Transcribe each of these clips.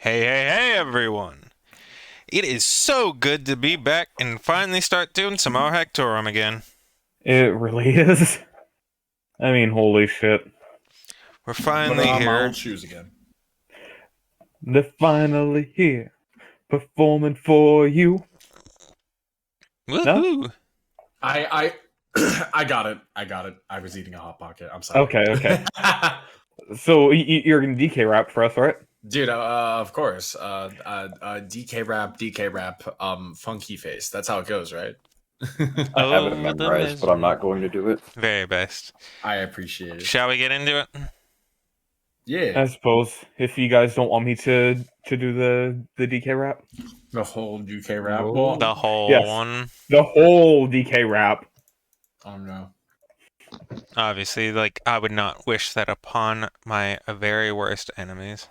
Hey, hey, hey, everyone! It is so good to be back and finally start doing some more Hectorum again. It really is. I mean, holy shit. We're Put finally on my here. old shoes again. They're finally here, performing for you. No? Woohoo! I I got it. I got it. I was eating a hot pocket. I'm sorry. Okay, okay. So you're gonna DK rap for us, right? Dude, of course. DK rap, funky face. That's how it goes, right? I have it Oh, the memorized, but I'm legend. not going to do it. Very best. I appreciate it. Shall we get into it? Yeah. I suppose if you guys don't want me to do the DK rap. The whole DK rap. The Well, whole Yes, one. the whole DK rap. I don't know. Obviously, I would not wish that upon my very worst enemies.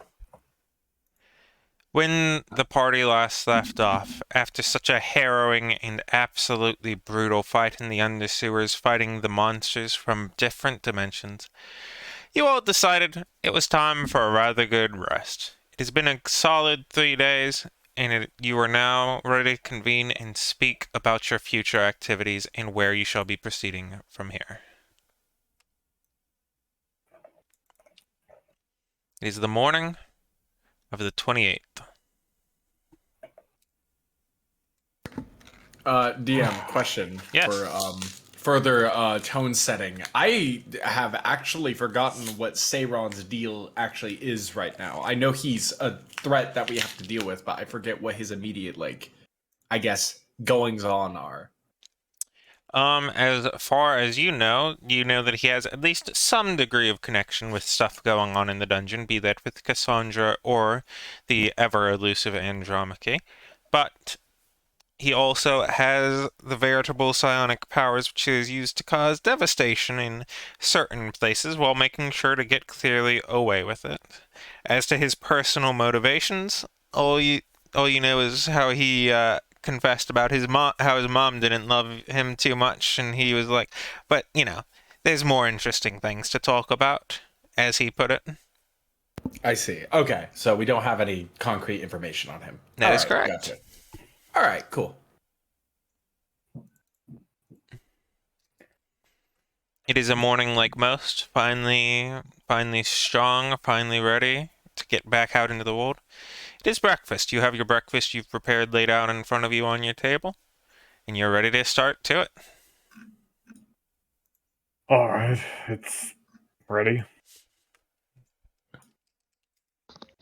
When the party last left off, after such a harrowing and absolutely brutal fight in the undersewers fighting the monsters from different dimensions, you all decided it was time for a rather good rest. It has been a solid 3 days, and you are now ready to convene and speak about your future activities and where you shall be proceeding from here. It is the morning of the 28th. DM question Yes. for further tone setting. I have actually forgotten what Sayron's deal actually is right now. I know he's a threat that we have to deal with, but I forget what his immediate I guess goings on are. As far as you know that he has at least some degree of connection with stuff going on in the dungeon, be that with Cassandra or the ever elusive Andromache. But he also has the veritable psionic powers which he has used to cause devastation in certain places while making sure to get clearly away with it. As to his personal motivations, all you all you know is how he confessed about his mom, how his mom didn't love him too much, and he was like, but there's more interesting things to talk about, as he put it. I see. Okay, so we don't have any concrete information on him. That All is right, correct. gotcha. All right, cool. It is a morning like most, finally strong, finally ready to get back out into the world. It is breakfast. You have your breakfast you've prepared laid out in front of you on your table, and you're ready to start to it. Alright, it's ready.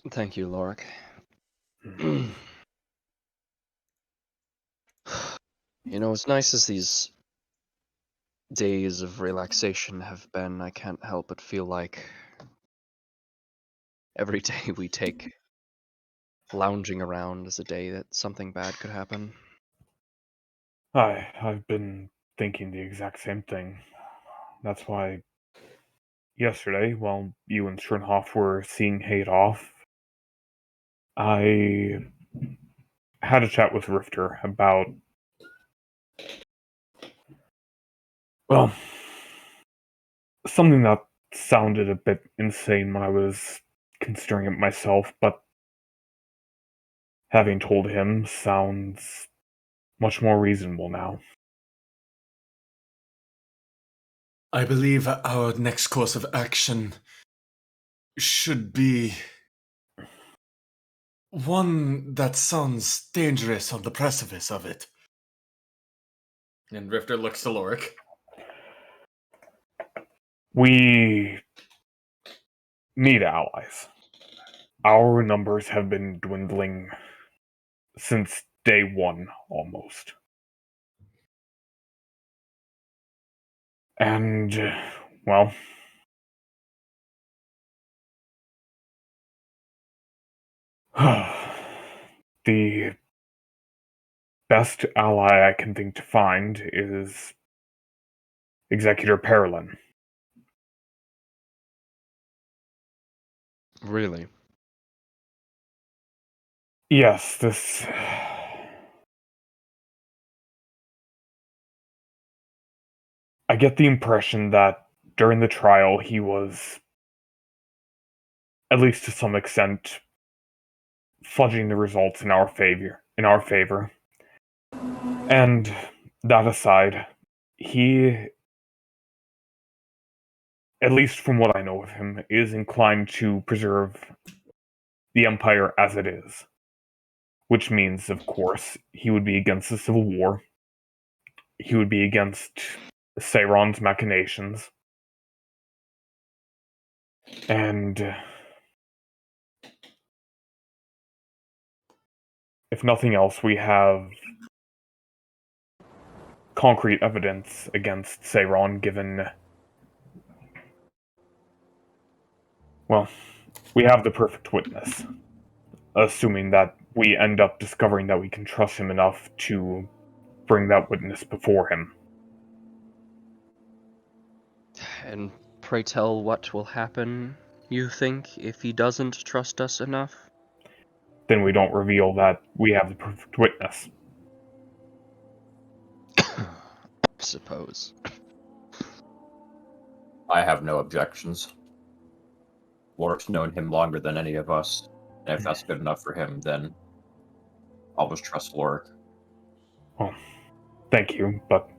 Thank you, Lorik. As nice as these days of relaxation have been, I can't help but feel like every day we take lounging around is a day that something bad could happen. I've been thinking the exact same thing. That's why yesterday, while you and Schernhoff were seeing Hate off, I had a chat with Rifter about, well, something that sounded a bit insane when I was considering it myself, but having told him sounds much more reasonable now. I believe our next course of action should be one that sounds dangerous on the precipice of it. And Rifter looks to Lorik. We need allies. Our numbers have been dwindling since day one, almost. And, well, the best ally I can think to find is Executor Perilyn. Really? Yes, this. I get the impression that during the trial he was, at least to some extent, fudging the results in our favor. And that aside, he, at least from what I know of him, is inclined to preserve the Empire as it is. Which means, of course, he would be against the Civil War. He would be against Sauron's machinations. And if nothing else, we have concrete evidence against Sauron, given, well, we have the perfect witness, assuming that we end up discovering that we can trust him enough to bring that witness before him. And pray tell, what will happen, you think, if he doesn't trust us enough? Then we don't reveal that we have the perfect witness. I suppose. I have no objections. Lork's known him longer than any of us, and if that's good enough for him, then I'll just trust Lork. Well, thank you, but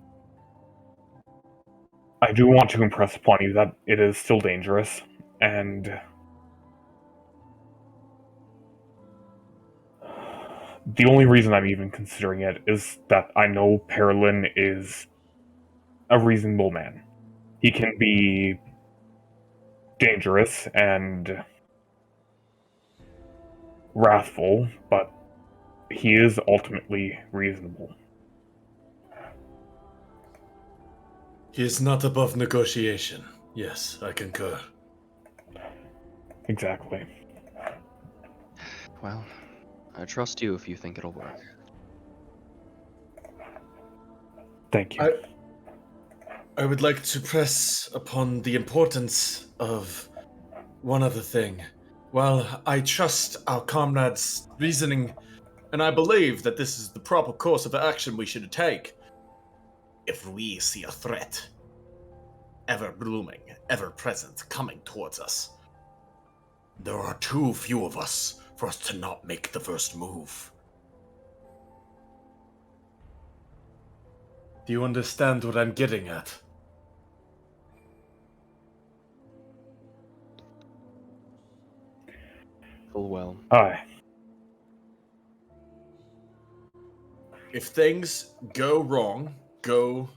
I do want to impress upon you that it is still dangerous, and the only reason I'm even considering it is that I know Perlin is a reasonable man. He can be dangerous and wrathful, but he is ultimately reasonable. He is not above negotiation. Yes, I concur. Exactly. Well, I trust you if you think it'll work. Thank you. I would like to press upon the importance of one other thing. While I trust our comrade's reasoning, and I believe that this is the proper course of action we should take, if we see a threat ever blooming, ever present, coming towards us, there are too few of us for us to not make the first move. Do you understand what I'm getting at? Full well. Aye. If things go wrong, go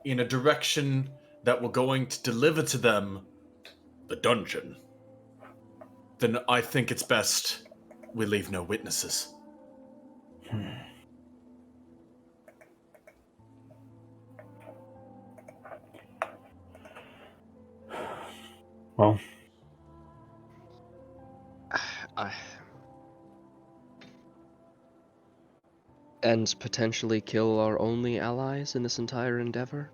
in a direction that we're going to deliver to them the dungeon, then I think it's best we leave no witnesses. Well, I... And potentially kill our only allies in this entire endeavor?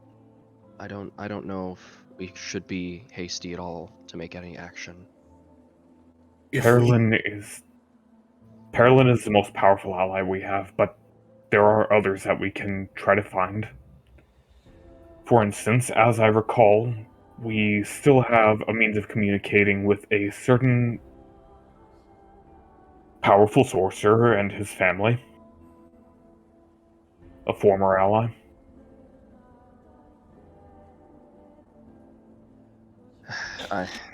I don't know if we should be hasty at all to make any action. Perlin is the most powerful ally we have, but there are others that we can try to find. For instance, as I recall, we still have a means of communicating with a certain powerful sorcerer and his family. A former ally.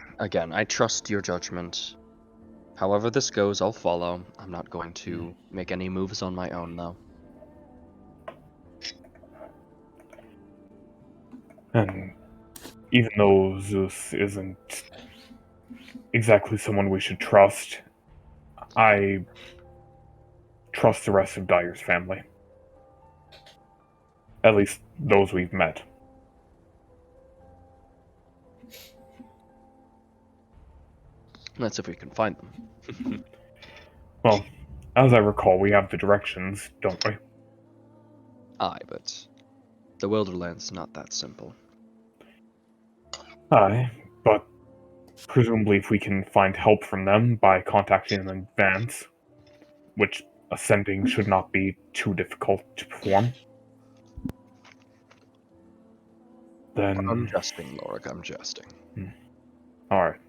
I trust your judgment. However this goes, I'll follow. I'm not going to make any moves on my own, though. And even though Zeus isn't exactly someone we should trust, I trust the rest of Dyer's family. At least those we've met. That's if we can find them. Well, as I recall, we have the directions, don't we? Aye, but the Wilderland's not that simple. Aye, but presumably if we can find help from them by contacting them in advance, which ascending should not be too difficult to perform, then... I'm jesting, Lorik, I'm jesting. Alright.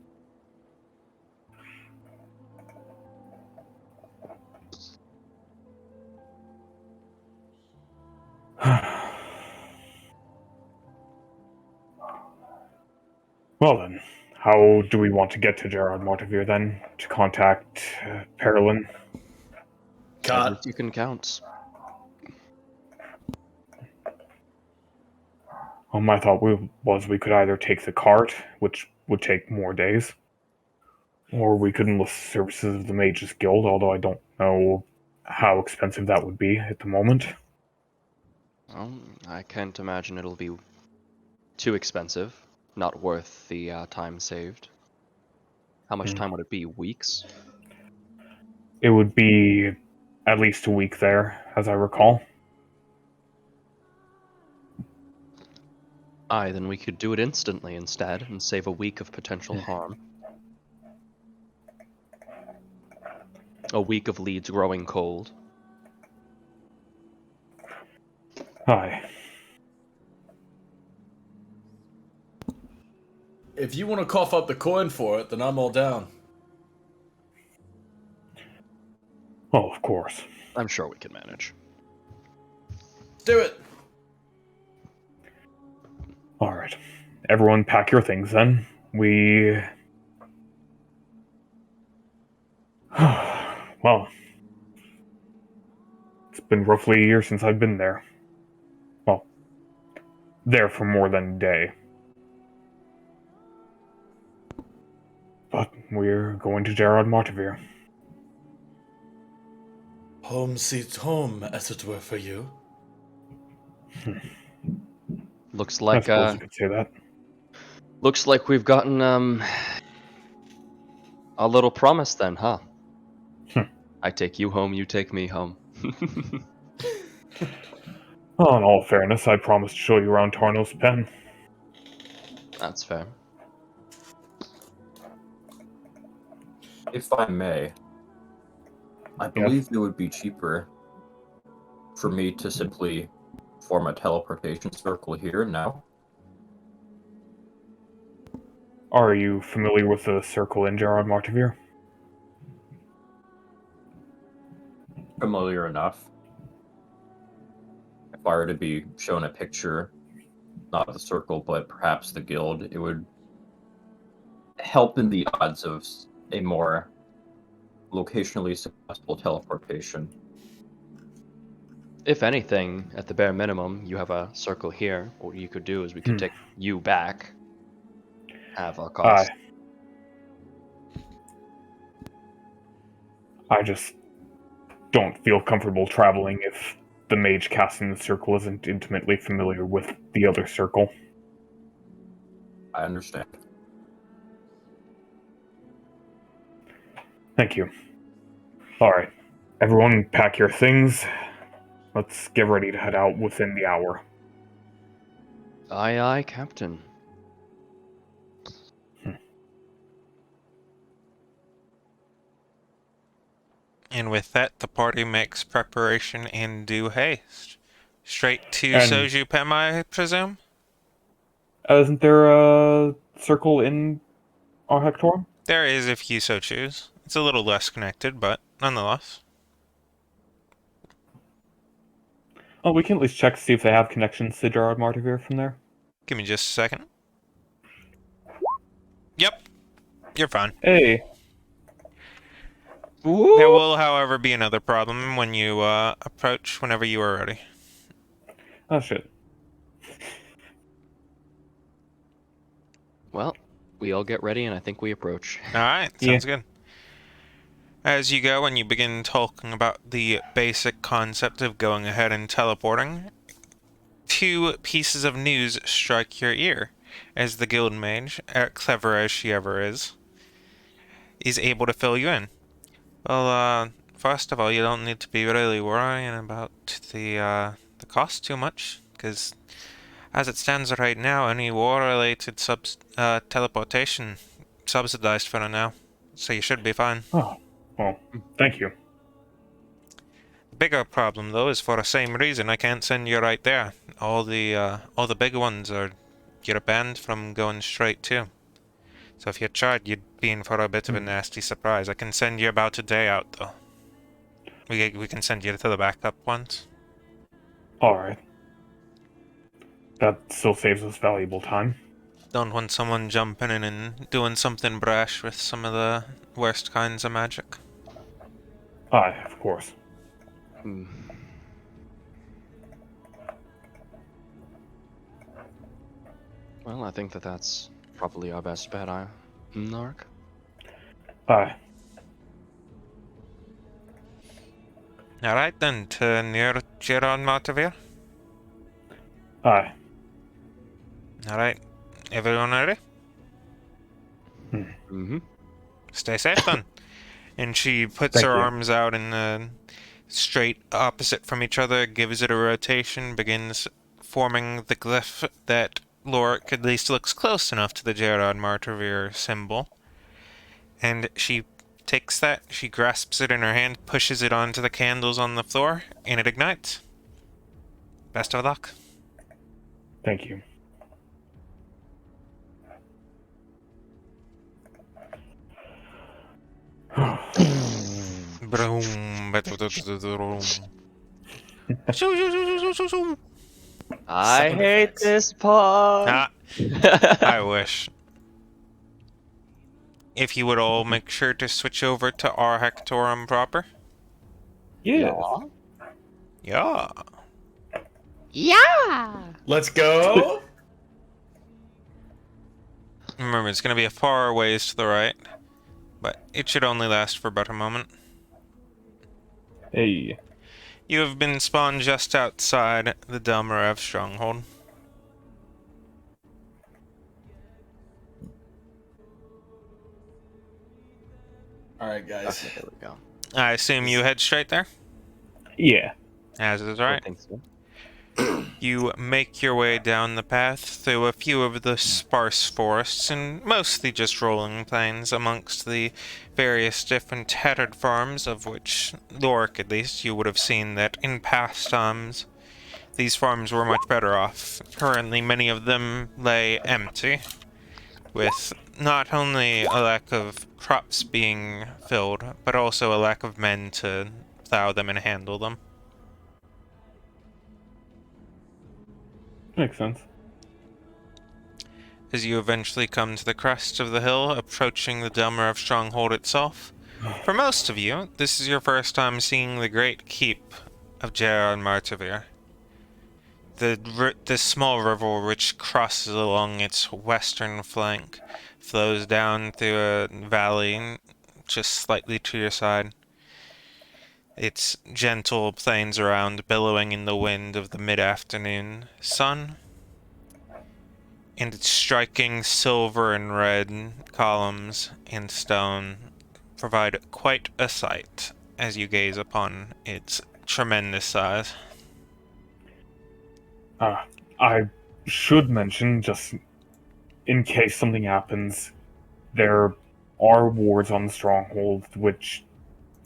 Well then, how do we want to get to Gerard Mortivier then? To contact Perlin? As Cut. you can count. My thought was we could either take the cart, which would take more days, or we could enlist the services of the Mages Guild, although I don't know how expensive that would be at the moment. Well, I can't imagine it'll be too expensive. Not worth the time saved. How much time would it be? Weeks? It would be at least a week there, as I recall. Aye, then we could do it instantly instead and save a week of potential harm. A week of leads growing cold. Aye. If you want to cough up the coin for it, then I'm all down. Oh, of course. I'm sure we can manage. Do it. Alright. Everyone pack your things then. We... well... It's been roughly a year since I've been there. Well, there for more than a day. But we're going to Gerard Mortivier. Home sweet home, as it were, for you. Looks I like suppose you could say that. looks like we've gotten a little promise then, huh? I take you home, you take me home. Well, in all fairness, I promised to show you around Tarnos Pen. That's fair. If I may, I believe it would be cheaper for me to simply form a teleportation circle here now. Are you familiar with the circle in Gerard Mortivier? Familiar enough. If I were to be shown a picture, not of the circle, but perhaps the guild, it would help in the odds of a more locationally successful teleportation. If anything, at the bare minimum, you have a circle here. What you could do is we could take you back. Have a cost. I just don't feel comfortable traveling if the mage casting the circle isn't intimately familiar with the other circle. I understand. Thank you. Alright. Everyone pack your things. Let's get ready to head out within the hour. Aye, aye, Captain. And with that, the party makes preparation in due haste. Straight to And Soju Pem, I presume? isn't there a circle in our Hectorum? There is if you so choose. It's a little less connected, but nonetheless. Oh, we can at least check to see if they have connections to Gerard Mortivier from there. Give me just a second. Yep, you're fine. Hey, There will, however, be another problem when you approach whenever you are ready. oh shit. Well, we all get ready and I think we approach. Alright, Yeah. sounds good. As you go and you begin talking about the basic concept of going ahead and teleporting, two pieces of news strike your ear as the guild mage, clever as she ever is able to fill you in. Well, first of all, you don't need to be really worrying about the cost too much, because as it stands right now, any war-related teleportation subsidized for now, so you should be fine. Oh, well, thank you. Bigger problem though is for the same reason I can't send you right there. All the big ones are you're banned from going straight to. So if you tried, you'd be in for a bit of a nasty surprise. I can send you about a day out though. We can send you to the backup ones. Alright. That still saves us valuable time. Don't want someone jumping in and doing something brash with some of the worst kinds of magic. Aye, of course. Hmm. Well, I think that's probably our best bet, Nark. Aye. Alright then, to near Geron Matavir. Aye. Alright, everyone ready? Mm-hmm. Stay safe then. And she puts Thank her you. arms out in the straight opposite from each other, gives it a rotation, begins forming the glyph that Lorik at least looks close enough to the Gerard Martyr symbol. And she takes that, she grasps it in her hand, pushes it onto the candles on the floor, and it ignites. Best of luck. Thank you. Broom. Shoo, shoo, shoo, shoo, shoo, shoo. I Sound hate effects. this part. Ah, I wish. If you would all make sure to switch over to our Hectorum proper. Yes. Yeah. Yeah! Let's go. Remember, it's going to be a far ways to the right, but it should only last for about a moment. Hey. You have been spawned just outside the Delmarev stronghold. All right, guys. Okay, there we go. I assume you head straight there, Yeah. as is I right. think so. You make your way down the path through a few of the sparse forests and mostly just rolling plains amongst the various different tattered farms, of which, Lorik at least, you would have seen that in past times these farms were much better off. Currently, many of them lay empty, with not only a lack of crops being filled, but also a lack of men to plow them and handle them. Makes sense. As you eventually come to the crest of the hill, approaching the Delmarev stronghold itself. For most of you, this is your first time seeing the great keep of Gerard Martyr. The small river which crosses along its western flank flows down through a valley just slightly to your side. Its gentle plains around billowing in the wind of the mid-afternoon sun, and its striking silver and red columns and stone provide quite a sight as you gaze upon its tremendous size. I should mention, just in case something happens, there are wards on the stronghold which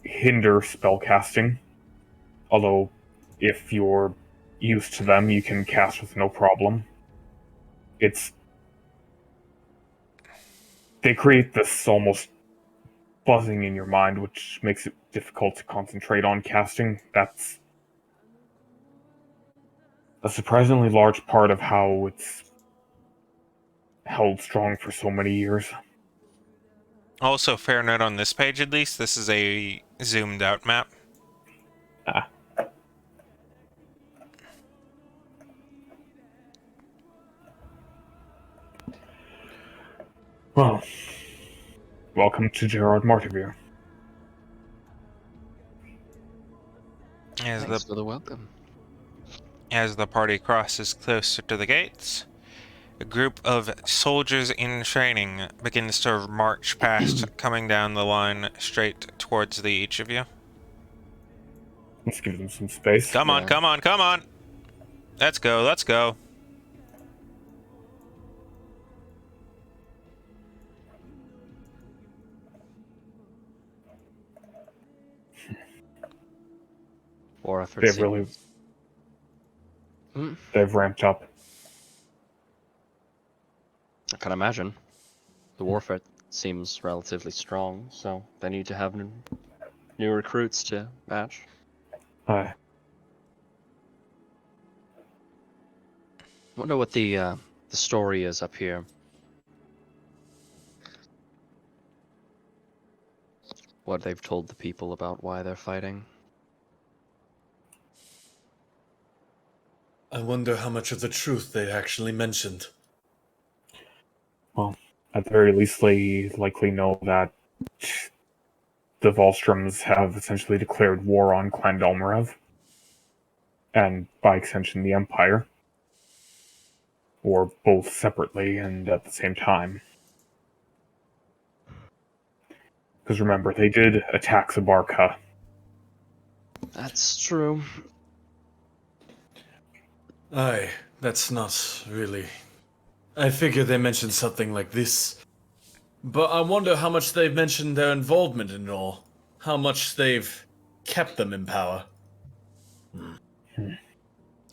hinder spellcasting. Although, if you're used to them, you can cast with no problem. They create this almost buzzing in your mind, which makes it difficult to concentrate on casting. That's a surprisingly large part of how it's held strong for so many years. Also, fair note on this page at least, this is a zoomed out map. Ah. Well, welcome to Gerard Martyr. As Thanks for the welcome. the party crosses closer to the gates, a group of soldiers in training begins to march past, coming down the line straight towards each of you. Let's give them some space. Come on, Yeah. come on, come on! Let's go, let's go. War effort They've seems... really Hmm, they've ramped up. I can imagine. The war effort seems relatively strong, so they need to have new recruits to match. Aye. Wonder what the story is up here. what they've told the people about why they're fighting. I wonder how much of the truth they actually mentioned. Well, at the very least, they likely know that the Volstroms have essentially declared war on Clan Dalmarev, and by extension, the Empire, or both separately and at the same time. Because remember, they did attack Zabarka. That's true. Aye, that's not really. I figure they mentioned something like this. But I wonder how much they've mentioned their involvement in it all. How much they've kept them in power.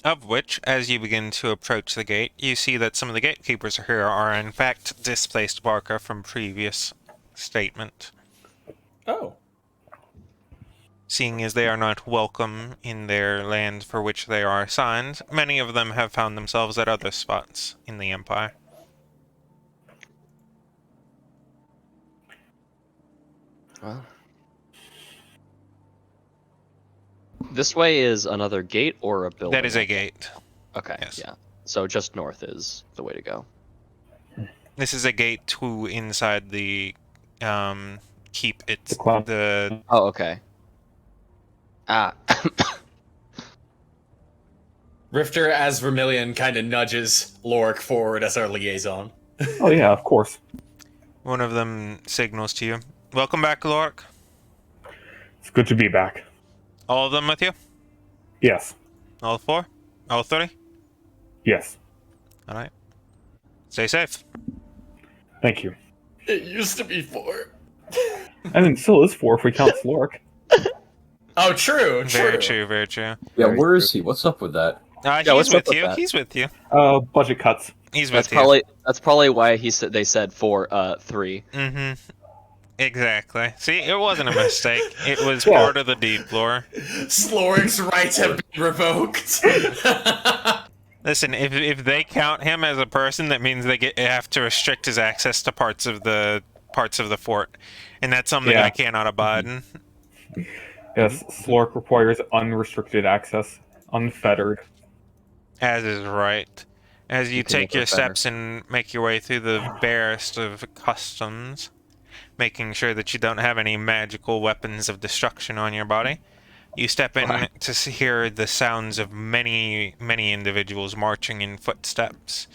Of which, as you begin to approach the gate, you see that some of the gatekeepers here are in fact displaced Barca from previous statement. Oh. Seeing as they are not welcome in their land for which they are assigned, many of them have found themselves at other spots in the Empire. Well, this way is another gate or a building? That is a gate. Okay, Yes. yeah. So just north is the way to go. This is a gate to inside the keep. It's The cloud. the Oh, okay. Ah. Rifter as Vermilion kind of nudges Lorik forward as our liaison. Oh yeah, of course. one of them signals to you. Welcome back, Lorik. It's good to be back. All of them with you? Yes. All four? All 30? Yes. All right. Stay safe. Thank you. It used to be 4. I mean, still is 4 if we count Slork. Oh, true, Very true, very true. Yeah, Very where true. is he? What's up with that? He's what's up with with you. that? He's with you. Budget cuts. He's That's with you. probably why they said 3. Mm-hmm. Exactly. See, it wasn't a mistake. It was Yeah. part of the deep lore. Slorik's rights have been revoked. Listen, if they count him as a person, that means they have to restrict his access to parts of the fort, and that's something Yeah. I cannot abide. Yes, Slork requires unrestricted access, unfettered. As is right. As you You can take never your better. steps and make your way through the barest of customs, making sure that you don't have any magical weapons of destruction on your body, you step in Right. to hear the sounds of many, many individuals marching in footsteps,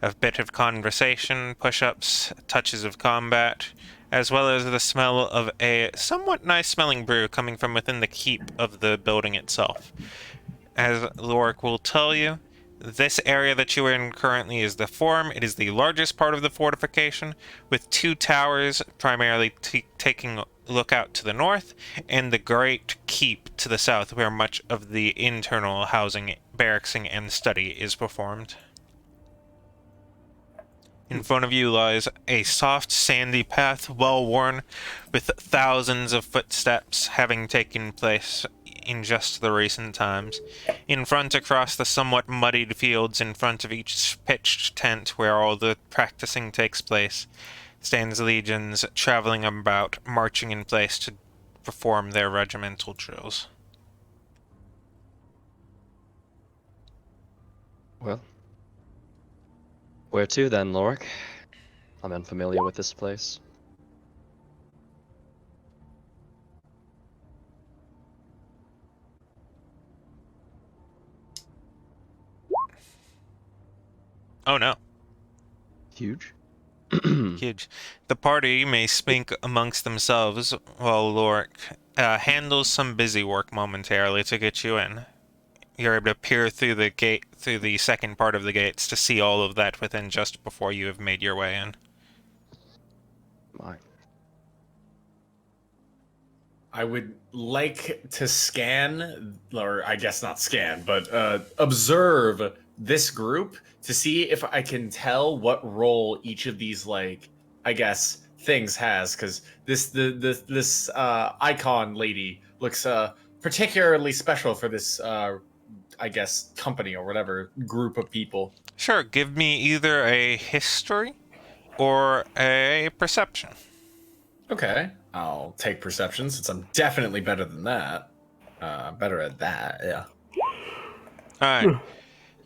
a bit of conversation, push-ups, touches of combat, as well as the smell of a somewhat nice-smelling brew coming from within the keep of the building itself. As Lorik will tell you, this area that you are in currently is the Forum. It is the largest part of the fortification, with 2 towers primarily taking a look out to the north, and the Great Keep to the south, where much of the internal housing, barracksing, and study is performed. In front of you lies a soft, sandy path, well worn, with thousands of footsteps having taken place in just the recent times. In front, across the somewhat muddied fields in front of each pitched tent where all the practicing takes place, stands legions traveling about, marching in place to perform their regimental drills. Well, where to then, Lorik? I'm unfamiliar with this place. Oh no. Huge. Huge. The party may speak amongst themselves while Lorik handles some busy work momentarily to get you in. You're able to peer through the gate, through the second part of the gates, to see all of that within just before you have made your way in. My. I would like to scan, or I guess not scan, but observe this group to see if I can tell what role each of these, like, I guess, things has. Because this icon lady looks particularly special for this, I guess, company or whatever group of people. Sure, give me either a history or a perception. Okay. I'll take perception since I'm definitely better than that. Better at that, yeah. Alright.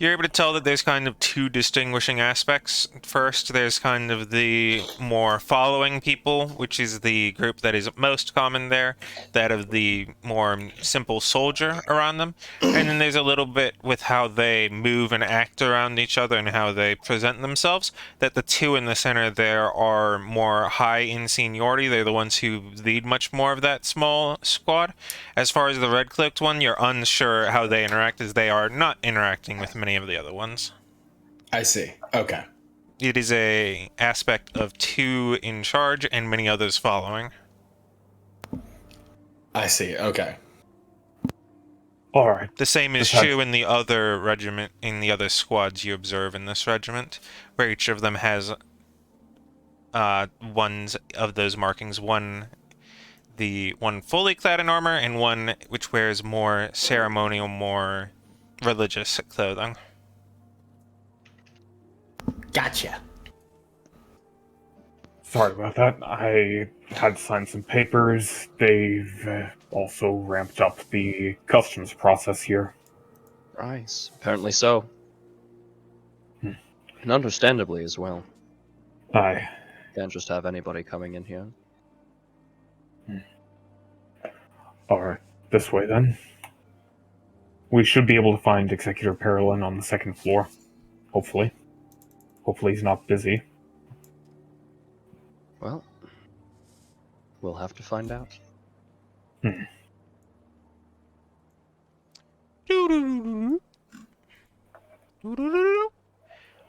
You're able to tell that there's kind of two distinguishing aspects. First, there's kind of the more following people, which is the group that is most common there, that of the more simple soldier around them. And then there's a little bit with how they move and act around each other and how they present themselves, that the two in the center there are more high in seniority. They're the ones who lead much more of that small squad. As far as the red-cloaked one, you're unsure how they interact, as they are not interacting with many of the other ones. I see. Okay. It is a aspect of two in charge and many others following. I see. Okay. All right. The same is This has- true in the other regiment, in the other squads you observe in this regiment, where each of them has ones of those markings. The one fully clad in armor, and one which wears more ceremonial, more religious clothing. Gotcha. Sorry about that. I had to sign some papers. They've also ramped up the customs process here. Right. Apparently so. And understandably as well. I Can't just have anybody coming in here. Alright, this way then. We should be able to find Executor Perilyn on the second floor. Hopefully. Hopefully he's not busy. Well, we'll have to find out.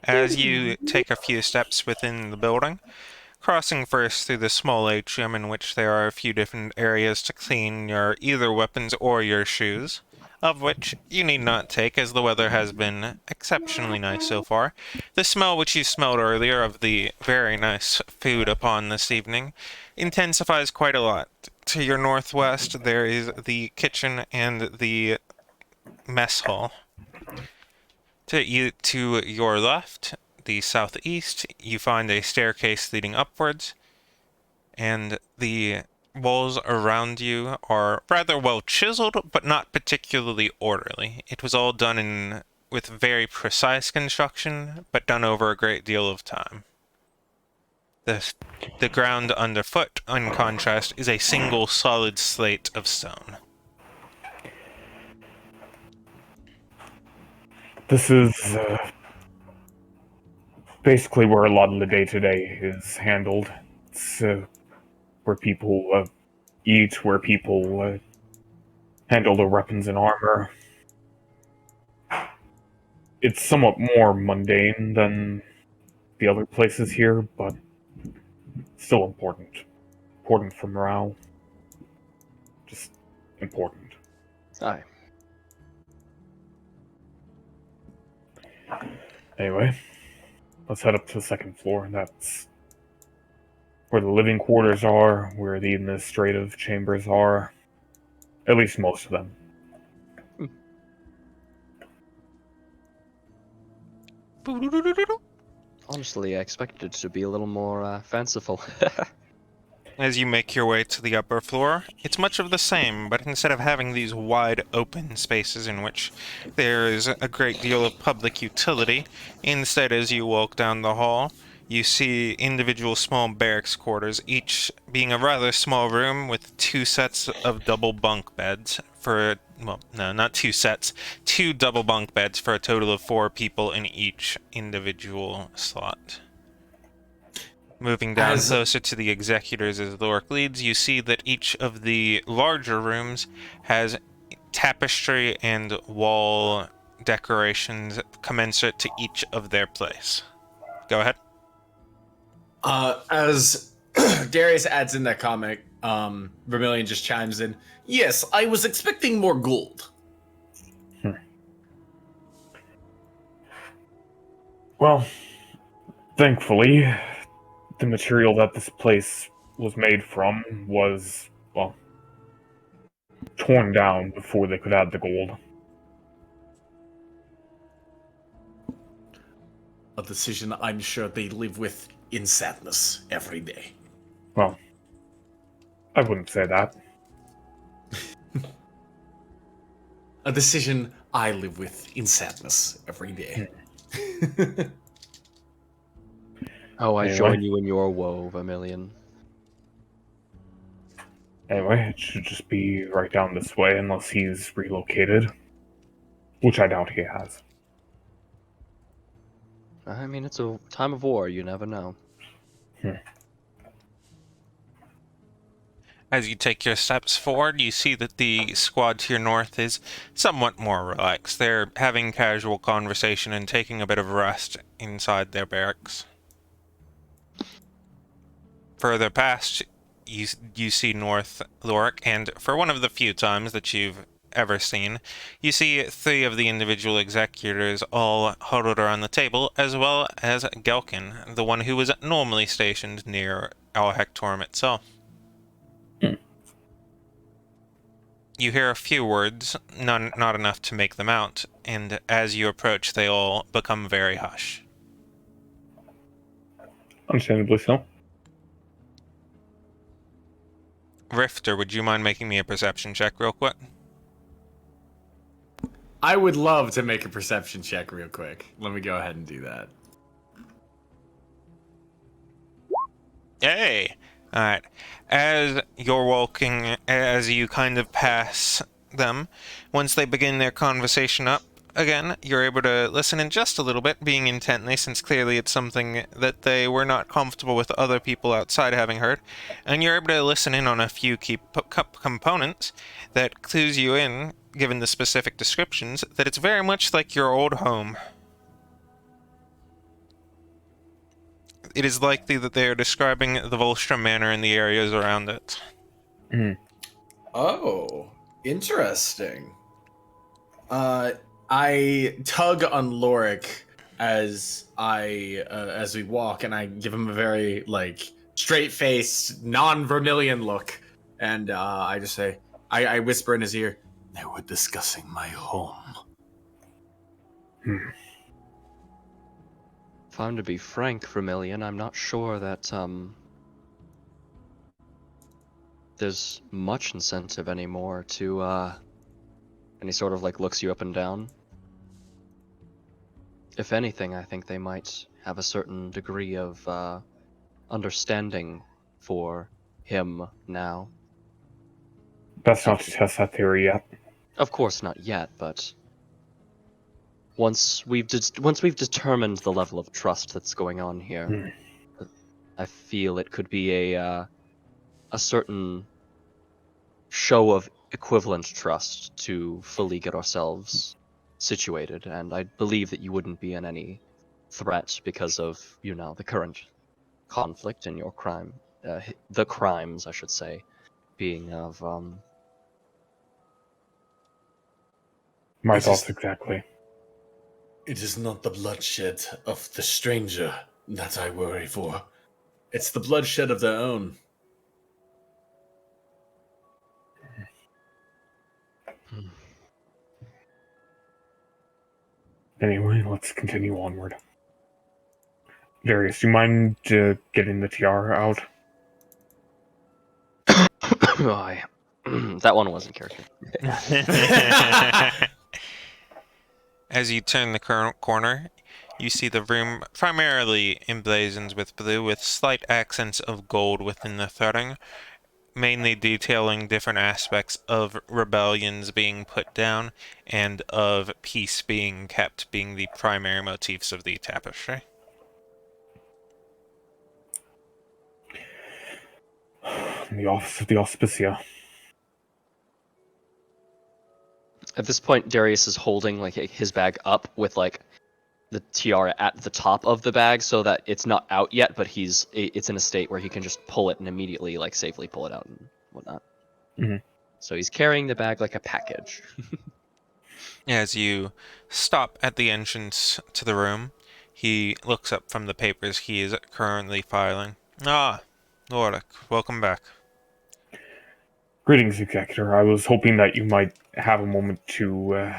As you take a few steps within the building, crossing first through the small atrium in which there are a few different areas to clean your either weapons or your shoes, of which you need not take as the weather has been exceptionally nice so far. The smell which you smelled earlier of the very nice food upon this evening intensifies quite a lot. To your northwest there is the kitchen and the mess hall. To your left, the southeast, you find a staircase leading upwards, and the walls around you are rather well chiseled, but not particularly orderly. It was all done with very precise construction, but done over a great deal of time. The ground underfoot, in contrast, is a single solid slate of stone. This is basically where a lot of the day-to-day is handled. It's where people eat, where people handle their weapons and armor. It's somewhat more mundane than the other places here, but still important. Important for morale. Just important. Aye. Anyway, let's head up to the second floor. That's where the living quarters are, where the administrative chambers are. At least most of them. Honestly, I expected it to be a little more fanciful. As you make your way to the upper floor, it's much of the same, but instead of having these wide open spaces in which there is a great deal of public utility, instead as you walk down the hall, you see individual small barracks quarters, each being a rather small room with two sets of double bunk beds for, well, no, not two sets, two double bunk beds for a total of 4 people in each individual slot. Moving down closer to the executors as the work leads, you see that each of the larger rooms has tapestry and wall decorations commensurate to each of their place. Go ahead. As Darius adds in that comment, Vermilion just chimes in. Yes, I was expecting more gold. Well, thankfully, the material that this place was made from was, well, torn down before they could add the gold. A decision I'm sure they live with in sadness every day. Well, I wouldn't say that. A decision I live with in sadness every day. Oh, I Anyway. join you in your woe, Vermilion. Anyway, it should just be right down this way unless he's relocated. Which I doubt he has. I mean, it's a time of war, you never know. As you take your steps forward, you see that the squad to your north is somewhat more relaxed. They're having casual conversation and taking a bit of rest inside their barracks. Further past, you see North Lorik, and for one of the few times that you've ever seen, you see 3 of the individual executors all huddled around the table, as well as Gelkin, the one who was normally stationed near our Hectorum itself. You hear a few words, not enough to make them out, and as you approach, they all become very hush. Understandably so. Rifter, would you mind making me a perception check real quick? I would love to make a perception check real quick. Let me go ahead and do that. Hey! Alright. As you're walking, as you kind of pass them, once they begin their conversation up again, you're able to listen in just a little bit, being intently, since clearly it's something that they were not comfortable with other people outside having heard, and you're able to listen in on a few key components that clues you in, given the specific descriptions, that it's very much like your old home. It is likely that they are describing the Volstrom Manor and the areas around it. Oh, interesting. I tug on Lorik as as we walk, and I give him a very straight-faced, non-Vermilion look, and I just say, I whisper in his ear, "They were discussing my home." If I'm to be frank, Vermilion, I'm not sure that, there's much incentive anymore to, and he sort of, looks you up and down. If anything, I think they might have a certain degree of, understanding for him now. That's not to test that theory yet. Of course not yet, but once we've determined the level of trust that's going on here, I feel it could be a certain show of equivalent trust to fully get ourselves situated, and I believe that you wouldn't be in any threat because of, the current conflict and your the crimes, I should say, being of, My It thoughts is- exactly. It is not the bloodshed of the stranger that I worry for. It's the bloodshed of their own. Anyway, let's continue onward. Darius, do you mind getting the tiara out? that one wasn't character. As you turn the current corner, you see the room primarily emblazoned with blue, with slight accents of gold within the threading, mainly detailing different aspects of rebellions being put down and of peace being kept, being the primary motifs of the tapestry. In the office of the Auspicia. At this point, Darius is holding his bag up with the tiara at the top of the bag, so that it's not out yet, but it's in a state where he can just pull it and immediately safely pull it out and whatnot. So he's carrying the bag like a package. As you stop at the entrance to the room, he looks up from the papers he is currently filing. Ah, Lorik, welcome back. Greetings, Executor. I was hoping that you might have a moment to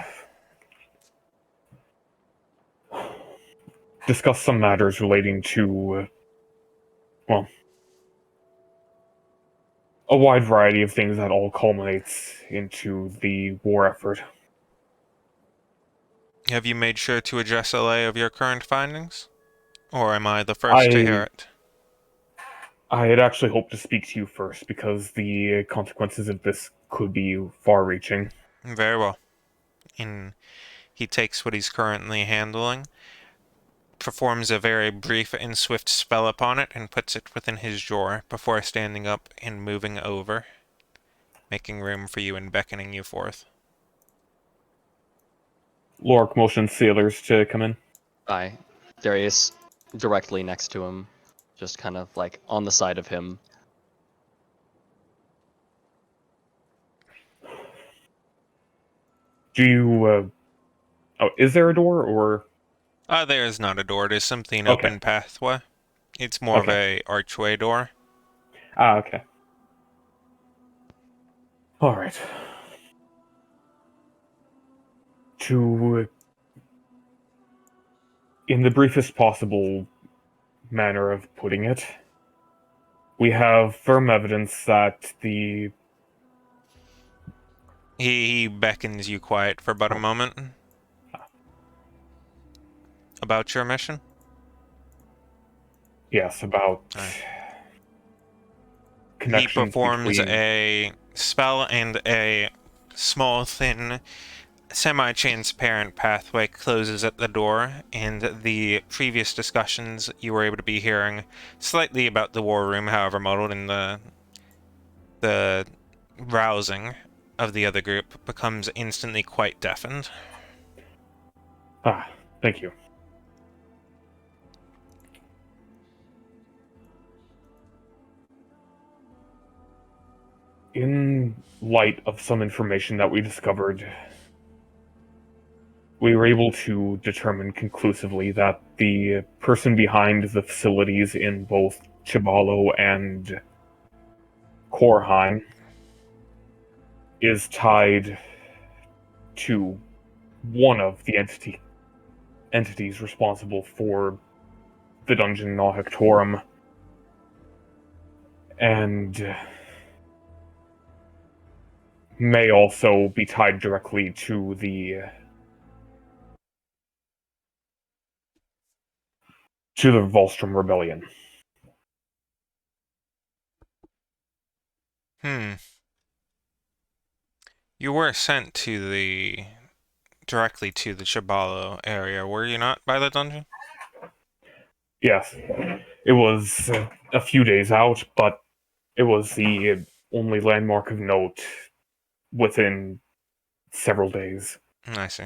discuss some matters relating to, a wide variety of things that all culminates into the war effort. Have you made sure to address LA of your current findings? Or am I the first to hear I it? I had actually hoped to speak to you first because the consequences of this could be far-reaching. Very well. And he takes what he's currently handling, performs a very brief and swift spell upon it, and puts it within his drawer before standing up and moving over, making room for you and beckoning you forth. Lork motions sailors to come in. Aye. Darius directly next to him, just kind of like on the side of him. Do you, oh, is there a door, or? There is not a door. It is simply an Okay, open pathway. It's more of okay. a archway door. Okay. Alright. To, in the briefest possible manner of putting it, we have firm evidence that the... He beckons you quiet for about a Oh, moment. About your mission? yes, about Alright. He connections performs between... a spell, and a small, thin, semi-transparent pathway closes at the door, and the previous discussions you were able to be hearing slightly about the war room, however muddled, in the rousing of the other group becomes instantly quite deafened. Ah, thank you. In light of some information that we discovered, we were able to determine conclusively that the person behind the facilities in both Chibalo and Korheim is tied to one of the entities responsible for the dungeon in Hectorum, and may also be tied directly to the Volstrom Rebellion. Hmm. You were sent to directly to the Chibalo area, were you not, by the dungeon? Yes, it was a few days out, but it was the only landmark of note within several days. I see.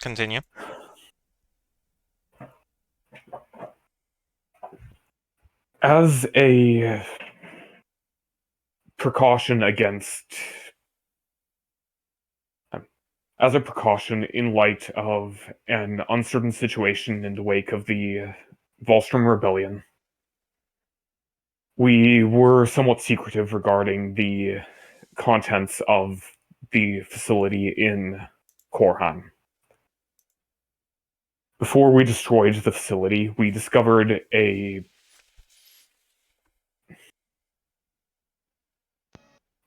Continue. As a precaution against as a precaution in light of an uncertain situation in the wake of the Volstrom Rebellion, we were somewhat secretive regarding the contents of the facility in Korheim. Before we destroyed the facility, we discovered a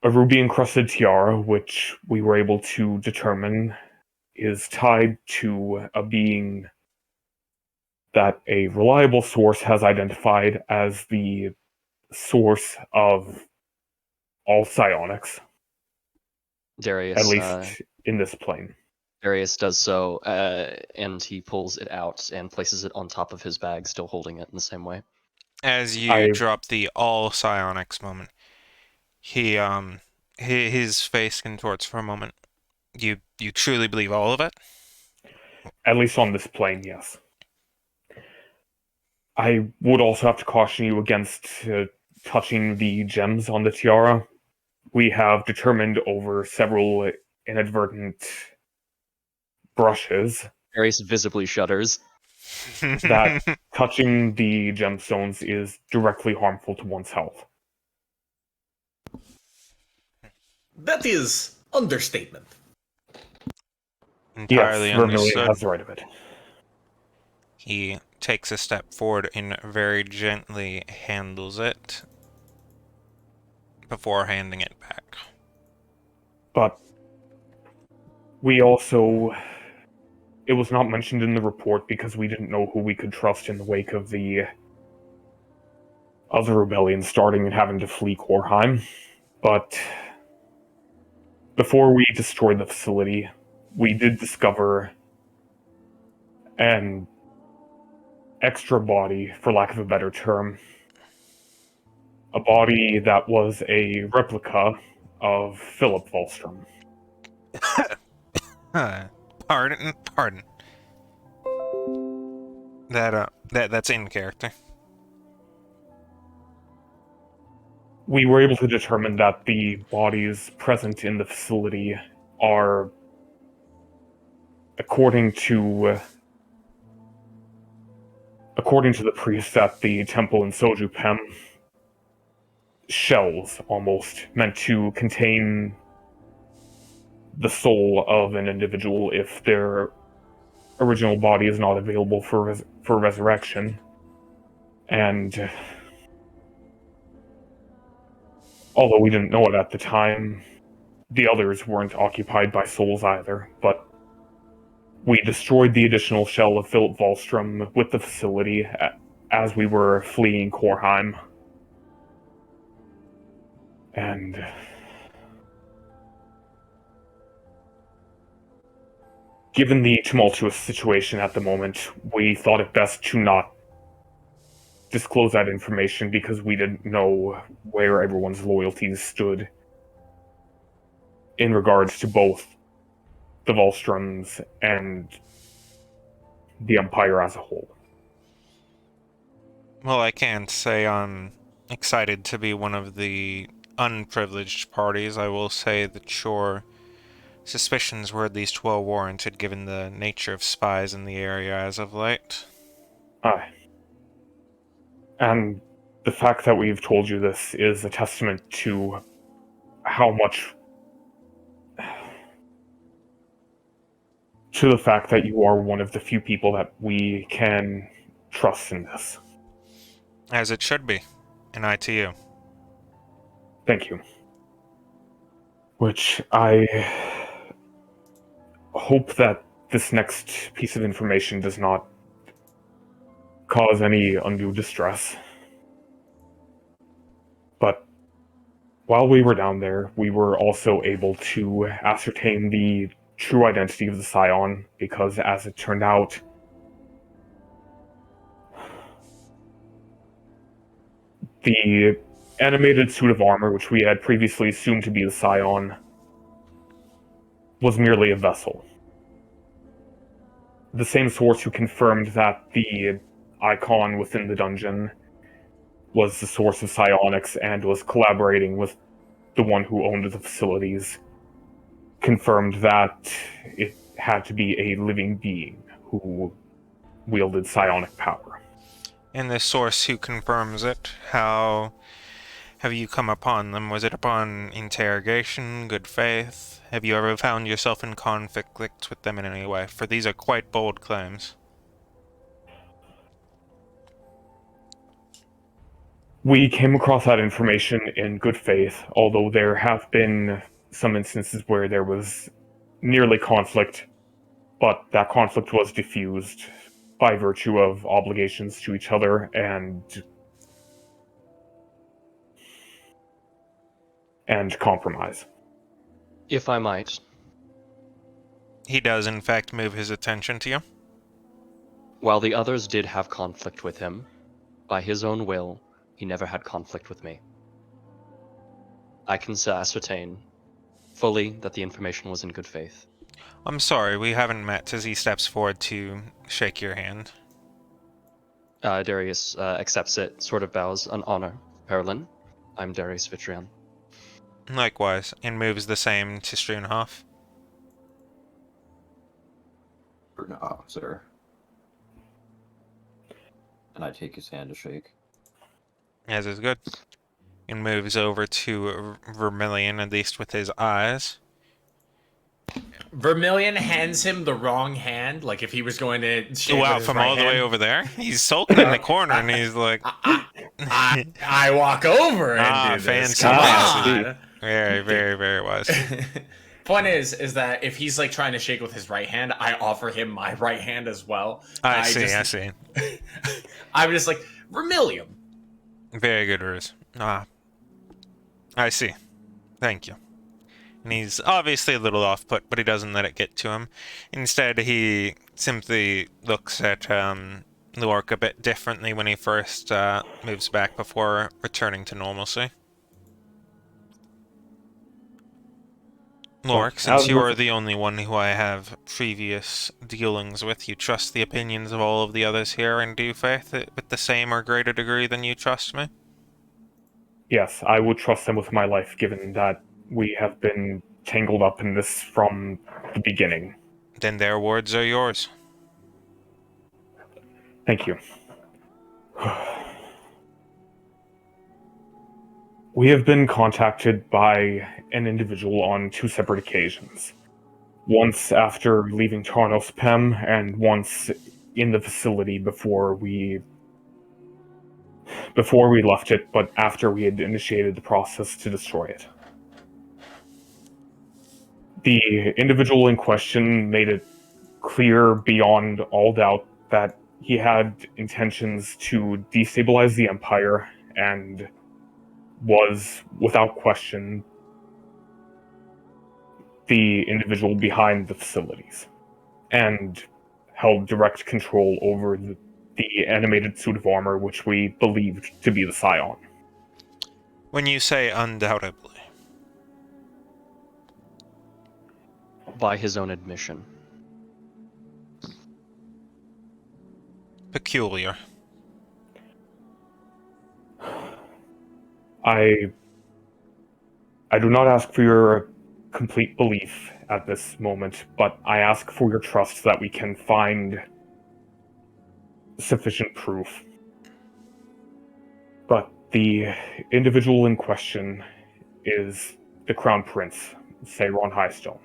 ruby-encrusted tiara, which we were able to determine is tied to a being that a reliable source has identified as the source of all psionics, at Darius, least in this plane. Darius does so, and he pulls it out and places it on top of his bag, still holding it in the same way. As you I drop the all psionics moment, his face contorts for a moment. You truly believe all of it? At least on this plane, yes. I would also have to caution you against touching the gems on the tiara. We have determined over several inadvertent brushes Darius visibly shudders. that touching the gemstones is directly harmful to one's health. That is understatement. Yes, Entirely Vermilion understood. has the right of it. He takes a step forward and very gently handles it. before handing it back. But we also... It was not mentioned in the report because we didn't know who we could trust in the wake of the rebellion starting and having to flee Korheim. But before we destroyed the facility, we did discover an extra body, for lack of a better term. A body that was a replica of Philip Wallstrom. Pardon. That's in character. We were able to determine that the bodies present in the facility are, according to the priest at the temple in Sojupem, shells, almost, meant to contain the soul of an individual if their original body is not available for resurrection. And although we didn't know it at the time, the others weren't occupied by souls either, but we destroyed the additional shell of Philip Wallstrom with the facility as we were fleeing Korheim. And given the tumultuous situation at the moment, we thought it best to not disclose that information because we didn't know where everyone's loyalties stood in regards to both the Wallstroms and the Empire as a whole. Well, I can't say I'm excited to be one of the unprivileged parties. I will say that your suspicions were at least well warranted given the nature of spies in the area as of late. Aye. And the fact that we've told you this is a testament to how much... to the fact that you are one of the few people that we can trust in this. As it should be. And I to you. Thank you. Which I hope that this next piece of information does not cause any undue distress. But while we were down there, we were also able to ascertain the true identity of the Scion, because as it turned out, the animated suit of armor, which we had previously assumed to be the Scion, was merely a vessel. The same source who confirmed that the icon within the dungeon was the source of psionics and was collaborating with the one who owned the facilities, confirmed that it had to be a living being who wielded psionic power. And the source who confirms it, how have you come upon them? Was it upon interrogation, good faith? Have you ever found yourself in conflict with them in any way? For these are quite bold claims. We came across that information in good faith, although there have been some instances where there was nearly conflict, but that conflict was diffused by virtue of obligations to each other and compromise. If I might. He does, in fact, move his attention to you. While the others did have conflict with him, by his own will, he never had conflict with me. I can ascertain fully that the information was in good faith. I'm sorry, we haven't met, as he steps forward to shake your hand. Darius accepts it, sort of bows, an honor. Perlin, I'm Darius Vitrion. Likewise, and moves the same to Struenhof. No, sir. And I take his hand to shake. As is good. And moves over to Vermilion, at least with his eyes. Vermilion hands him the wrong hand, like if he was going to shake with Wow, his from right all the way hand. over there? He's sulking in the corner, and he's like... I walk over and do this. fancy, Come fancy. on. Very, very, very wise. Point is that if he's like trying to shake with his right hand, I offer him my right hand as well. I see. I'm just like, Vermilion. Very good, Ruse. I see. Thank you. And he's obviously a little off-put, but he doesn't let it get to him. Instead, he simply looks at the orc a bit differently when he first moves back before returning to normalcy. Lork, since you are the only one who I have previous dealings with, you trust the opinions of all of the others here and do faith with the same or greater degree than you trust me? Yes, I would trust them with my life, given that we have been tangled up in this from the beginning. Then their words are yours. Thank you. We have been contacted by an individual on 2 separate occasions. Once after leaving Tarnos Pem, and once in the facility before we left it, but after we had initiated the process to destroy it. The individual in question made it clear beyond all doubt that he had intentions to destabilize the Empire and was, without question, the individual behind the facilities, and held direct control over the animated suit of armor which we believed to be the Scion. When you say undoubtedly, By his own admission. peculiar. I do not ask for your complete belief at this moment, but I ask for your trust that we can find sufficient proof. But the individual in question is the Crown Prince, Seiron Highstone.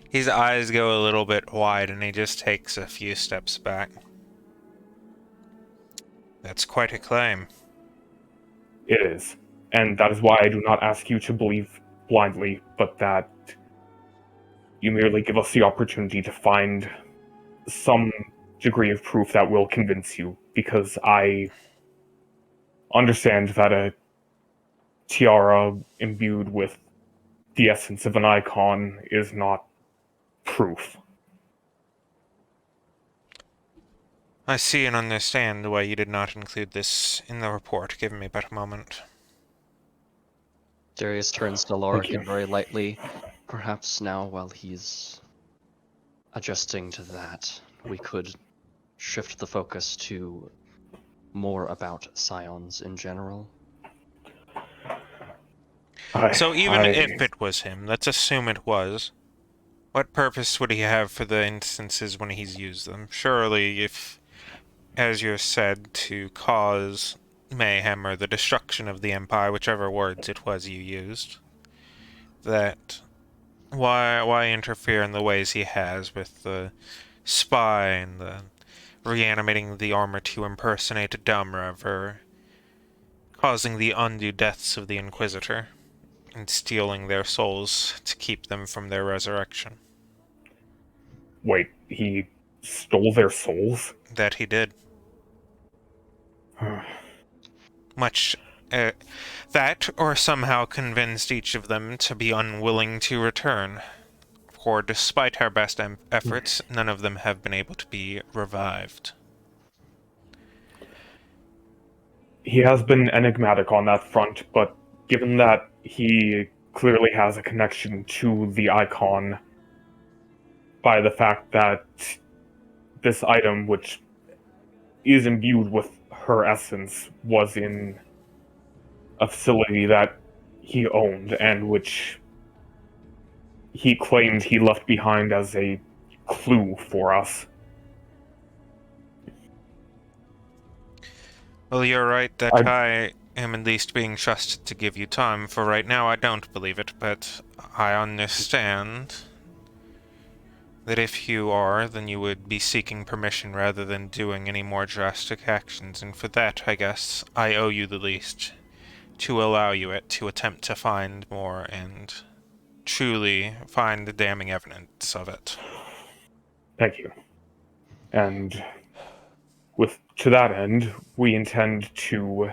His eyes go a little bit wide and he just takes a few steps back. That's quite a claim. It is. And that is why I do not ask you to believe blindly, but that you merely give us the opportunity to find some degree of proof that will convince you, because I understand that a tiara imbued with the essence of an icon is not proof. I see and understand why you did not include this in the report. Give me but a moment. Darius turns to Thank Lorik you. and very lightly, perhaps now while he's adjusting to that, we could shift the focus to more about Scions in general. So even if it was him, let's assume it was, what purpose would he have for the instances when he's used them? Surely if, as you said, to cause mayhem or the destruction of the Empire, whichever words it was you used, that why interfere in the ways he has with the spy and the reanimating the armor to impersonate Dumrev, or causing the undue deaths of the Inquisitor and stealing their souls to keep them from their resurrection? Wait, he stole their souls? That he did. Much that, or somehow convinced each of them to be unwilling to return. For despite our best efforts, none of them have been able to be revived. He has been enigmatic on that front, but given that he clearly has a connection to the icon by the fact that this item, which is imbued with her essence, was in a facility that he owned and which he claimed he left behind as a clue for us. Well, you're right that I am at least being trusted to give you time. For right now, I don't believe it, but I understand that if you are, then you would be seeking permission rather than doing any more drastic actions, and for that, I guess, I owe you the least. To allow you it, to attempt to find more and truly find the damning evidence of it. Thank you. And to that end, we intend to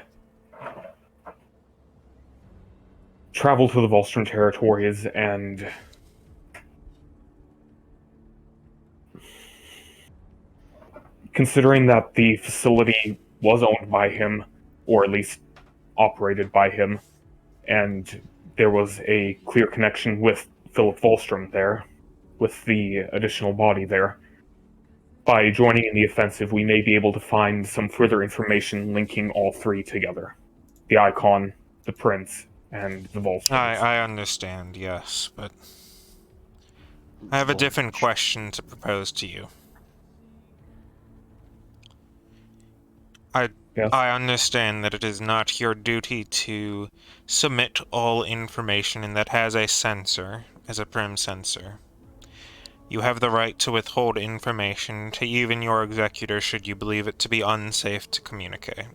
travel to the Volstrom territories and considering that the facility was owned by him, or at least operated by him, and there was a clear connection with Philip Volstrom there, with the additional body there. By joining in the offensive, we may be able to find some further information linking all three together. The Icon, the Prince, and the Volstroms. I understand, yes, but I have a different question to propose to you. Yes? I understand that it is not your duty to submit all information and that has a censor, as a prim censor. You have the right to withhold information to even your executor should you believe it to be unsafe to communicate.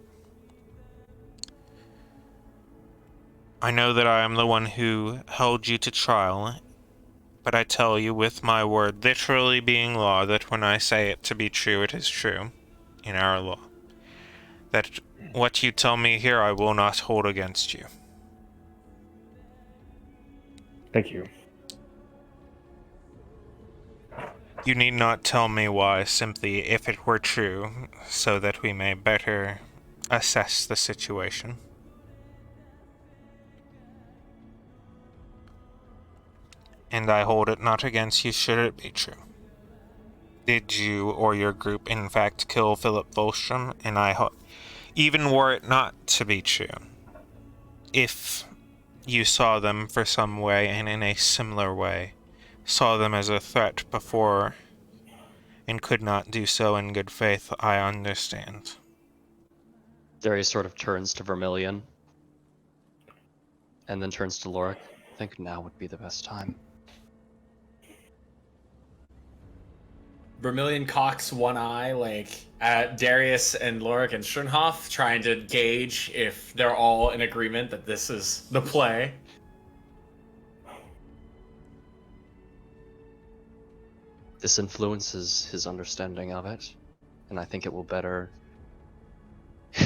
I know that I am the one who held you to trial, but I tell you with my word literally being law that when I say it to be true, it is true, in our law. That what you tell me here I will not hold against you. Thank you. You need not tell me why, simply if it were true, so that we may better assess the situation. And I hold it not against you should it be true. Did you or your group in fact kill Philip Volstrom? And even were it not to be true, if you saw them for some way and in a similar way, saw them as a threat before and could not do so in good faith, I understand. Darius sort of turns to Vermilion and then turns to Lorik. I think now would be the best time. Vermilion cocks one eye, like at Darius and Lorik and Schönhoff, trying to gauge if they're all in agreement that this is the play. This influences his understanding of it, and I think it will better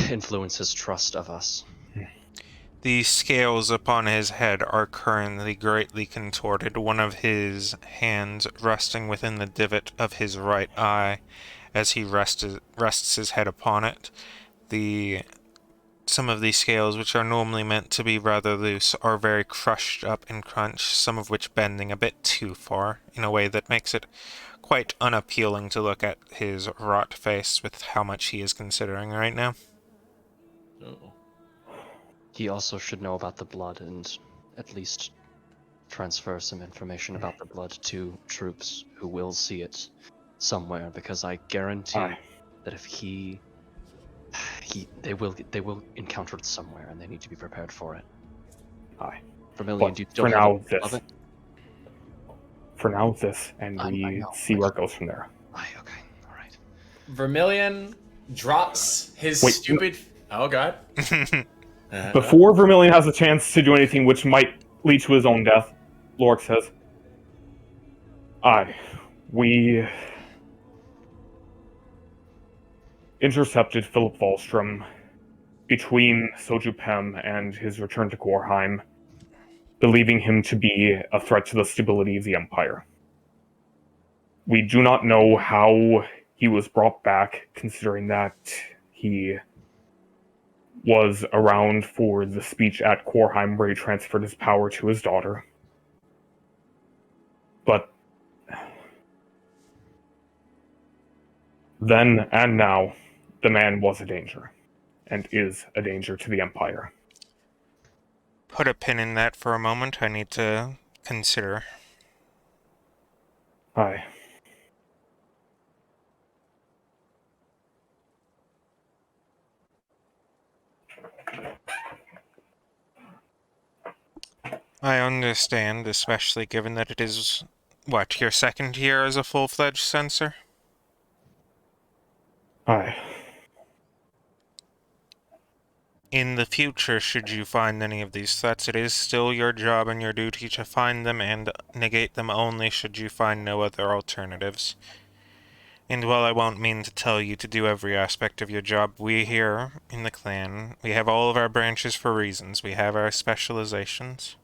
influence his trust of us. The scales upon his head are currently greatly contorted, one of his hands resting within the divot of his right eye as he rests his head upon it. Some of these scales, which are normally meant to be rather loose, are very crushed up and crunched, some of which bending a bit too far, in a way that makes it quite unappealing to look at his wrought face with how much he is considering right now. Oh. He also should know about the blood and at least transfer some information about the blood to troops who will see it somewhere, because I guarantee that if they will encounter it somewhere and they need to be prepared for it. Aye. Vermilion, But do you still for have now, it? Of this. it? For now, this, and I we know. see where it goes from there. Aye, okay, all right. Vermilion drops his Wait, stupid. Oh god. Before Vermilion has a chance to do anything which might lead to his own death, Lorik says, we intercepted Philip Volstrom between Soju Pem and his return to Gorheim, believing him to be a threat to the stability of the Empire. We do not know how he was brought back, considering that he was around for the speech at Gorheim where he transferred his power to his daughter. But then and now, the man was a danger, and is a danger to the Empire. Put a pin in that for a moment. I need to consider. Aye. I understand, especially given that it is, what, your second year as a full-fledged censor? Aye. In the future, should you find any of these threats, it is still your job and your duty to find them and negate them only should you find no other alternatives. And while I won't mean to tell you to do every aspect of your job, we here in the clan, we have all of our branches for reasons. We have our specializations.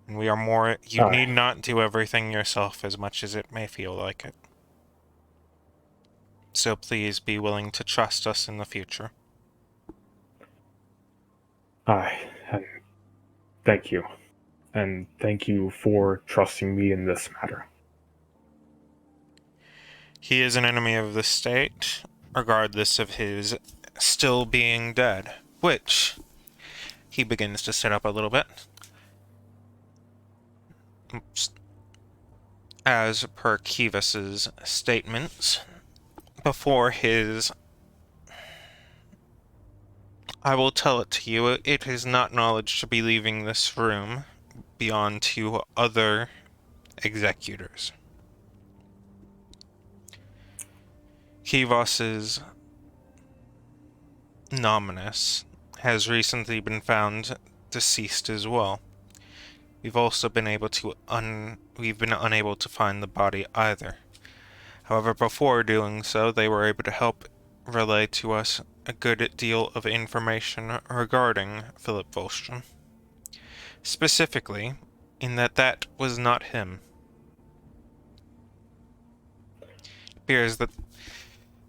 And we are more, you Aye. need not do everything yourself as much as it may feel like it. So please be willing to trust us in the future. Aye. And thank you. And thank you for trusting me in this matter. He is an enemy of the state, regardless of his still being dead, which he begins to set up a little bit. As per Kivas's statements, before his... I will tell it to you, it is not knowledge to be leaving this room beyond two other executors. Kivas's Nominus has recently been found deceased as well. We've also been able to we've been unable to find the body either. However, before doing so, they were able to help relay to us a good deal of information regarding Philip Volstrom. Specifically, in that was not him. It appears that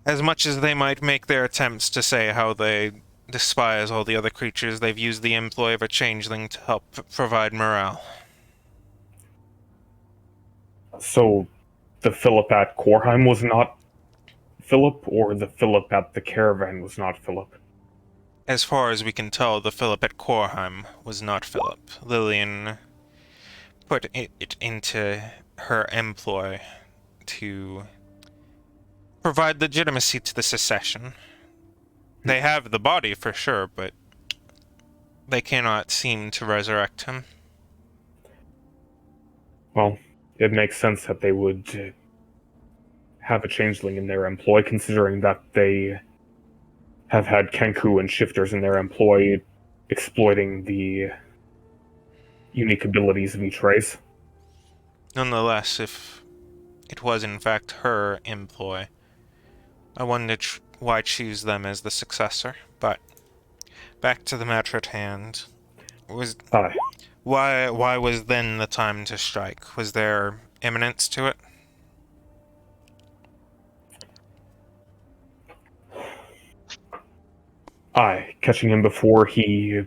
as much as they might make their attempts to say how they despise all the other creatures, they've used the employ of a changeling to help provide morale. So, the Philip at Korheim was not Philip, or the Philip at the caravan was not Philip? As far as we can tell, the Philip at Korheim was not Philip. Lillian put it into her employ to provide legitimacy to the secession. They have the body for sure, but they cannot seem to resurrect him. Well, it makes sense that they would have a changeling in their employ, considering that they have had Kenku and shifters in their employ, exploiting the unique abilities of each race. Nonetheless, if it was in fact her employ, I wondered why choose them as the successor. But back to the matter at hand. Aye. Why was then the time to strike? Was there imminence to it? Aye, catching him before he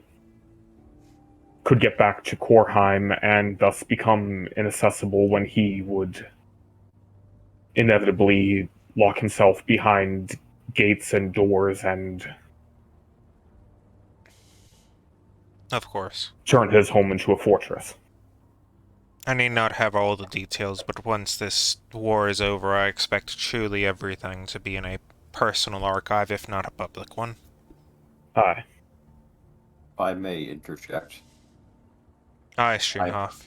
could get back to Korheim and thus become inaccessible when he would inevitably lock himself behind gates and doors and Of course. turn his home into a fortress. I need not have all the details, but once this war is over, I expect truly everything to be in a personal archive, if not a public one. Aye. If I may interject, Aye, Streamhoff.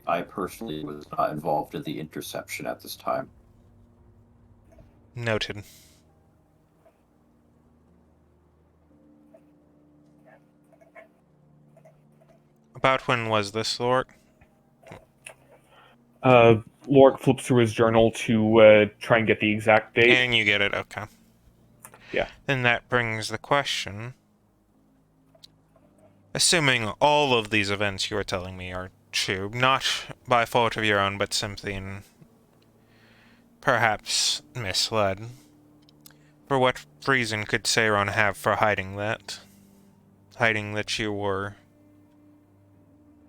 I personally was not involved in the interception at this time. Noted. About when was this, Lord? Lork flips through his journal to try and get the exact date. And you get it, okay. Yeah. Then that brings the question. Assuming all of these events you are telling me are true, not by fault of your own, but simply in perhaps misled, for what reason could Seiron have for hiding that? Hiding that you were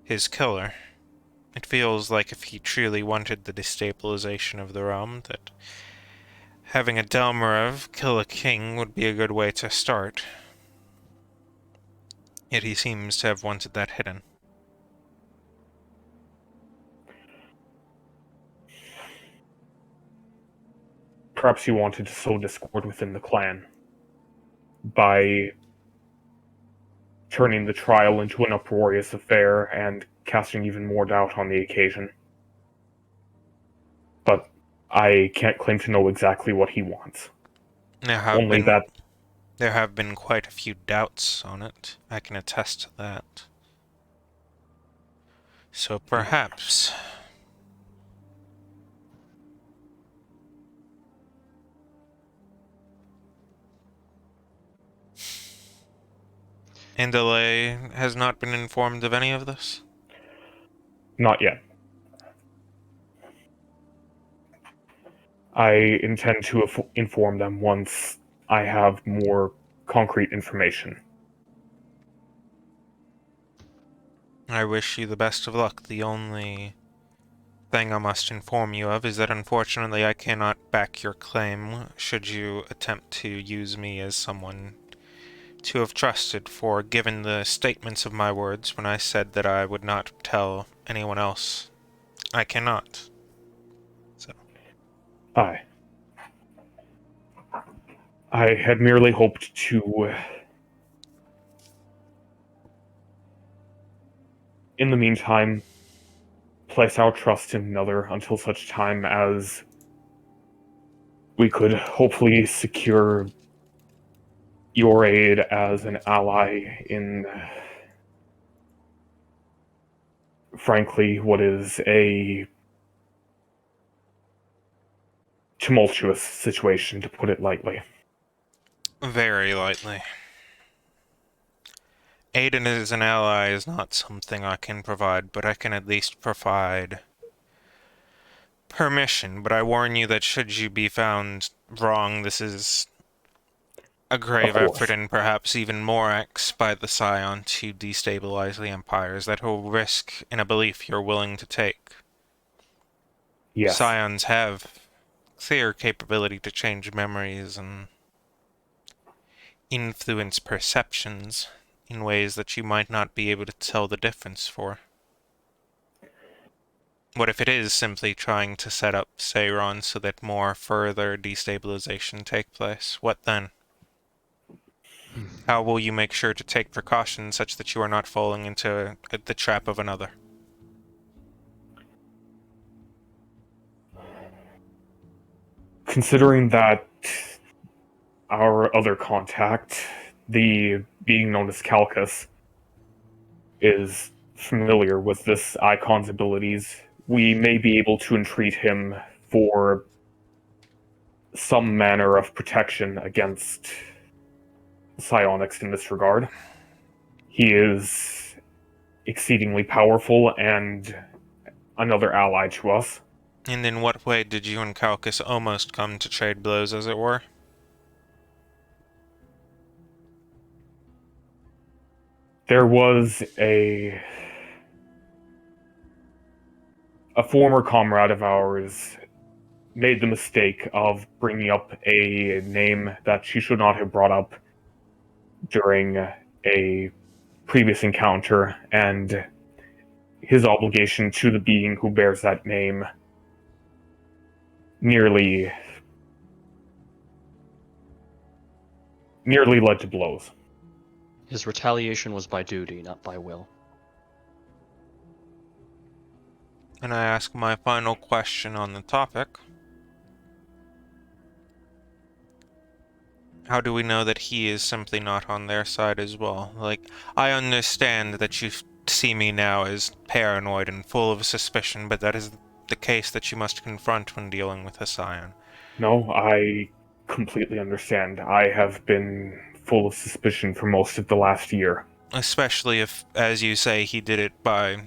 his killer? It feels like if he truly wanted the destabilization of the realm, that having a Delmarev kill a king would be a good way to start. Yet he seems to have wanted that hidden. Perhaps he wanted to sow discord within the clan by turning the trial into an uproarious affair and casting even more doubt on the occasion. But I can't claim to know exactly what he wants. Only that There have been quite a few doubts on it. I can attest to that. So perhaps... Andalay has not been informed of any of this? not yet. I intend to inform them once I have more concrete information. I wish you the best of luck. The only thing I must inform you of is that unfortunately I cannot back your claim should you attempt to use me as someone to have trusted, for given the statements of my words when I said that I would not tell anyone else, I cannot. So. Aye. I had merely hoped to, in the meantime, place our trust in another until such time as we could hopefully secure your aid as an ally in, frankly, what is a tumultuous situation, to put it lightly. Very lightly. Aiden as an ally is not something I can provide, but I can at least provide permission. But I warn you that should you be found wrong, this is a grave Of course. effort and perhaps even more acts by the Scion to destabilize the Empires that will risk in a belief you're willing to take. Yes. Scions have clear capability to change memories and influence perceptions in ways that you might not be able to tell the difference for. What if it is simply trying to set up Seiron so that more further destabilization take place? What then? How will you make sure to take precautions such that you are not falling into the trap of another? Considering that our other contact, the being known as Calcus, is familiar with this icon's abilities, we may be able to entreat him for some manner of protection against psionics in this regard. He is exceedingly powerful and another ally to us. And in what way did you and Calcus almost come to trade blows, as it were? There was a former comrade of ours made the mistake of bringing up a name that she should not have brought up during a previous encounter, and his obligation to the being who bears that name nearly led to blows. His retaliation was by duty, not by will. And I ask my final question on the topic. How do we know that he is simply not on their side as well? Like, I understand that you see me now as paranoid and full of suspicion, but that is the case that you must confront when dealing with a Scion. No, I completely understand. I have been full of suspicion for most of the last year. Especially if, as you say, he did it by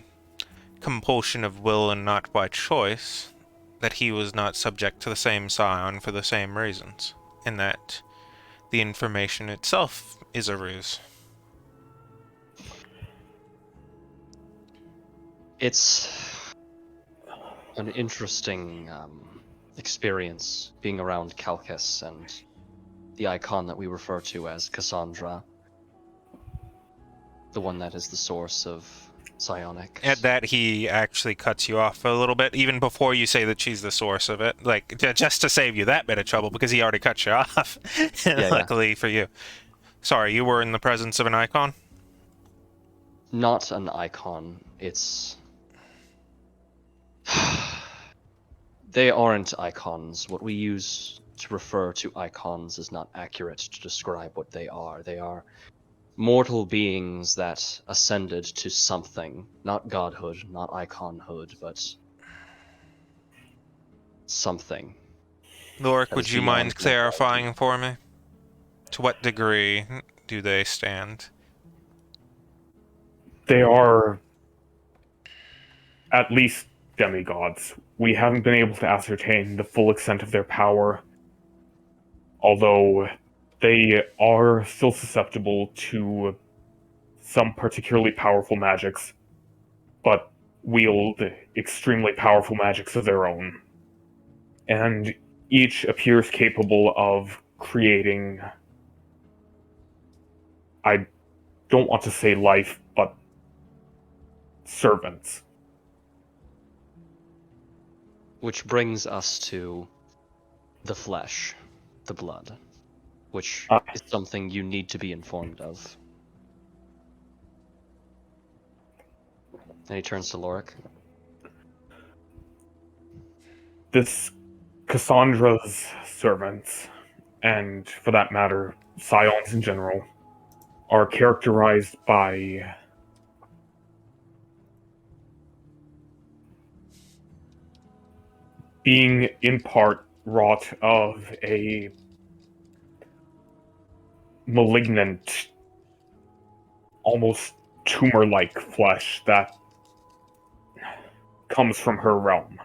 compulsion of will and not by choice, that he was not subject to the same Scion for the same reasons, and that the information itself is a ruse. It's an interesting experience being around Calcus and the icon that we refer to as Cassandra, the one that is the source of psionics. At that, he actually cuts you off a little bit, even before you say that she's the source of it, like, just to save you that bit of trouble, because he already cut you off, luckily for you. Sorry, you were in the presence of an icon? not an icon. It's they aren't icons. What we use to refer to icons is not accurate to describe what they are. They are mortal beings that ascended to something, not godhood, not iconhood, but something Lorik, that is would you beyond mind mortality. clarifying for me? To what degree do they stand? They are at least demigods. We haven't been able to ascertain the full extent of their power, although they are still susceptible to some particularly powerful magics, but wield extremely powerful magics of their own. And each appears capable of creating, I don't want to say life, but servants. Which brings us to the flesh, the blood, which Uh, is something you need to be informed of. And he turns to Lorik. this Cassandra's servants, and for that matter, scions in general, are characterized by being in part wrought of a malignant, almost tumor-like flesh that comes from her realm.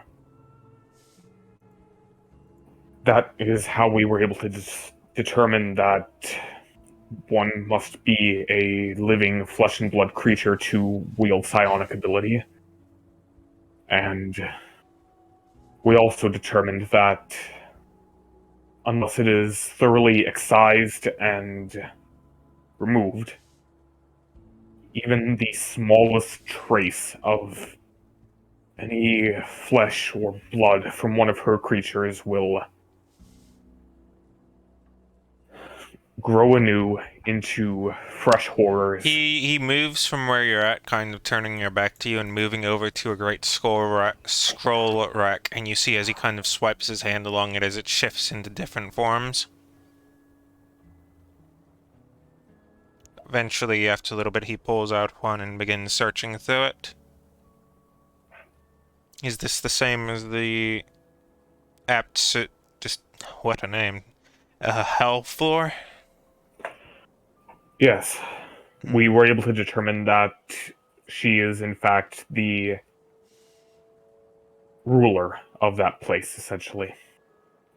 That is how we were able to determine that one must be a living flesh and blood creature to wield psionic ability. And we also determined that unless it is thoroughly excised and removed, even the smallest trace of any flesh or blood from one of her creatures will grow anew into fresh horrors. He moves from where you're at, kind of turning your back to you and moving over to a great scroll rack, and you see as he kind of swipes his hand along it as it shifts into different forms. Eventually, after a little bit, he pulls out one and begins searching through it. Is this the same as the just what a name? Hell floor? Yes, we were able to determine that she is, in fact, the ruler of that place, essentially.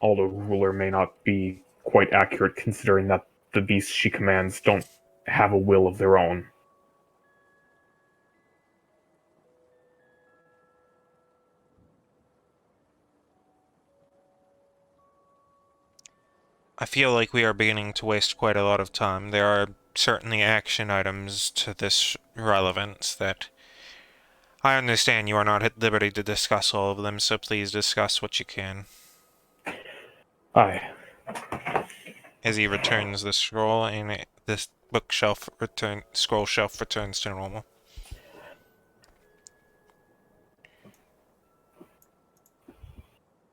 Although ruler may not be quite accurate, considering that the beasts she commands don't have a will of their own. I feel like we are beginning to waste quite a lot of time. There are certainly action items to this relevance that I understand you are not at liberty to discuss all of them, so please discuss what you can. Aye. As he returns the scroll, and this scroll shelf returns to normal.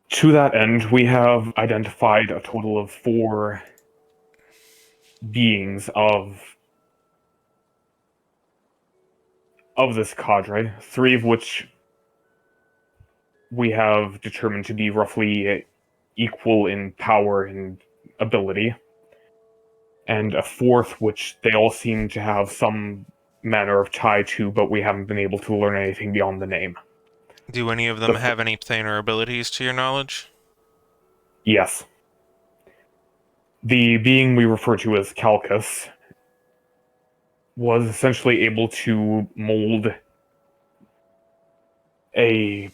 To that end, we have identified a total of 4 beings of this cadre, 3 of which we have determined to be roughly equal in power and ability, and a 4th which they all seem to have some manner of tie to, but we haven't been able to learn anything beyond the name. Do any of them have any planar abilities to your knowledge? Yes. The being we refer to as Calcus was essentially able to mold a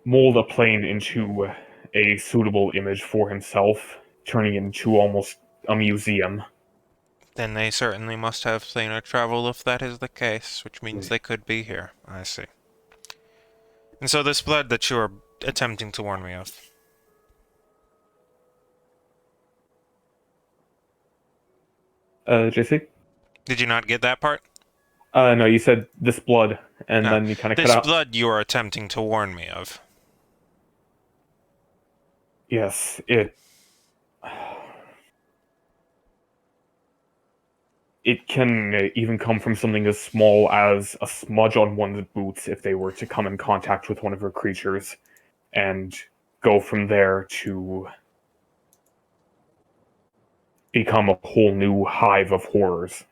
mold a plane into a suitable image for himself, turning it into almost a museum. Then they certainly must have planar travel if that is the case, which means they could be here. I see. And so this blood that you are attempting to warn me of. JC? Did you not get that part? No, you said this blood, and No. then you kind of cut This out. blood you are attempting to warn me of. Yes, it. It can even come from something as small as a smudge on one's boots if they were to come in contact with one of her creatures, and go from there to become a whole new hive of horrors.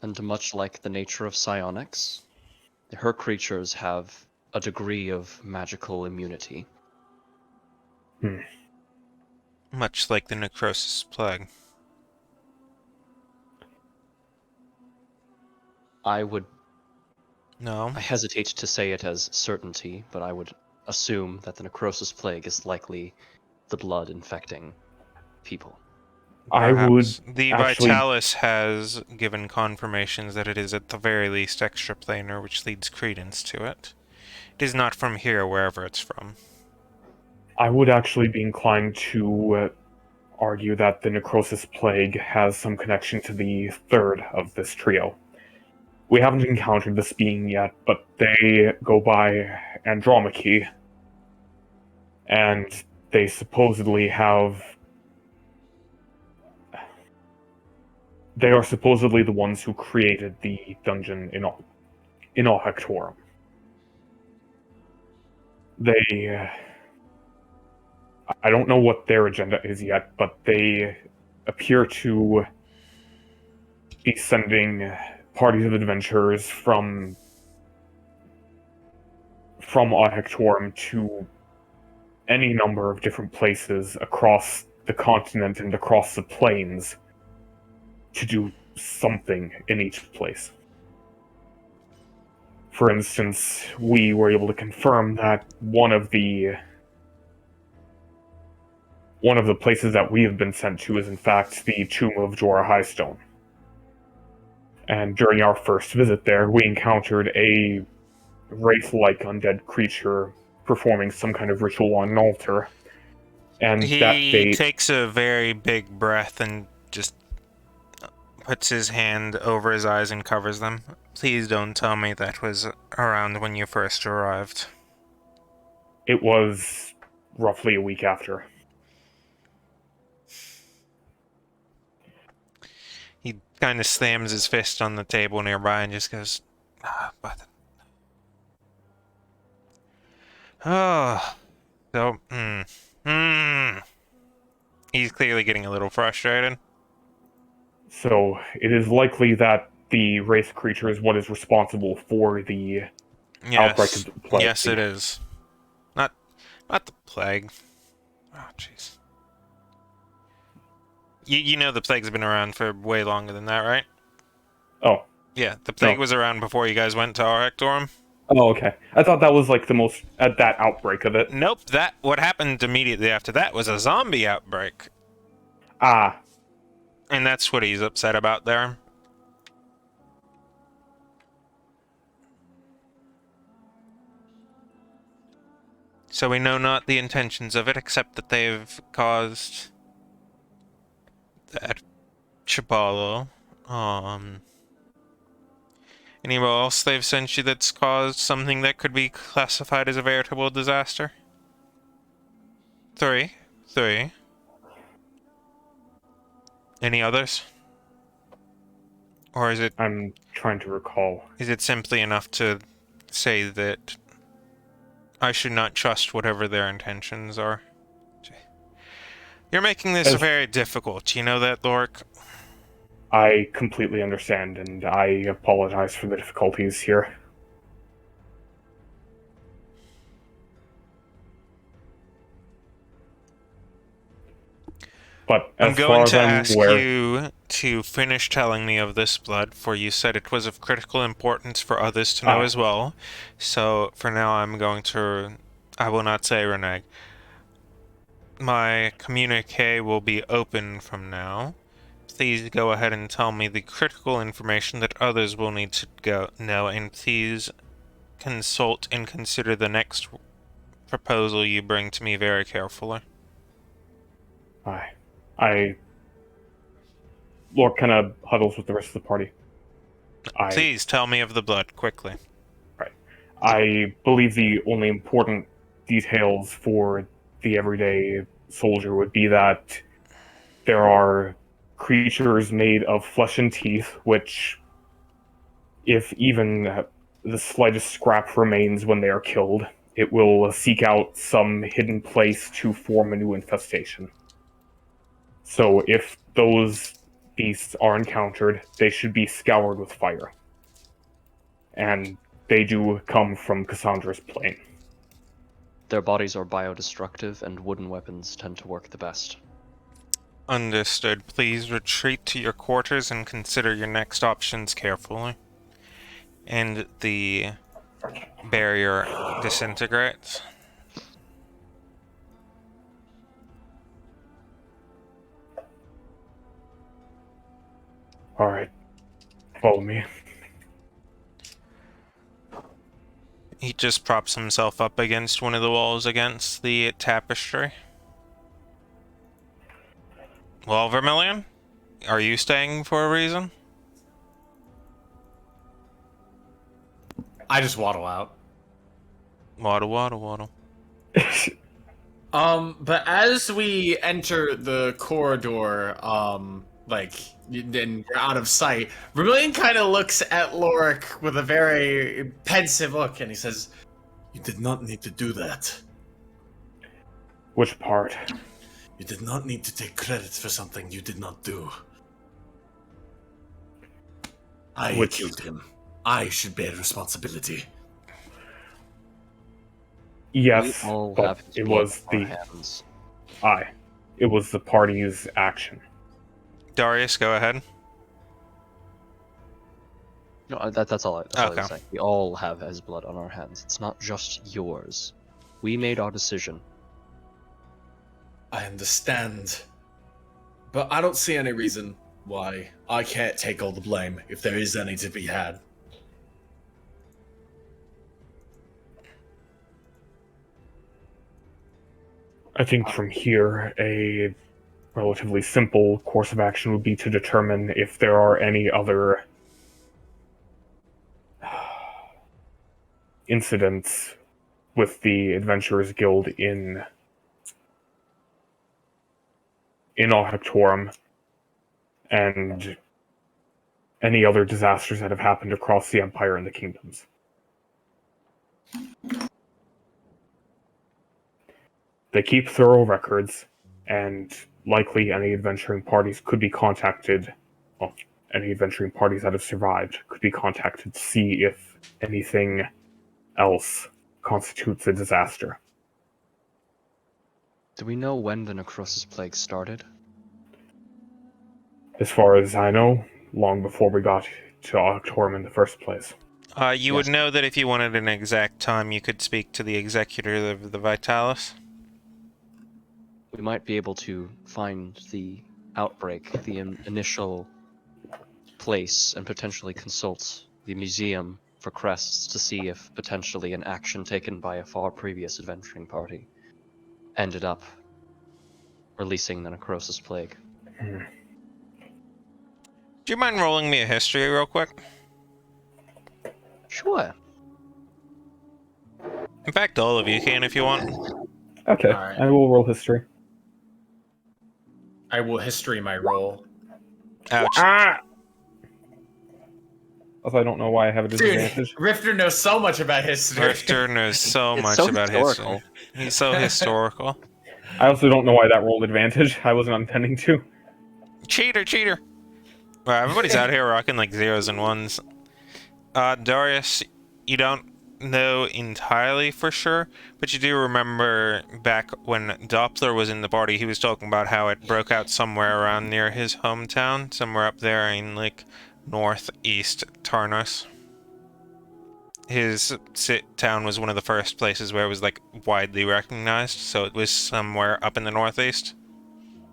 And much like the nature of psionics, her creatures have a degree of magical immunity. Much like the necrosis plague. I No. hesitate to say it as certainty, but I would assume that the necrosis plague is likely the blood infecting people. I would Perhaps. The actually. Vitalis has given confirmations that it is at the very least extraplanar, which leads credence to it. It is not from here, wherever it's from. I would actually be inclined to argue that the necrosis plague has some connection to the third of this trio. We haven't encountered this being yet, but they go by Andromache, and they supposedly have. They are supposedly the ones who created the dungeon in all Hectorum. They. I don't know what their agenda is yet, but they appear to be sending parties of adventurers from Hectorum to any number of different places across the continent and across the plains to do something in each place. For instance, we were able to confirm that one of the places that we have been sent to is in fact the tomb of Jorah Highstone. And during our first visit there, we encountered a wraith-like undead creature performing some kind of ritual on an altar. And that He date, takes a very big breath and just puts his hand over his eyes and covers them. Please don't tell me that was around when you first arrived. it was roughly a week after. He kind of slams his fist on the table nearby and just goes, but... Oh, so, He's clearly getting a little frustrated. So it is likely that the wraith creature is what is responsible for the outbreak of Yes, the plague. yes it is. Not the plague. Oh, jeez. You know the plague's been around for way longer than that, right? Oh. Yeah, the plague No. was around before you guys went to our Hectorum. Oh, okay. I thought that was like the most at that outbreak of it. Nope, what happened immediately after that was a zombie outbreak. Ah. And that's what he's upset about there. So we know not the intentions of it, except that they've caused that Chibalo. Anyone else they've sent you that's caused something that could be classified as a veritable disaster? Three. Any others? Or I'm trying to recall. is it simply enough to say that I should not trust whatever their intentions are? You're making this As very difficult, you know that, Lork? I completely understand, and I apologize for the difficulties here. But I'm as going far as to I'm ask aware, you to finish telling me of this blood, for you said it was of critical importance for others to know as well. So for now, I will not say renege. My communique will be open from now. Please go ahead and tell me the critical information that others will need to know, and please consult and consider the next proposal you bring to me very carefully. I Lord kind of huddles with the rest of the party. Please tell me of the blood, quickly. I believe the only important details for the everyday soldier would be that there are creatures made of flesh and teeth, which, if even the slightest scrap remains when they are killed, it will seek out some hidden place to form a new infestation. So if those beasts are encountered, they should be scoured with fire. And they do come from Cassandra's plane. Their bodies are biodestructive, and wooden weapons tend to work the best. Understood. Please retreat to your quarters and consider your next options carefully. And the barrier disintegrates. Alright, follow me. He just props himself up against one of the walls against the tapestry. Well, Vermilion, are you staying for a reason? I just waddle out. Waddle, waddle, waddle. But as we enter the corridor, like, then we're out of sight, Vermilion kind of looks at Lorik with a very pensive look, and he says, You did not need to do that. Which part? You did not need to take credit for something you did not do. I killed him. I should bear responsibility. Yes, We all but have his it blood was on our the hands. it was the party's action. Darius, go ahead. No, that's all I Okay. was saying. We all have his blood on our hands. It's not just yours. We made our decision. I understand. But I don't see any reason why I can't take all the blame if there is any to be had. I think from here, a relatively simple course of action would be to determine if there are any other incidents with the Adventurers Guild in Hectorum, and any other disasters that have happened across the Empire and the Kingdoms. They keep thorough records, and likely any adventuring parties could be contacted. Well, any adventuring parties that have survived could be contacted to see if anything else constitutes a disaster. Do we know when the Necrosis Plague started? As far as I know, long before we got to Hectorum in the first place. You would Yes. know that if you wanted an exact time, you could speak to the executor of the Vitalis. We might be able to find the outbreak, the initial place, and potentially consult the museum for crests to see if potentially an action taken by a far previous adventuring party ended up releasing the Necrosis Plague. Do you mind rolling me a history real quick? Sure. In fact, all of you can if you want. Okay, Alright. I will roll history. I will history my roll. Ouch. Ah! Also, I don't know why I have a Dude, disadvantage. Rifter knows so much about history. Rifter knows so It's much so about historical. history. He's so historical. I also don't know why that rolled advantage. I wasn't intending to. Cheater, cheater! Wow, everybody's out here rocking like zeros and ones. Darius, you don't know entirely for sure, but you do remember back when Doppler was in the party, he was talking about how it broke out somewhere around near his hometown, somewhere up there in like northeast Tarnos. His town was one of the first places where it was like widely recognized, so it was somewhere up in the northeast.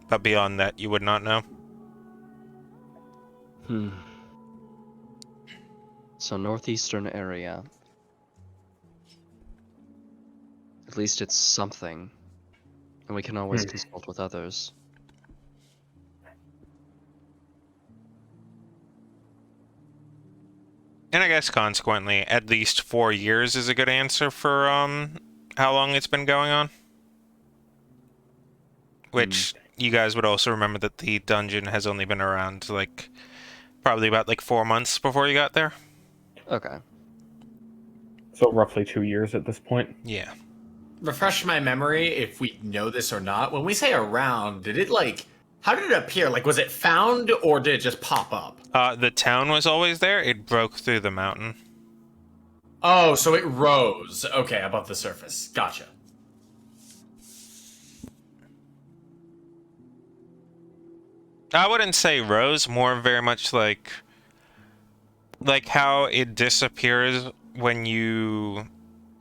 But beyond that, you would not know. So northeastern area. At least it's something. And we can always consult with others. And I guess consequently, at least 4 years is a good answer for how long it's been going on. Which you guys would also remember that the dungeon has only been around like probably about like 4 months before you got there. Okay. So roughly 2 years at this point. Yeah. Refresh my memory if we know this or not. When we say around, did it like how did it appear? Like was it found or did it just pop up? The town was always there. It broke through the mountain. Oh, so it rose. Okay, above the surface. Gotcha. I wouldn't say rose, more very much like how it disappears when you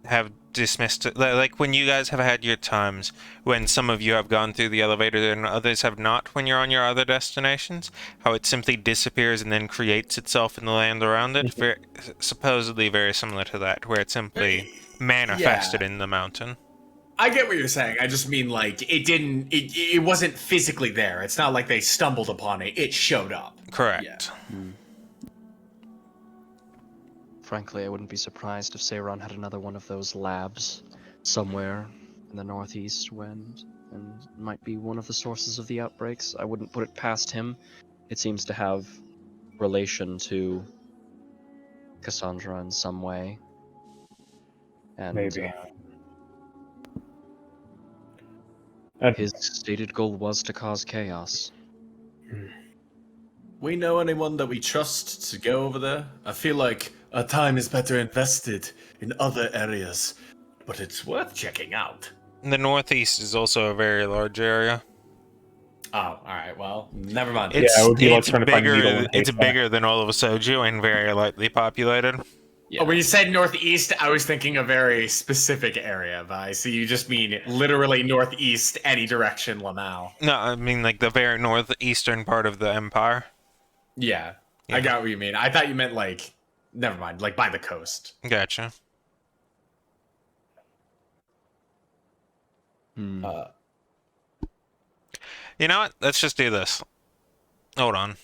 have dismissed it. Like when you guys have had your times when some of you have gone through the elevator and others have not when you're on your other destinations, how it simply disappears and then creates itself in the land around it. Supposedly very similar to that, where it simply manifested in the mountain. I get what you're saying. I just mean like it wasn't physically there. It's not like they stumbled upon it. It showed up. Correct. Yeah. Frankly, I wouldn't be surprised if Seiron had another one of those labs somewhere in the northeast and might be one of the sources of the outbreaks. I wouldn't put it past him. It seems to have relation to Cassandra in some way. And Maybe. his stated goal was to cause chaos. We know anyone that we trust to go over there? I feel like our time is better invested in other areas, but it's worth checking out. The northeast is also a very large area. Oh, all right. Well, never mind. It's, it would be like it's trying to find a needle in bigger. a It's haystack. bigger than all of Soju and very lightly populated. Yeah. Oh, when you said northeast, I was thinking a very specific area, but I see you just mean literally northeast, any direction, Lamau. No, I mean like the very northeastern part of the empire. Yeah, Yeah. I got what you mean. I thought you meant like, never mind, like by the coast. Gotcha. You know what? Let's just do this. Hold on.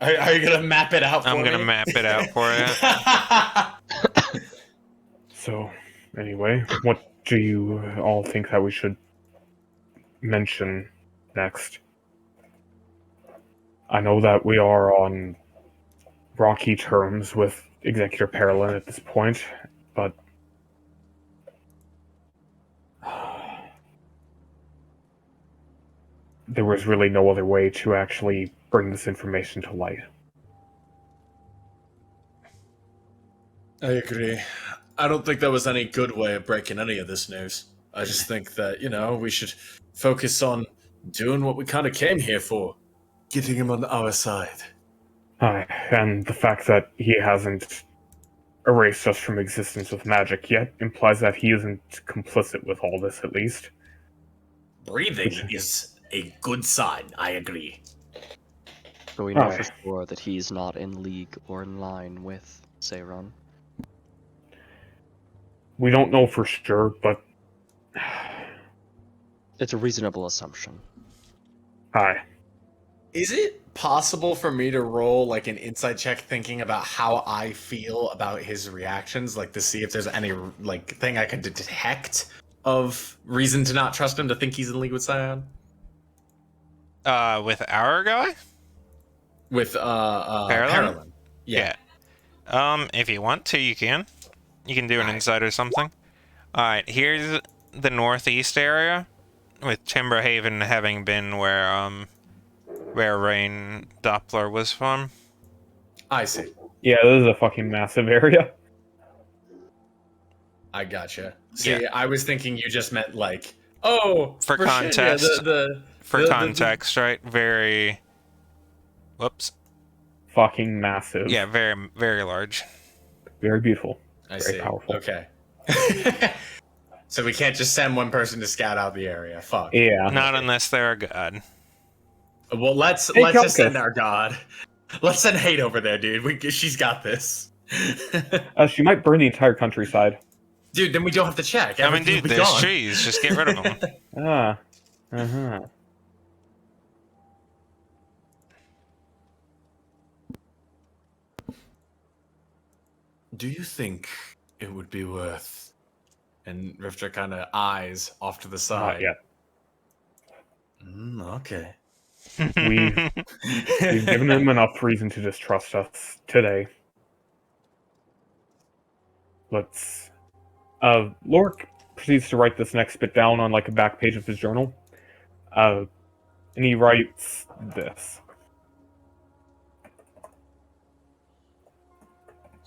Are you gonna map it out for I'm gonna me? map it out for you. So, anyway, what do you all think that we should mention next? I know that we are on rocky terms with Executor Paralin at this point, but there was really no other way to actually bring this information to light. I agree. I don't think there was any good way of breaking any of this news. I just think that, we should focus on doing what we kind of came here for. Getting him on our side. And the fact that he hasn't erased us from existence with magic yet implies that he isn't complicit with all this, at least. Breathing is a good sign. I agree. So we know Alright. for sure that he's not in league or in line with Seiron. We don't know for sure, but It's a reasonable assumption. aye. Is it possible for me to roll like an insight check thinking about how I feel about his reactions, like to see if there's any like thing I could detect of reason to not trust him, to think he's in league with Scion? With our guy? With Paralin? Yeah. If you want to, you can. You can do an insight or something. Alright, here's the northeast area, with Timberhaven having been where Rain Doppler was from. I see. Yeah, this is a fucking massive area. I gotcha. See, Yeah. I was thinking you just meant like, oh, For Virginia, context. For the- context, right? Very... Whoops. Fucking massive. Yeah, very, very large. Very beautiful. I Very see. powerful. Okay. So we can't just send one person to scout out the area. Fuck. Yeah. Not unless they're a god. Well, let's Hey, just send Kelkis. our god. Let's send hate over there, dude. She's got this. She might burn the entire countryside. Dude, then we don't have to check. I mean, Everything dude, will be there's gone. trees. Just get rid of them. Ah. Uh-huh. Do you think it would be worth? And Rifter kind of eyes off to the Not side. yet. Okay. We've given him enough reason to distrust us today. Let's. Lork proceeds to write this next bit down on like a back page of his journal. And he writes this.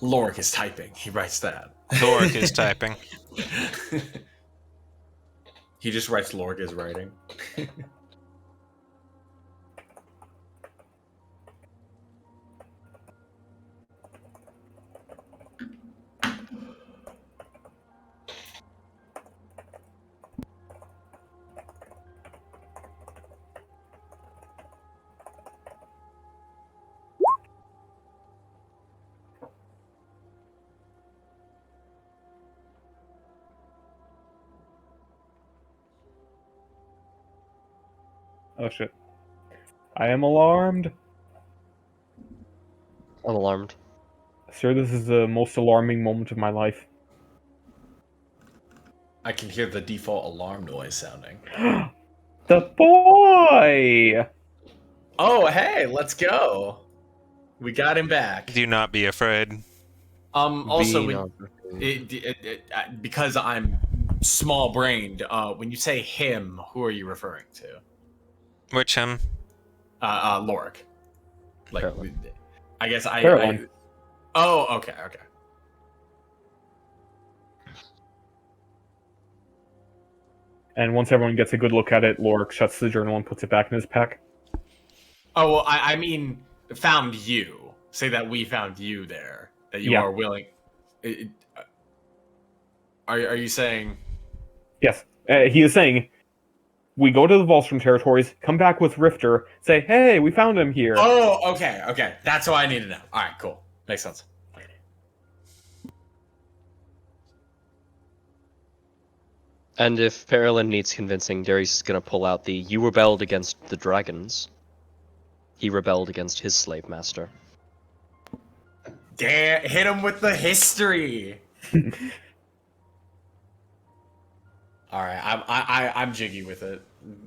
Lorik is typing. He writes that. Lorik is typing. He just writes Lorik is writing. Oh shit. I am alarmed. I'm alarmed. Sir, this is the most alarming moment of my life. I can hear the default alarm noise sounding. The boy! Oh, hey, let's go. We got him back. Do not be afraid. Also, Be when, not afraid. because I'm small-brained, when you say him, who are you referring to? Which him? Lorik. Like, Carolyn. I guess Carolyn. Oh, okay. And once everyone gets a good look at it, Lork shuts the journal and puts it back in his pack. Oh, well, I mean, found you. Say that we found you there. That you Yeah. are willing. Are you saying? Yes, he is saying, we go to the Volstrom territories, come back with Rifter, say, hey, we found him here. Oh, okay. That's what I need to know. All right, cool. Makes sense. And if Perilyn needs convincing, Darius is gonna pull out the "You rebelled against the dragons. He rebelled against his slave master." Damn! Hit him with the history. All right, I'm jiggy with it.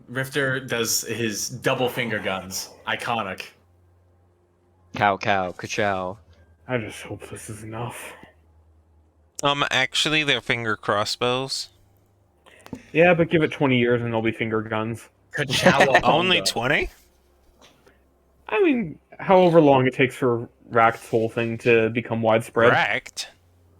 Rifter does his double finger guns. Iconic. Cow, ka-chow. I just hope this is enough. Actually, they're finger crossbows. Yeah, but give it 20 years and they'll be finger guns. Kachawa Only 20? I mean, however long it takes for Rack's whole thing to become widespread. Racked?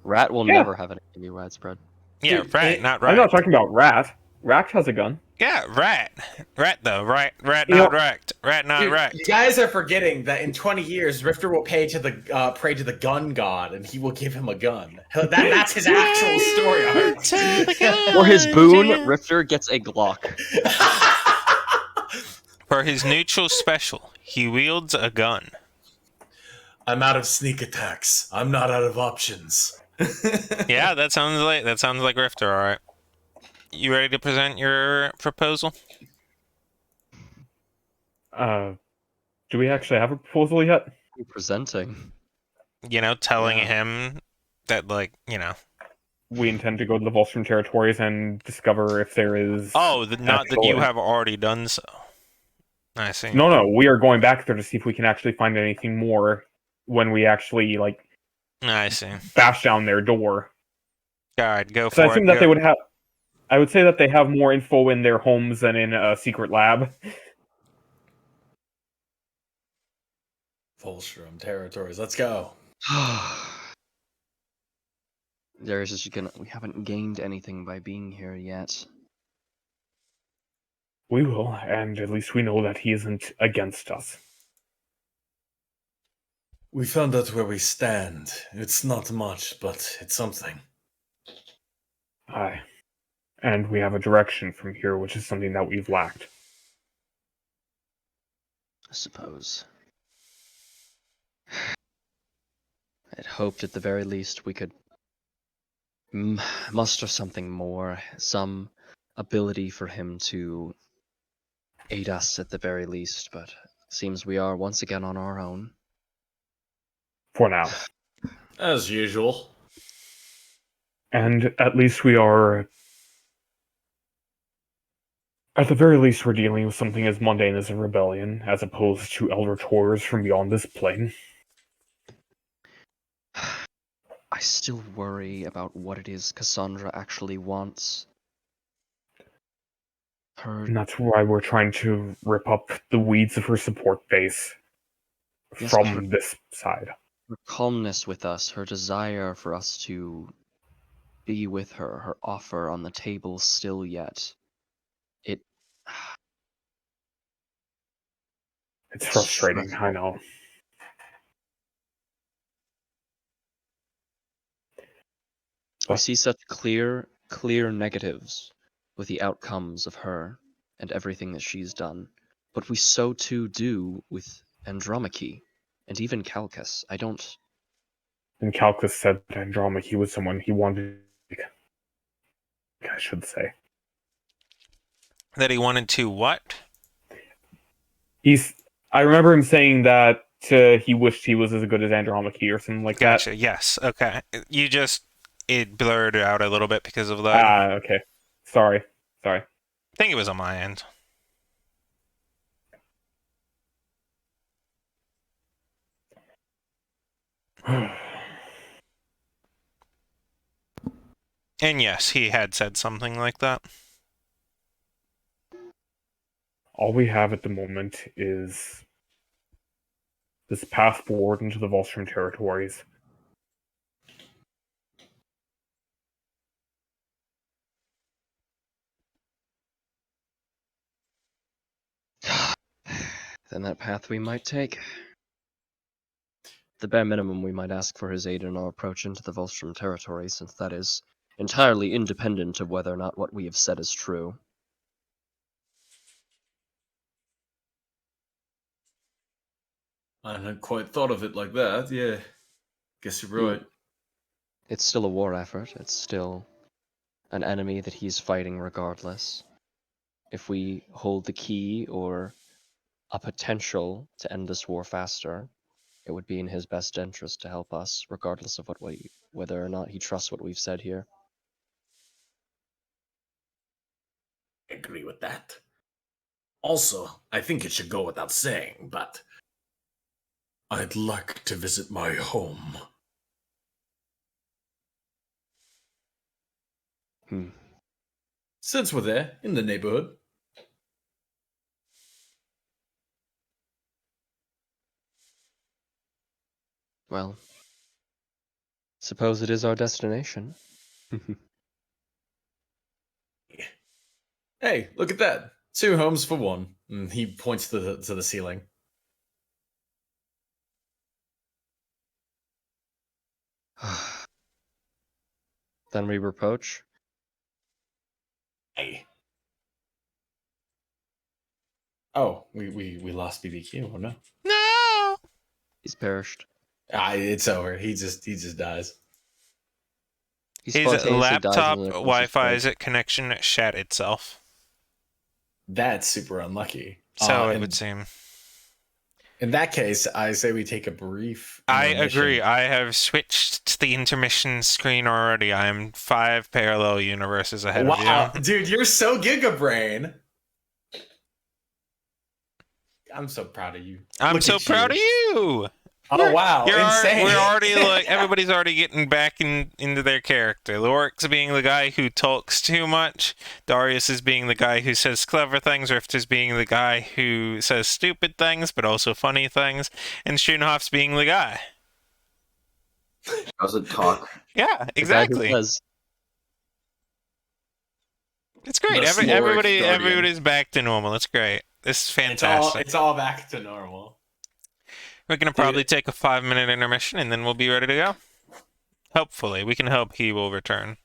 Rat will Yeah. never have anything be widespread. Yeah, Dude, rat, it- not I'm not racked. talking about Rat. Rack has a gun. Yeah, rat. Rat though, right? Rat You not know- racked. Rat not Dude, racked. you guys are forgetting that in 20 years, Rifter will pray to the gun god, and he will give him a gun. That's his actual story arc. To the gun, For his boon, yeah. Rifter gets a Glock. For his neutral special, he wields a gun. I'm out of sneak attacks. I'm not out of options. Yeah, that sounds like Rifter, alright. You ready to present your proposal? Do we actually have a proposal yet? Who presenting? You know, telling Yeah. him that, like, you know. We intend to go to the Volstrom territories and discover if there is... Oh, not that you actual- have already done so. I see. No, we are going back there to see if we can actually find anything more when we actually, like, I see. bash down their door. God, go So I for assume it. that Go. they would have... I would say that they have more info in their homes than in a secret lab. Volstrom territories. Let's go. Darius is just gonna. We haven't gained anything by being here yet. We will, and at least we know that he isn't against us. We found out where we stand. It's not much, but it's something. Aye. And we have a direction from here, which is something that we've lacked. I suppose. I'd hoped at the very least we could muster something more, some ability for him to aid us at the very least, but seems we are once again on our own. For now. As usual. And at least we are. At the very least, we're dealing with something as mundane as a rebellion, as opposed to eldritch horrors from beyond this plane. I still worry about what it is Cassandra actually wants. Her, And that's why we're trying to rip up the weeds of her support base yes, but from this side. her calmness with us, her desire for us to be with her, her offer on the table still yet. It. It's It's frustrating, I stressful. know. We But see such clear negatives with the outcomes of her and everything that she's done, but we so too do with Andromache and even Calcas. I don't. and Calcus said that Andromache was someone he wanted, I should say. That he wanted to what? I remember him saying that he wished he was as good as Andromache or something like that. Gotcha. Yes. Okay. You just it blurred out a little bit because of that. Ah, okay. Sorry. I think it was on my end. And yes, he had said something like that. All we have at the moment is this path forward into the Volstrom territories. Then that path we might take. The bare minimum, we might ask for his aid in our approach into the Volstrom territory, since that is entirely independent of whether or not what we have said is true. I hadn't quite thought of it like that. Yeah, guess you're right. It's still a war effort. It's still an enemy that he's fighting regardless. If we hold the key or a potential to end this war faster, it would be in his best interest to help us, regardless of whether or not he trusts what we've said here. I agree with that. Also, I think it should go without saying, but I'd like to visit my home. Since we're there, in the neighborhood. Well, suppose it is our destination. Hey, look at that. 2 homes for one. And he points to the ceiling. Then we reproach. Hey. Oh, we lost BBQ. Oh no. No. He's perished. It's over. He just dies. He His spontaneously dies in laptop the closest friend. Wi-Fi's connection shat itself. That's super unlucky. So it would seem. In that case, I say we take a brief I intermission. agree. I have switched to the intermission screen already. I am 5 parallel universes ahead of Wow, you. dude, you're so gigabrain. I'm so proud of you. I'm Look so at proud of you. Oh wow, insane. We're already like everybody's already getting back into their character. Lorik's being the guy who talks too much. Darius is being the guy who says clever things. Rift is being the guy who says stupid things but also funny things. And Schoenhoff's being the guy. Doesn't talk. Yeah, The guy who exactly. says, It's great. The Lorik Guardian. Everybody's back to normal. It's great. This is fantastic. It's all back to normal. We're gonna probably take a 5-minute intermission and then we'll be ready to go. Hopefully, we can hope he will return.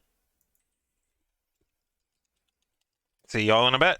See y'all in a bit.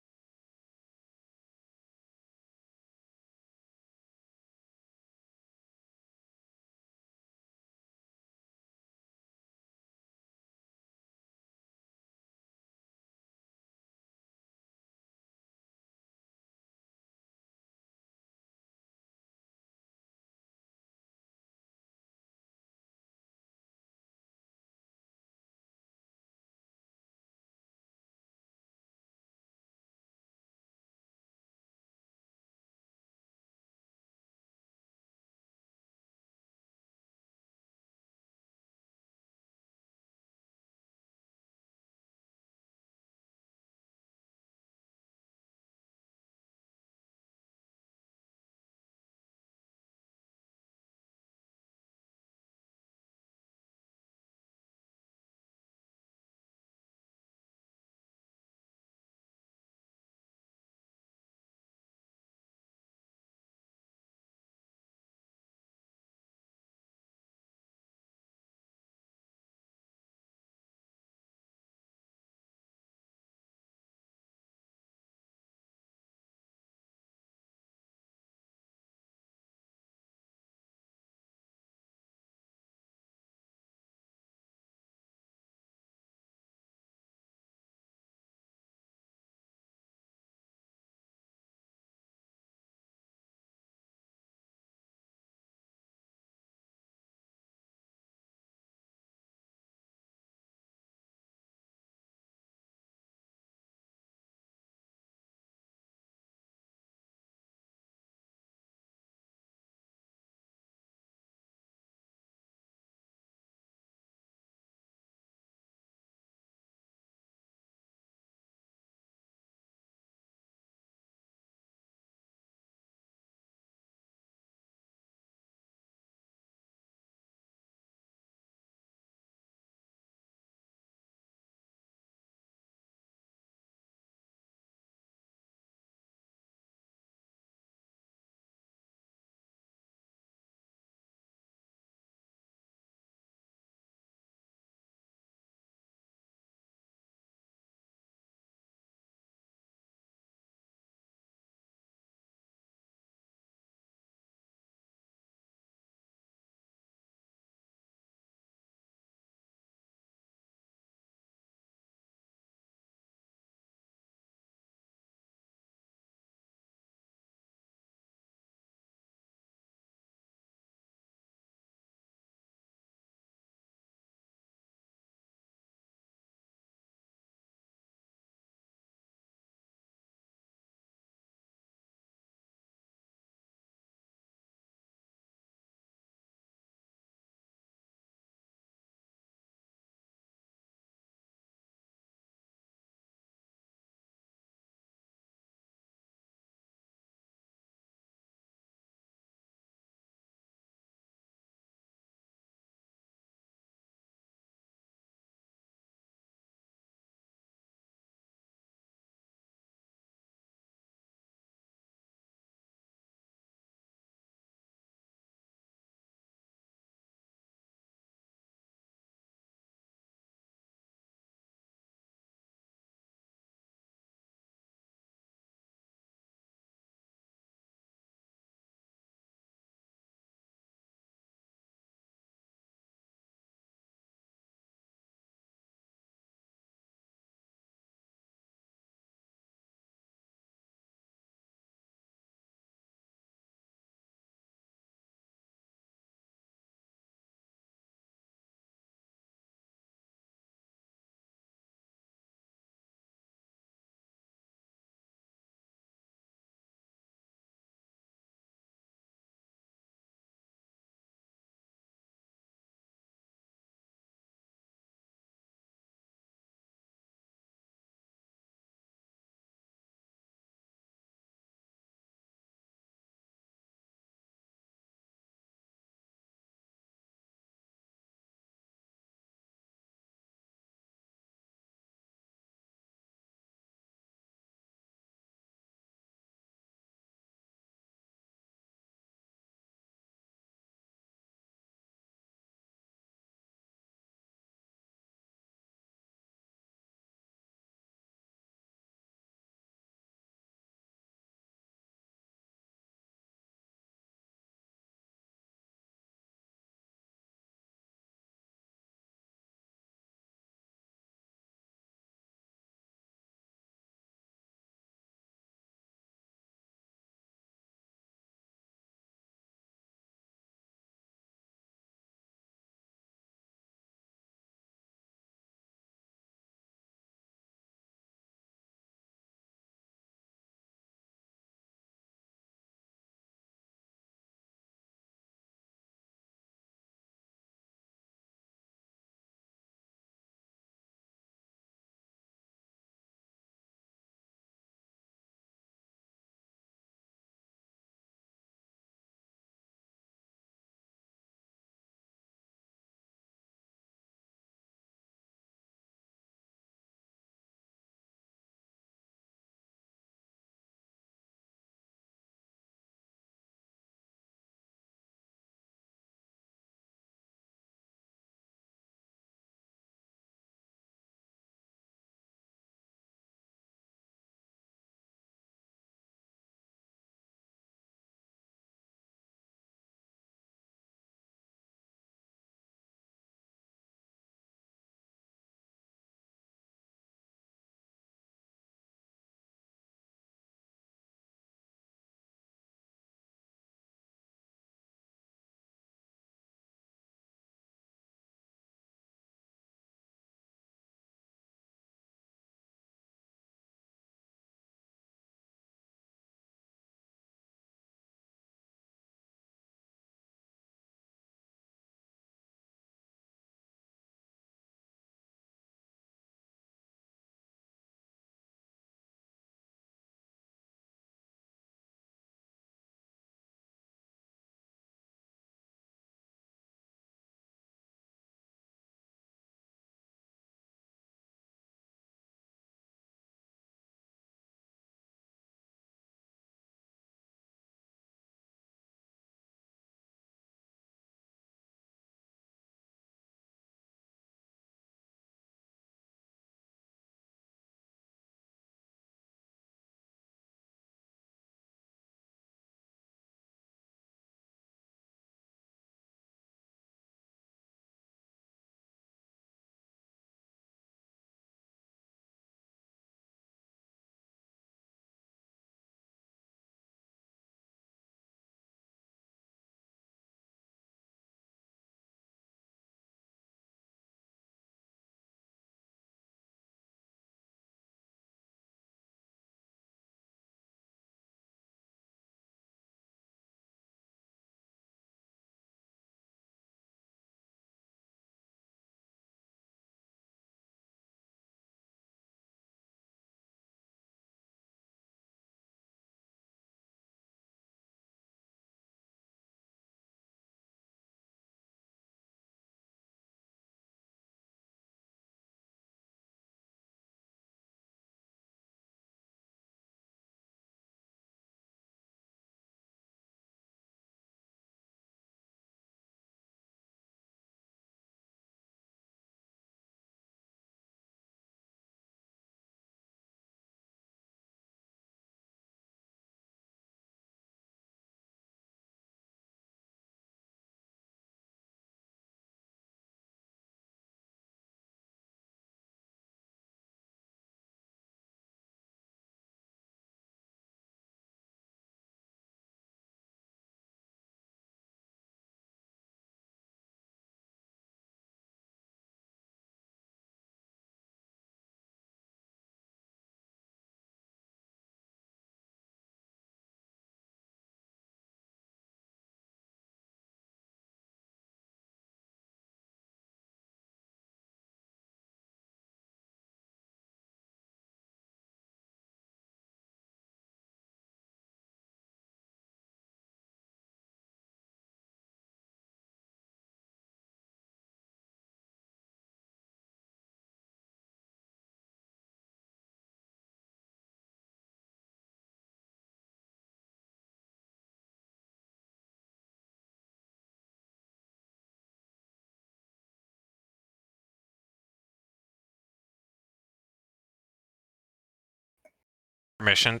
Intermission.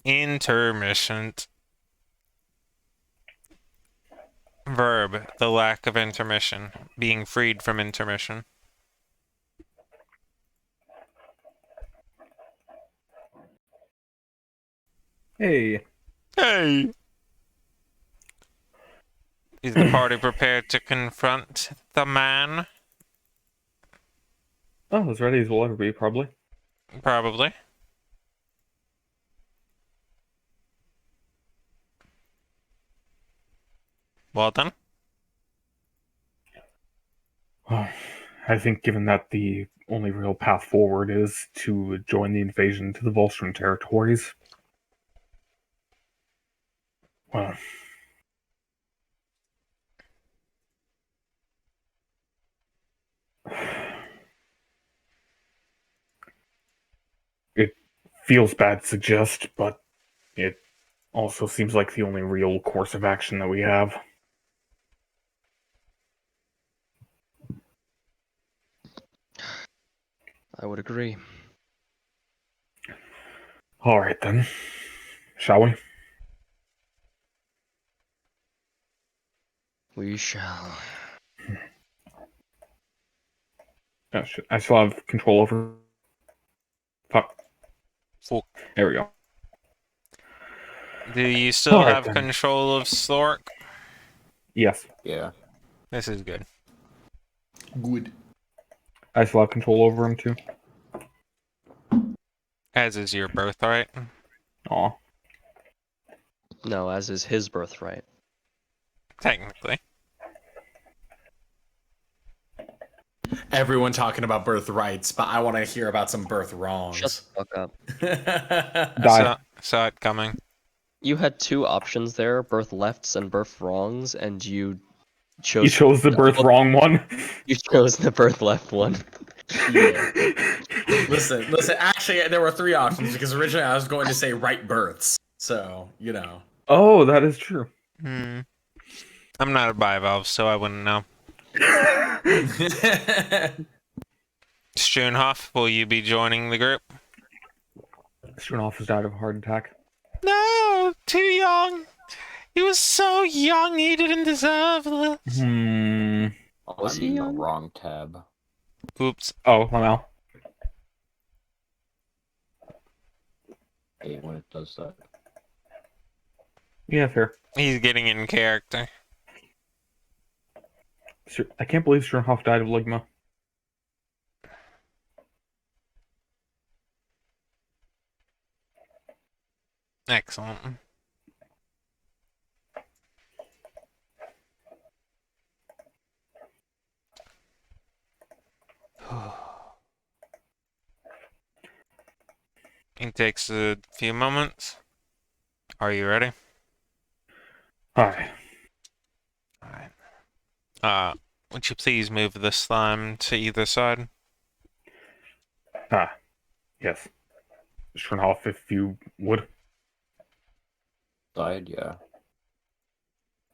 Intermission. Verb, the lack of intermission. Being freed from intermission. Hey. Hey! Is the party prepared to confront the man? Oh, as ready as we'll ever be, probably. Probably. Well then. I think given that the only real path forward is to join the invasion to the Volstrom territories, well, it feels bad to suggest, but it also seems like the only real course of action that we have. I would agree. All right then, shall we? We shall. I still have control over. Fuck. Fuck. There we go. Do you still Alright, have then. control of Slork? Yes, Yeah. This is good. Good. I still have control over him too. As is your birthright. Aw. No, as is his birthright. Technically. Everyone talking about birthrights, but I want to hear about some birth wrongs. Shut the fuck up. Die. Saw it coming. You had two options there, birth lefts and birth wrongs, and you chose. You chose the birth wrong one. You chose the birth left one. Yeah. Listen. Actually, there were three options because originally I was going to say right births. So you know. Oh, that is true. I'm not a bivalve, so I wouldn't know. Schoenhoff, will you be joining the group? Stranoff has died of a heart attack. No, too young. He was so young, he didn't deserve this. Was I'm he in the young? wrong tab. Oops. Oh, I'm out. Hey, when it does that. Yeah, fair. He's getting in character. I can't believe Stranoff died of ligma. Excellent. It takes a few moments. Are you ready? Hi. Alright. Would you please move the slime to either side? Yes. Stranoff, if you would. Died, yeah.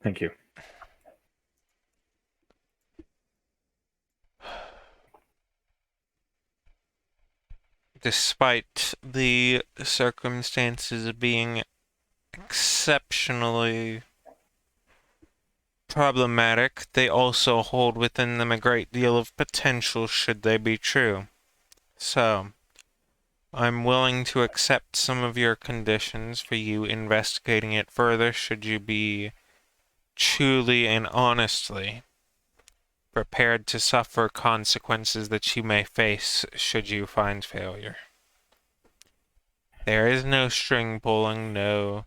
Thank you. Despite the circumstances being exceptionally problematic, they also hold within them a great deal of potential should they be true. So, I'm willing to accept some of your conditions for you investigating it further should you be truly and honestly prepared to suffer consequences that you may face should you find failure. There is no string pulling, no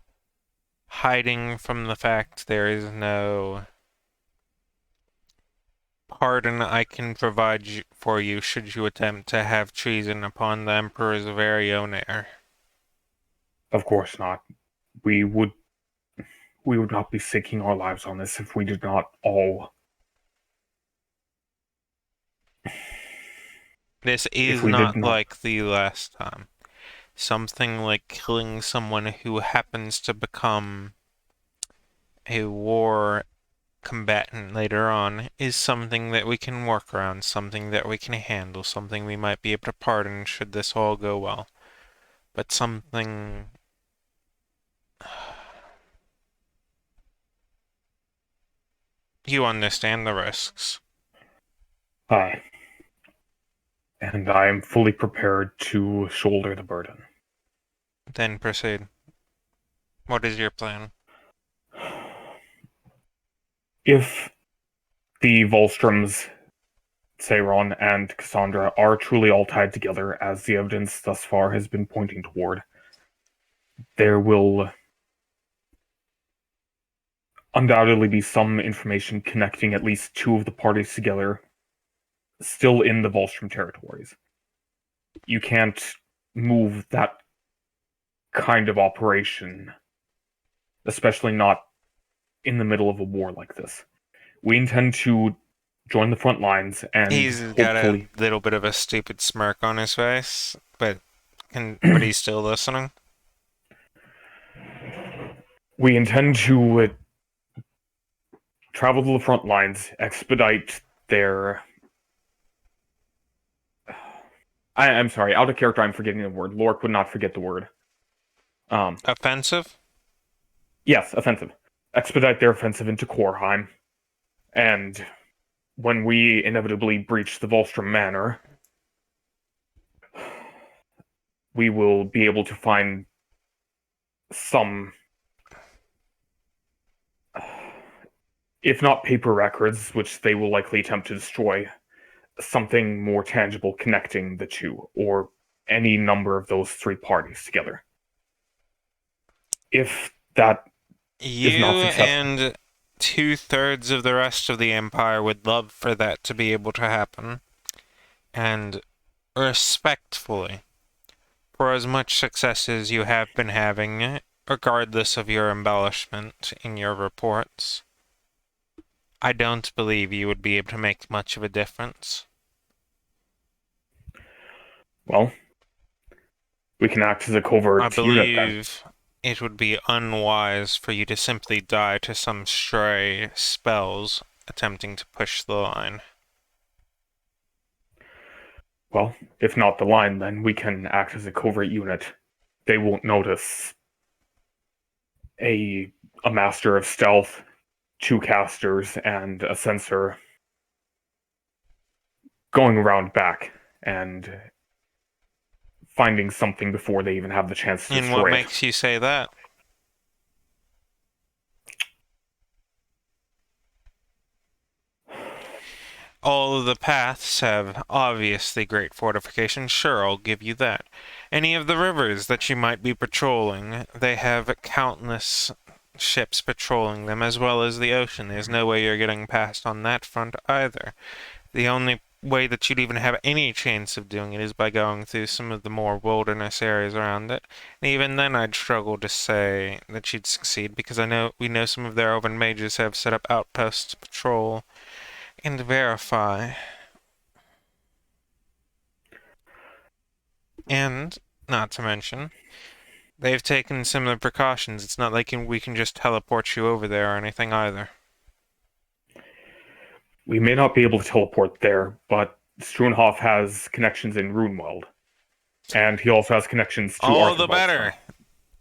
hiding from the fact, there is no pardon I can provide for you should you attempt to have treason upon the Emperor's very own heir. Of course not. We would not be sinking our lives on this if we did not all. This If is we did not not. like the last time. Something like killing someone who happens to become a war combatant later on is something that we can work around, something that we can handle, something we might be able to pardon should this all go well. but something. You understand the risks. Aye. And I am fully prepared to shoulder the burden. Then proceed. What is your plan? If the Volstroms, Seiron, and Cassandra are truly all tied together, as the evidence thus far has been pointing toward, there will undoubtedly be some information connecting at least two of the parties together still in the Volstrom territories. You can't move that kind of operation, especially not in the middle of a war like this. We intend to join the front lines and He's got a hopefully little bit of a stupid smirk on his face, but he's still listening. we intend to travel to the front lines, expedite their. I'm sorry, out of character. I'm forgetting the word. Lork would not forget the word. Offensive? Yes, offensive. Expedite their offensive into Korheim, and when we inevitably breach the Volstrom Manor, we will be able to find some, if not paper records, which they will likely attempt to destroy, something more tangible connecting the two, or any number of those three parties together. If that is You not successful, and 2/3 of the rest of the Empire would love for that to be able to happen. And respectfully, for as much success as you have been having, regardless of your embellishment in your reports, I don't believe you would be able to make much of a difference. well, we can act as a I covert unit then. believe it would be unwise for you to simply die to some stray spells attempting to push the line. Well, if not the line, then we can act as a covert unit. They won't notice a master of stealth, two casters, and a sensor going around back and finding something before they even have the chance to And what destroy it. makes you say that? All of the paths have obviously great fortifications, sure, I'll give you that. Any of the rivers that you might be patrolling, they have countless ships patrolling them, as well as the ocean. There's no way you're getting past on that front either. The only way that you'd even have any chance of doing it is by going through some of the more wilderness areas around it. And even then, I'd struggle to say that you'd succeed, because we know some of their elven mages have set up outposts to patrol and verify. And, not to mention, they've taken similar precautions. It's not like we can just teleport you over there or anything either. We may not be able to teleport there, but Struenhof has connections in Runeweld. And he also has connections to All Arthur the better.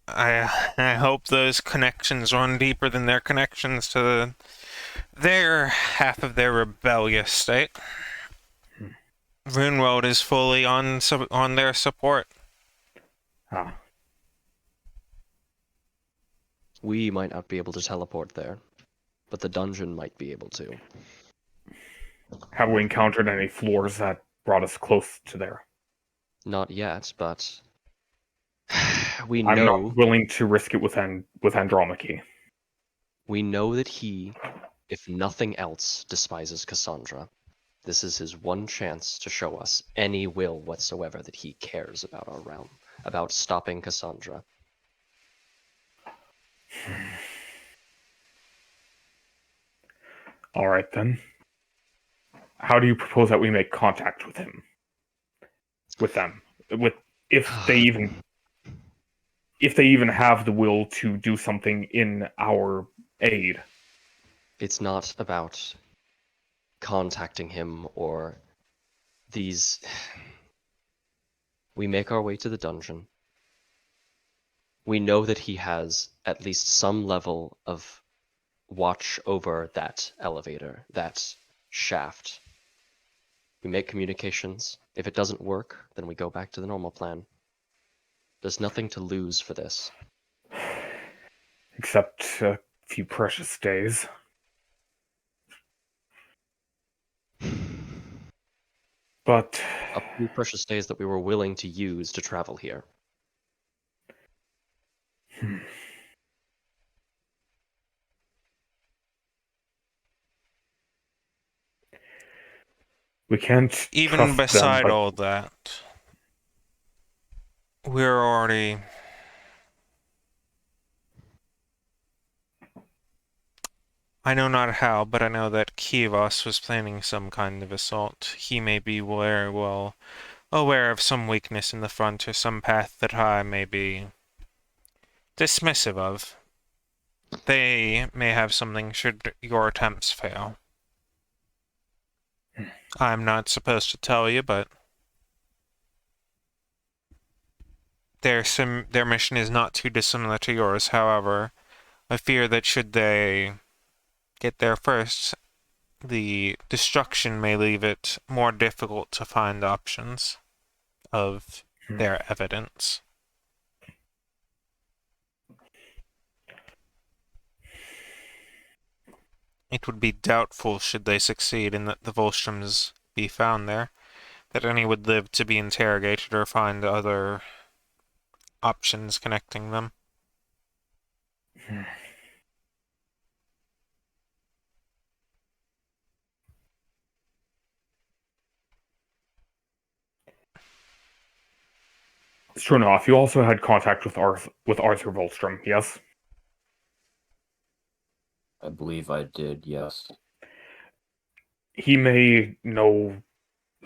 Volstrom. I hope those connections run deeper than their connections to their half of their rebellious state. Runeworld is fully on their support. Ah, We might not be able to teleport there, but the dungeon might be able to. have we encountered any floors that brought us close to there? Not yet, but we I'm know not willing to risk it with Andromache. we know that he, if nothing else, despises Cassandra. This is his one chance to show us any will whatsoever that he cares about our realm, about stopping Cassandra. All right, then. How do you propose that we make contact with him? With them? If they even have the will to do something in our aid. It's not about contacting him or these. We make our way to the dungeon. We know that he has at least some level of watch over that elevator, that shaft. We make communications. If it doesn't work, then we go back to the normal plan. There's nothing to lose for this. Except a few precious days. But A few precious days that we were willing to use to travel here. we can't Even trust them, beside but all that, we're already. I know not how, but I know that Kivas was planning some kind of assault. He may be very well aware of some weakness in the front or some path that I may be dismissive of. They may have something should your attempts fail. I'm not supposed to tell you, but their mission is not too dissimilar to yours. However, I fear that should they get there first, the destruction may leave it more difficult to find options of their evidence. It would be doubtful, should they succeed in that the Volstroms be found there, that any would live to be interrogated or find other options connecting them. sure enough, you also had contact with Arthur Volstrom, yes? I believe I did, yes. He may know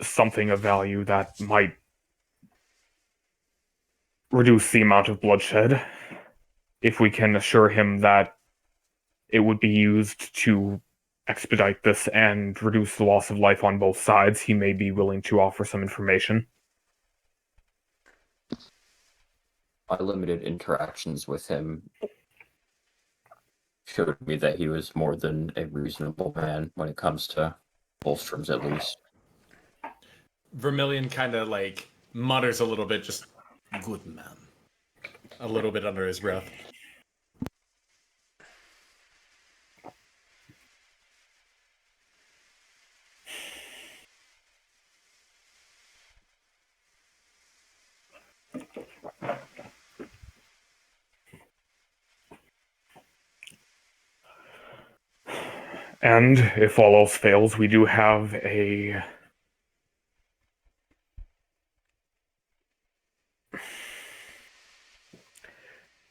something of value that might reduce the amount of bloodshed if we can assure him that it would be used to expedite this and reduce the loss of life on both sides. He may be willing to offer some information. My limited interactions with him showed me that he was more than a reasonable man when it comes to Bolstrom's, at least. Vermilion kind of like mutters a little bit, just good man, a little bit under his breath. And if all else fails, we do have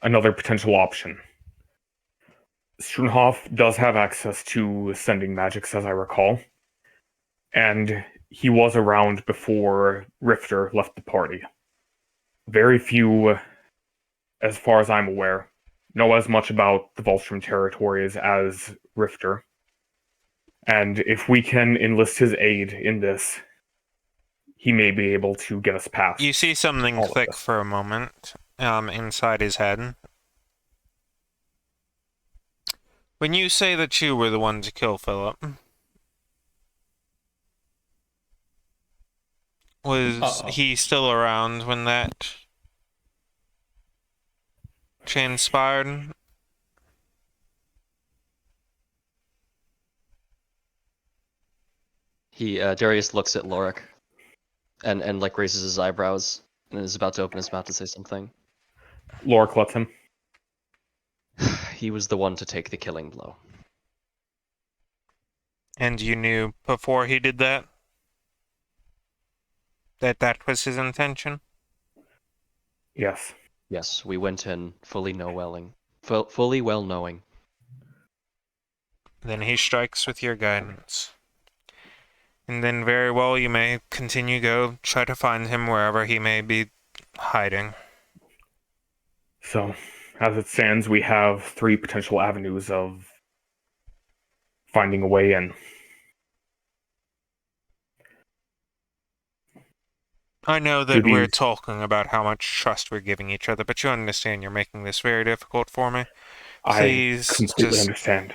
another potential option. Strunhoff does have access to sending magics, as I recall, and he was around before Rifter left the party. Very few, as far as I'm aware, know as much about the Volstrom territories as Rifter. And if we can enlist his aid in this, he may be able to get us past. You see something all of click this. for a moment inside his head. When you say that you were the one to kill Philip, was he still around when that transpired? Darius looks at Lorik and like raises his eyebrows and is about to open his mouth to say something. Lorik lets him. He was the one to take the killing blow. And you knew before he did that? That was his intention? Yes. Yes, we went in fully fully well knowing. Then he strikes with your guidance. And then very well you may continue go try to find him wherever he may be hiding. So, as it stands, we have 3 potential avenues of finding a way in. I know Do that we're these... talking about how much trust we're giving each other, but you understand you're making this very difficult for me. I Please, completely just... understand.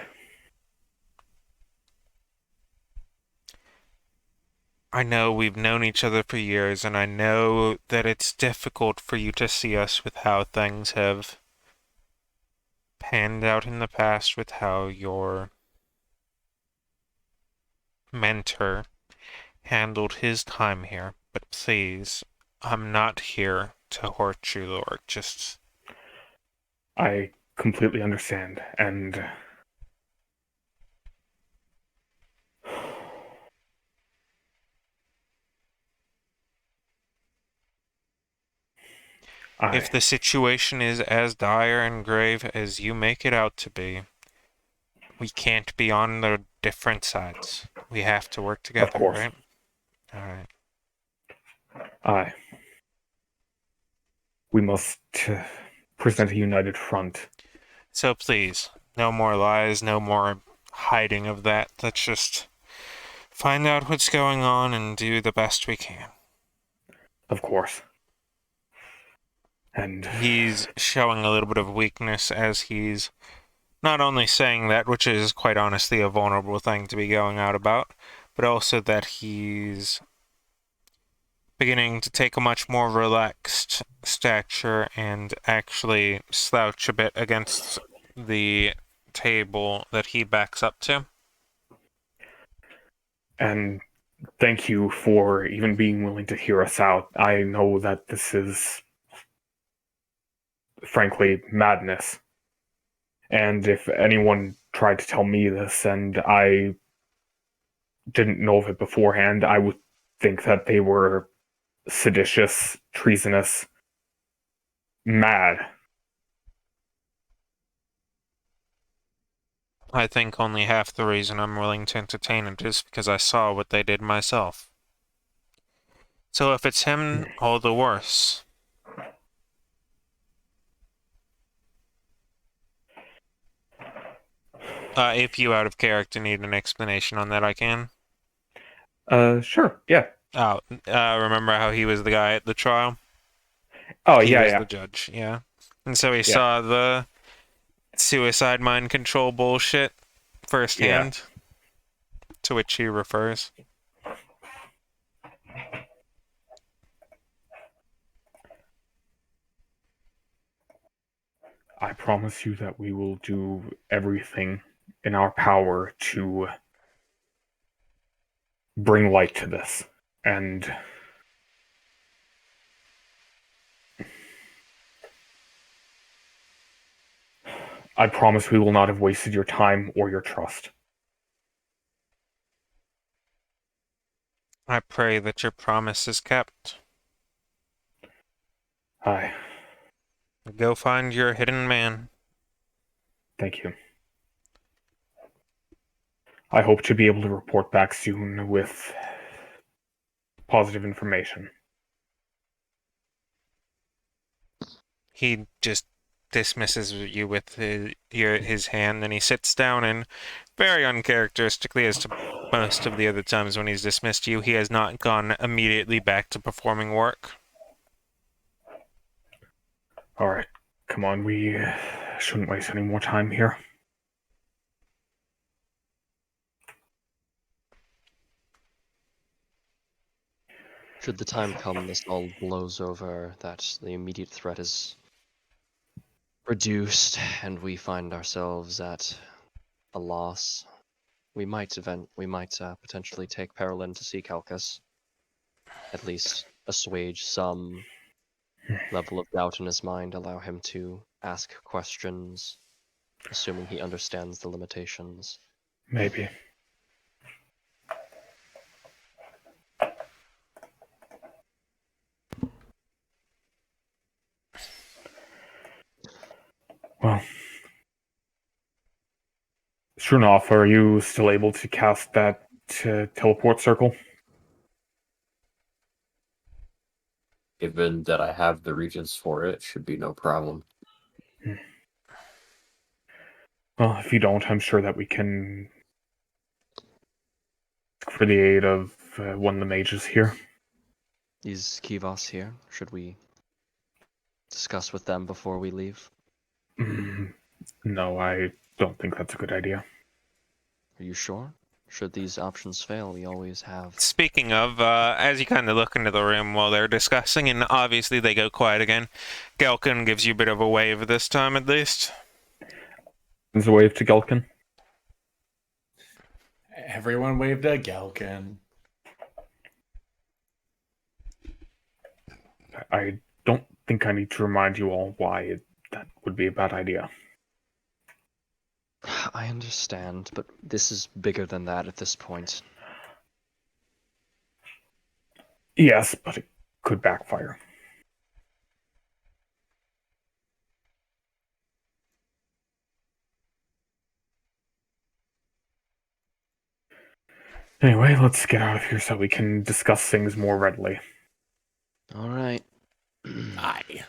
I know we've known each other for years, and I know that it's difficult for you to see us with how things have panned out in the past, with how your mentor handled his time here. But please, I'm not here to hurt you, Lord. Just I completely understand, and if I, the situation is as dire and grave as you make it out to be, we can't be on the different sides. We have to work of together, course, right? Alright. I, we must present a united front. So please, no more lies, no more hiding of that. Let's just find out what's going on and do the best we can. Of course. And He's showing a little bit of weakness as he's not only saying that, which is quite honestly a vulnerable thing to be going out about, but also that he's beginning to take a much more relaxed stature and actually slouch a bit against the table that he backs up to. and thank you for even being willing to hear us out. I know that this is frankly madness. And if anyone tried to tell me this and I didn't know of it beforehand, I would think that they were seditious, treasonous, mad. I think only half the reason I'm willing to entertain it is because I saw what they did myself. So if it's him, all the worse. If you out of character need an explanation on that, I can. Sure, yeah. Oh, remember how he was the guy at the trial? Oh, He yeah, was yeah, the judge, yeah. And so he yeah, saw the suicide mind control bullshit yeah. firsthand, to which he refers. I promise you that we will do everything in our power to bring light to this. And I promise we will not have wasted your time or your trust. I pray that your promise is kept. I Go find your hidden man. thank you. I hope to be able to report back soon with positive information. He just dismisses you with his hand, and he sits down, and very uncharacteristically as to most of the other times when he's dismissed you, he has not gone immediately back to performing work. All right, come on, we shouldn't waste any more time here. Should the time come this all blows over, that the immediate threat is reduced, and we find ourselves at a loss, we might potentially take Paralyn to see Calcus, at least assuage some level of doubt in his mind, allow him to ask questions, assuming he understands the limitations. Maybe. Well, Shrunov, are you still able to cast that teleport circle? Given that I have the regents for it, should be no problem. Well, if you don't, I'm sure that we can ask for the aid of one of the mages here. These Kivas here, should we discuss with them before we leave? No, I don't think that's a good idea. Are you sure? Should these options fail, we always have... Speaking of, as you kind of look into the room while they're discussing, and obviously they go quiet again, Gelkin gives you a bit of a wave this time at least. There's a wave to Gelkin. Everyone waved at Gelkin. I don't think I need to remind you all why that would be a bad idea. I understand, but this is bigger than that at this point. Yes, but it could backfire. Anyway, let's get out of here so we can discuss things more readily. All right. Aye.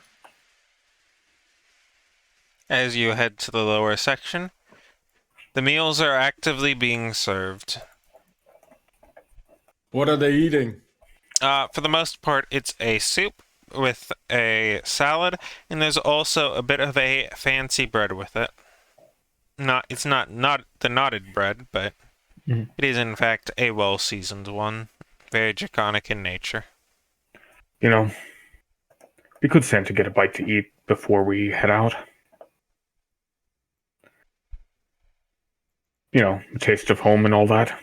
As you head to the lower section, the meals are actively being served. What are they eating? For the most part, it's a soup with a salad, and there's also a bit of a fancy bread with it. It's not the knotted bread, but Mhm. it is in fact a well-seasoned one, very draconic in nature. You know, we could stand to get a bite to eat before we head out. You know, a taste of home and all that.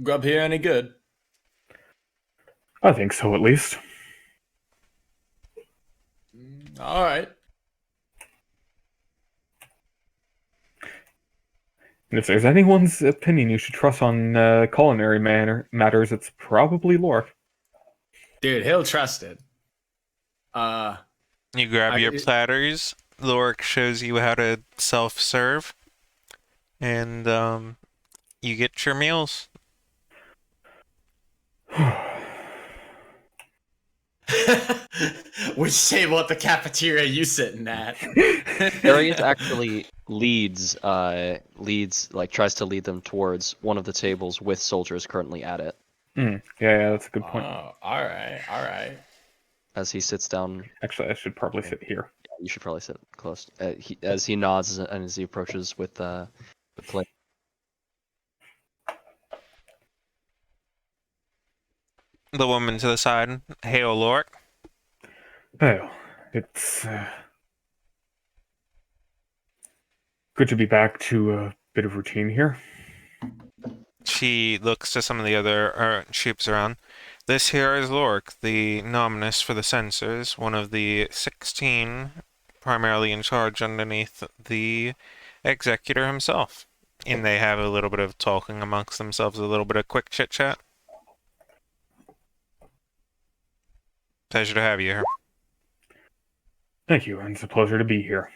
Grub here any good? I think so, at least. All right. And if there's anyone's opinion you should trust on culinary matters, it's probably Lork. Dude, he'll trust it. You grab your platters. Lorik shows you how to self-serve, and you get your meals. Which table at the cafeteria you sitting at? Darius actually leads, tries to lead them towards one of the tables with soldiers currently at it. Yeah, that's a good point. Oh, all right. As he sits down, Actually, I should probably sit here. you should probably sit close. As he nods and as he approaches with the plate. The woman to the side. Hail, Lorik. Oh, it's good to be back to a bit of routine here. She looks to some of the other troops around. This here is Lorik, the nominus for the censors, one of the 16 primarily in charge underneath the executor himself. And they have a little bit of talking amongst themselves, a little bit of quick chit-chat. Pleasure to have you here. Thank you, and it's a pleasure to be here.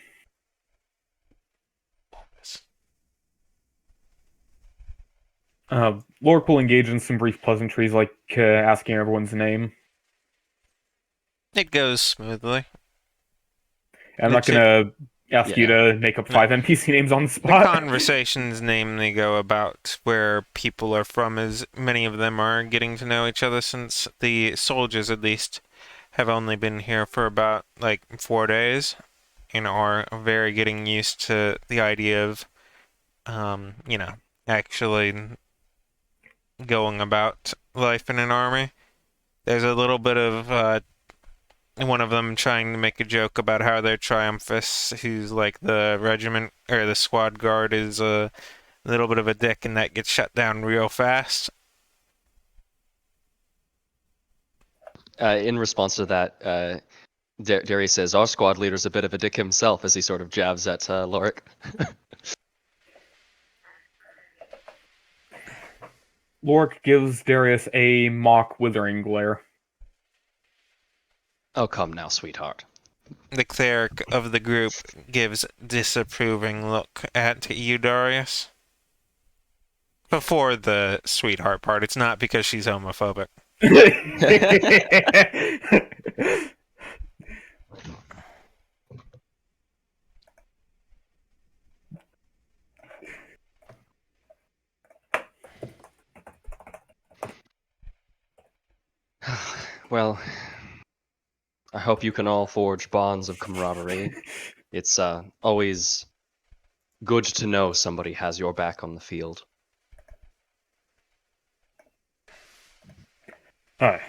Lork will engage in some brief pleasantries, like asking everyone's name. It goes smoothly. I'm not going to ask you to make up 5 NPC names on the The spot. conversations namely go about where people are from, as many of them are getting to know each other, since the soldiers, at least, have only been here for about, 4 days, and are very getting used to the idea of, actually going about life in an army. There's a little bit of one of them trying to make a joke about how their triumphus, who's like the regiment or the squad guard, is a little bit of a dick, and that gets shut down real fast. In response to that, Darius says, "Our squad leader's a bit of a dick himself," as he sort of jabs at Lorik. Lork gives Darius a mock withering glare. Oh, come now, sweetheart. The cleric of the group gives disapproving look at you, Darius. Before the sweetheart part, it's not because she's homophobic. Well, I hope you can all forge bonds of camaraderie. It's always good to know somebody has your back on the field. Aye.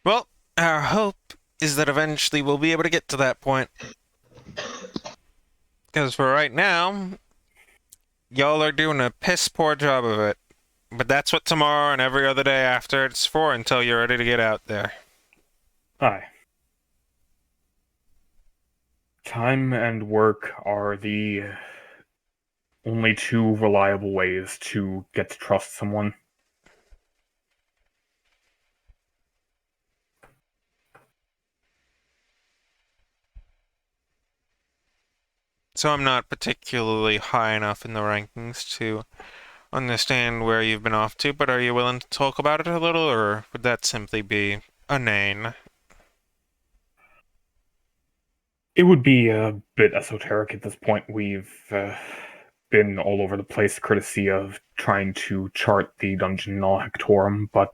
Well, our hope is that eventually we'll be able to get to that point. Because for right now, y'all are doing a piss poor job of it. But that's what tomorrow and every other day after it's for until you're ready to get out there. Aye. Time and work are the only two reliable ways to get to trust someone. So I'm not particularly high enough in the rankings to understand where you've been off to, but are you willing to talk about it a little, or would that simply be inane? It would be a bit esoteric at this point. We've been all over the place courtesy of trying to chart the dungeon in all Hectorum, but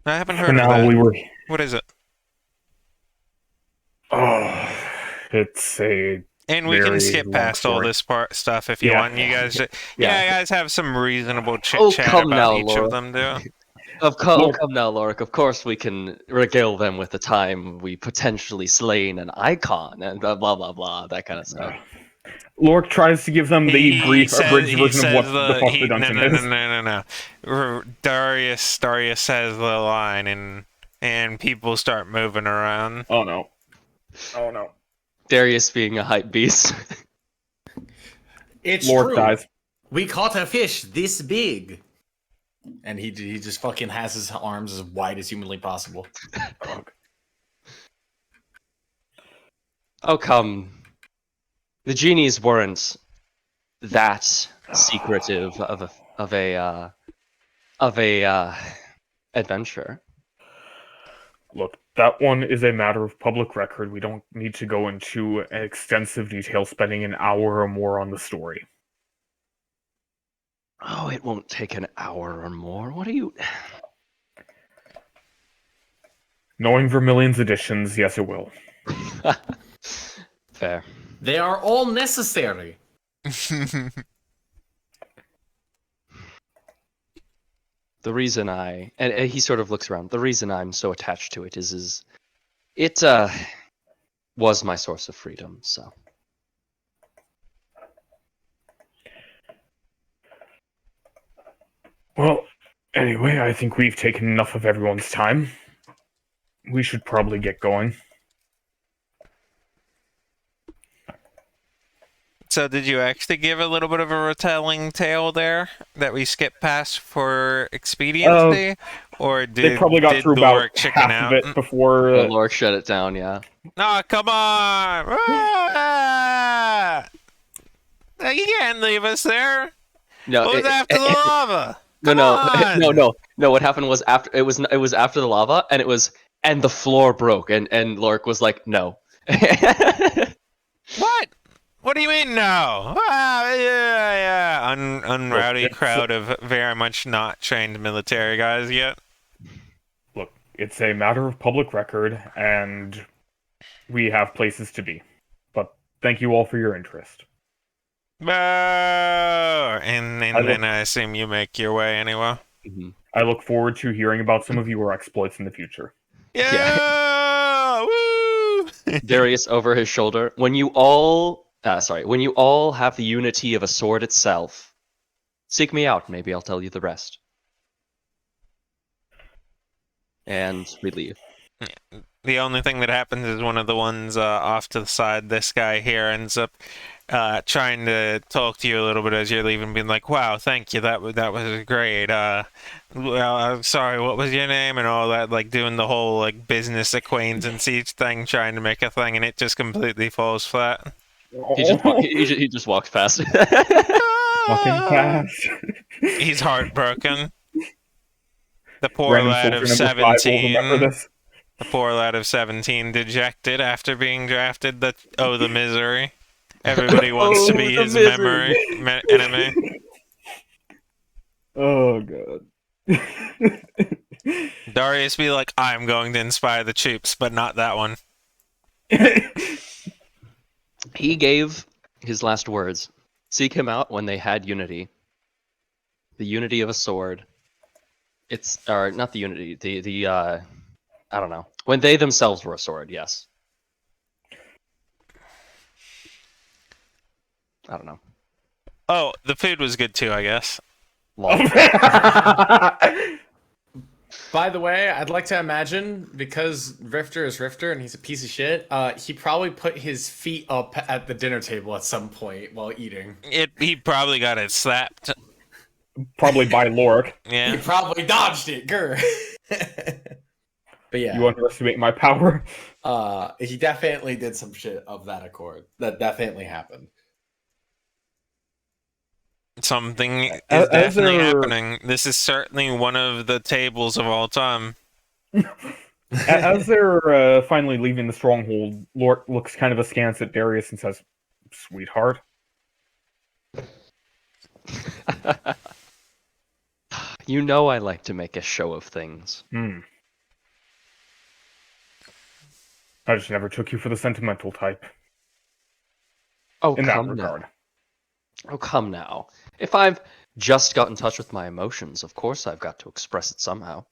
I haven't for heard of now that. we were... What is it? Oh, it's a And we can very skip long past all story. this part stuff if you Yeah. want. You guys, Yeah. yeah, you guys have some reasonable chit Oh, chat come about now, each Laura. of them, do. Lord- Come now, Lorik. Of course, we can regale them with the time we potentially slain an icon and blah blah blah, that kind of stuff. Lork tries to give them the brief, abridged version of what the fuck the dungeon is. No. Darius says the line, and people start moving around. Oh no. Oh no. Darius being a hype beast. It's Lork true. dies. We caught a fish this big. And he just fucking has his arms as wide as humanly possible. Oh come, the genies weren't that secretive of a adventure. Look, that one is a matter of public record. We don't need to go into extensive detail, spending an hour or more on the story. Oh, it won't take an hour or more. What are you? Knowing Vermilion's additions, yes, it will. Fair. They are all necessary. The reason and he sort of looks around. The reason I'm so attached to it is it was my source of freedom. So Well, anyway, I think we've taken enough of everyone's time. We should probably get going. So did you actually give a little bit of a retelling tale there that we skipped past for expediency? Or They probably got through about Lork chicken half out? of it before... Lork shut it down. Yeah. No, come on! Ah! You can't leave us there. No. What was after the lava? Come No. on! No. What happened was after it was after the lava, and the floor broke, and Lork was like, no. What? What do you mean no? Ah, yeah. Unrowdy Look, crowd of very much not trained military guys yet. Look, it's a matter of public record, and we have places to be. But thank you all for your interest. Boo! And then I assume you make your way anyway. Mhm. I look forward to hearing about some of your exploits in the future. Yeah! Woo! Darius over his shoulder. When you all have the unity of a sword itself, seek me out. Maybe I'll tell you the rest. And we leave. The only thing that happens is one of the ones off to the side, this guy here, ends up trying to talk to you a little bit as you're leaving, being like, wow, thank you, that was great. Well, I'm sorry, what was your name? And all that, like doing the whole like business acquaintance thing, trying to make a thing, and it just completely falls flat. He just walks past. Fucking fast. He's heartbroken. The poor Random lad of soldier number 5 will remember 17. this. The poor lad of 17, dejected after being drafted. The misery. Everybody wants to be the his misery. enemy. Oh god. Darius be like, I'm going to inspire the troops, but not that one. He gave his last words. Seek him out when they had unity. The unity of a sword. Or not the unity, I don't know. When they themselves were a sword, yes. I don't know. Oh, the food was good too, I guess. Lol. By the way, I'd like to imagine, because Rifter is Rifter and he's a piece of shit, he probably put his feet up at the dinner table at some point while eating. He probably got it slapped. Probably by Lork. He Yeah. probably dodged it, grr. But yeah, You underestimate my power. he definitely did some shit of that accord. That definitely happened. Something is As definitely there- happening. This is certainly one of the tables of all time. As they're finally leaving the stronghold, Lork looks kind of askance at Darius and says, "Sweetheart." You know I like to make a show of things. I just never took you for the sentimental type Oh, in that come regard. now. Oh, come now. If I've just got in touch with my emotions, of course I've got to express it somehow.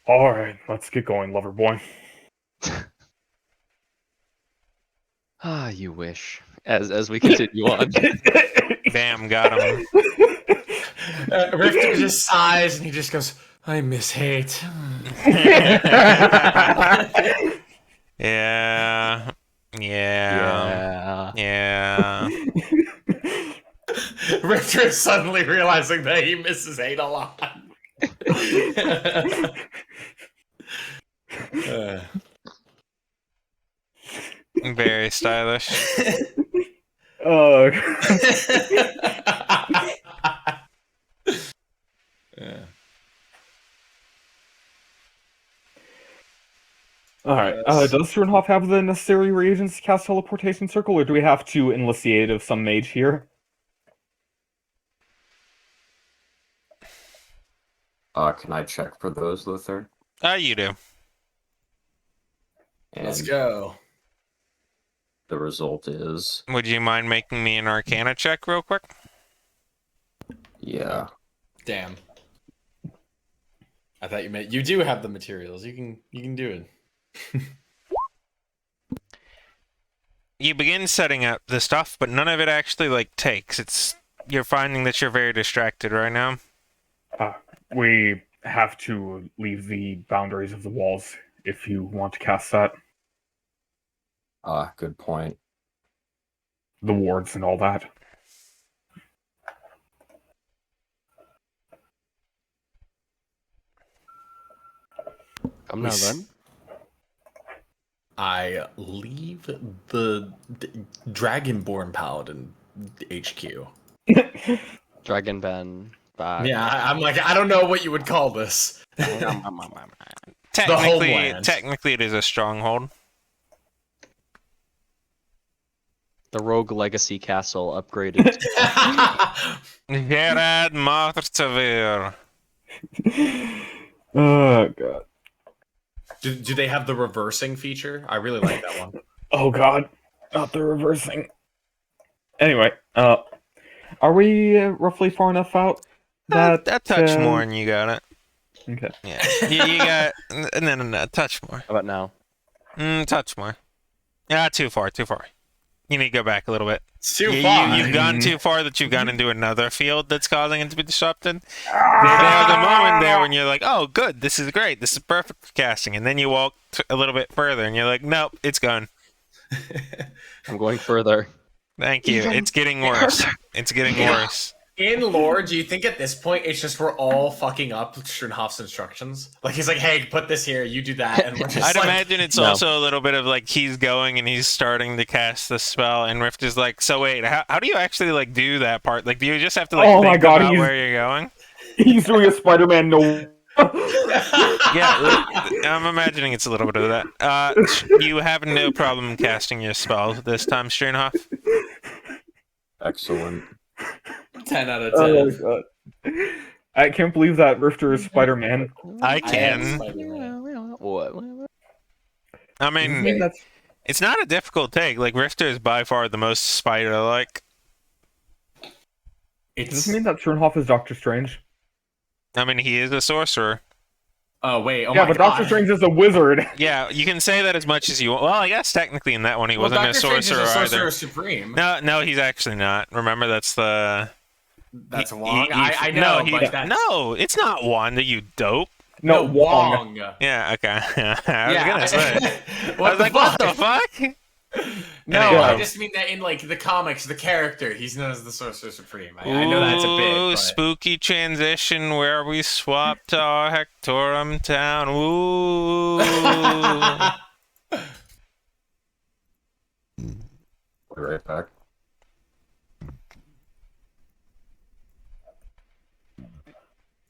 Alright, let's get going, lover boy. Ah, you wish. As we continue on. Bam, got him. Rifter just sighs and he just goes, I miss hate. Yeah. Yeah. Yeah. Yeah. Rifter is suddenly realizing that he misses hate a lot. Very stylish. Oh, Yeah. alright. Does Schurnhoff have the necessary reagents to cast Teleportation Circle, or do we have to enlist the aid of some mage here? Can I check for those, Luther? You do. And Let's go. the result is, Would you mind making me an Arcana check real quick? yeah. Damn. I thought you meant you do have the materials. You can do it. You begin setting up the stuff, but none of it actually takes. You're finding that you're very distracted right now. We have to leave the boundaries of the walls if you want to cast that. Good point. The wards and all that. Come now then. I leave the Dragonborn Paladin HQ. Dragon Ben. Bye. Yeah, I'm like, I don't know what you would call this. homeland. Technically, it is a stronghold. The Rogue Legacy Castle upgraded. Gerard Martavir. Oh god. do they have the reversing feature? I really like that one. Oh god. Not the reversing. Anyway, are we roughly far enough out that A touch more and you got it. Okay. Yeah, you got no, touch more. How about now? Touch more. Yeah, too far. You need to go back a little bit. It's too far. You've gone too far that you've gone into another field that's causing it to be disrupted. There's a moment there when you're like, oh, good, this is great, this is perfect for casting. And then you walk a little bit further and you're like, nope, it's gone. I'm going further. Thank you. It's getting worse. It's getting worse. In lore, do you think at this point it's just we're all fucking up Schönhoff's instructions? Like he's like, hey, put this here, you do that, and we're just I'd like, imagine it's No. also a little bit of he's going and he's starting to cast the spell, and Rift is like, so wait, how do you actually do that part? Do you just have to Oh my think God, about he's- where you're going? He's doing a Spider-Man no. Yeah, I'm imagining it's a little bit of that. You have no problem casting your spell this time, Sternhoff. Excellent. 10 out of Oh 10. god. I can't believe that Rifter is Spider-Man. I I am can. Spider-Man. What? I Does this mean, mean that's it's not a difficult take. Like, Rifter is by far the most spider-like. does It's. this mean that Sternhoff is Doctor Strange? I mean, he is a sorcerer. Oh, wait. Oh, Yeah, my but God. Doctor Strange is a wizard. Yeah, you can say that as much as you want. Well, I guess technically in that one he Well, wasn't Doctor a Strange is sorcerer a sorcerer either. supreme. No, he's actually not. Remember, that's the. That's Wong. I no, know, but that's. no, it's not Wanda, you dope. No, No, Wong. Wong. Yeah, okay. I was Yeah. gonna say. What I was the like, fuck? what the fuck? No, Anyway. I just mean that in like the comics, the character, he's known as the Sorcerer Supreme. I know that's a bit, Ooh, but spooky transition where we swapped our Hectorum town. Ooh. Be right back.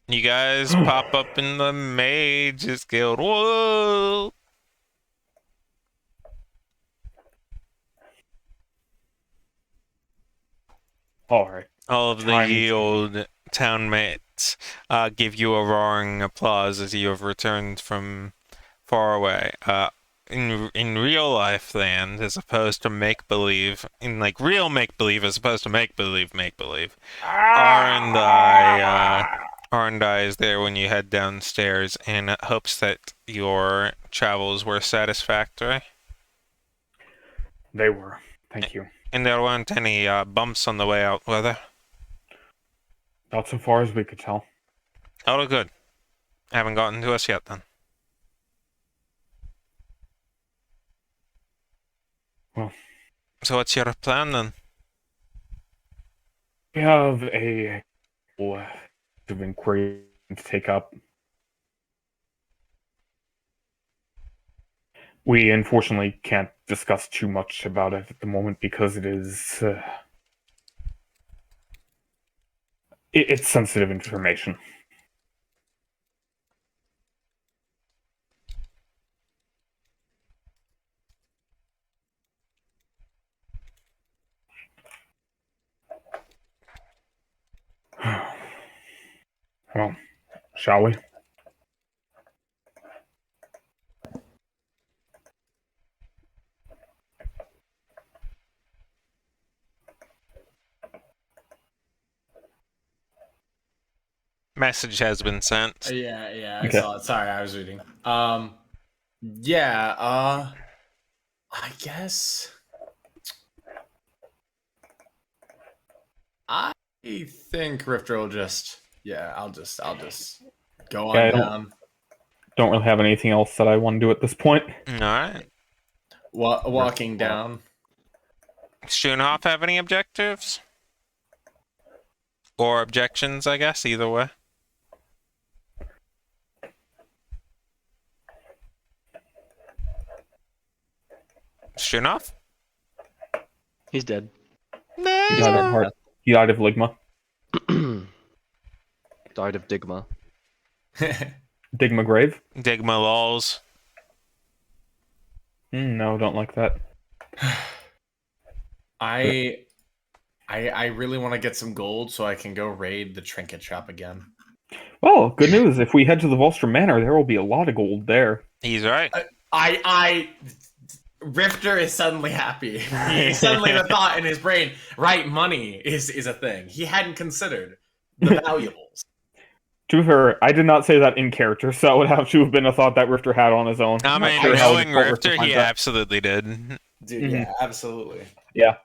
You guys pop up in the Mages Guild. Whoa. Alright. All of the Time ye to- old townmates give you a roaring applause as you have returned from far away. In real life land, as opposed to make believe, in like real make believe, as opposed to make believe, Aren't I is there when you head downstairs in hopes that your travels were satisfactory, They were. Thank you. and there weren't any bumps on the way out, were there? Not so far as we could tell. Oh, good. Haven't gotten to us yet, then. Well. So what's your plan, then? We have a of inquiry to take up. We unfortunately can't discuss too much about it at the moment because it is it's sensitive information. Well, shall we? Message has been sent. yeah, I Okay. saw it. Sorry, I was reading. Yeah, I guess I think Rifter will just, yeah, I'll just go on Yeah, I down. don't really have anything else that I want to do at this point. Alright. Walking down. Schoonhoff have any objectives? Or objections, I guess, either way. Schoonhoff? He's dead. He died of heart. He died of ligma. Died of Digma. Digma grave? Digma lols. No, don't like that. I really want to get some gold so I can go raid the trinket shop again. Well, good news. If we head to the Volstrom Manor, there will be a lot of gold there. He's right. Rifter is suddenly happy. Suddenly the thought in his brain, right, money is a thing. He hadn't considered the valuables. To be fair, I did not say that in character, so it would have to have been a thought that Rifter had on his own. I I'm not mean, sure how knowing difficult Rifter, finds he that. absolutely did. Dude, yeah, absolutely. Yeah.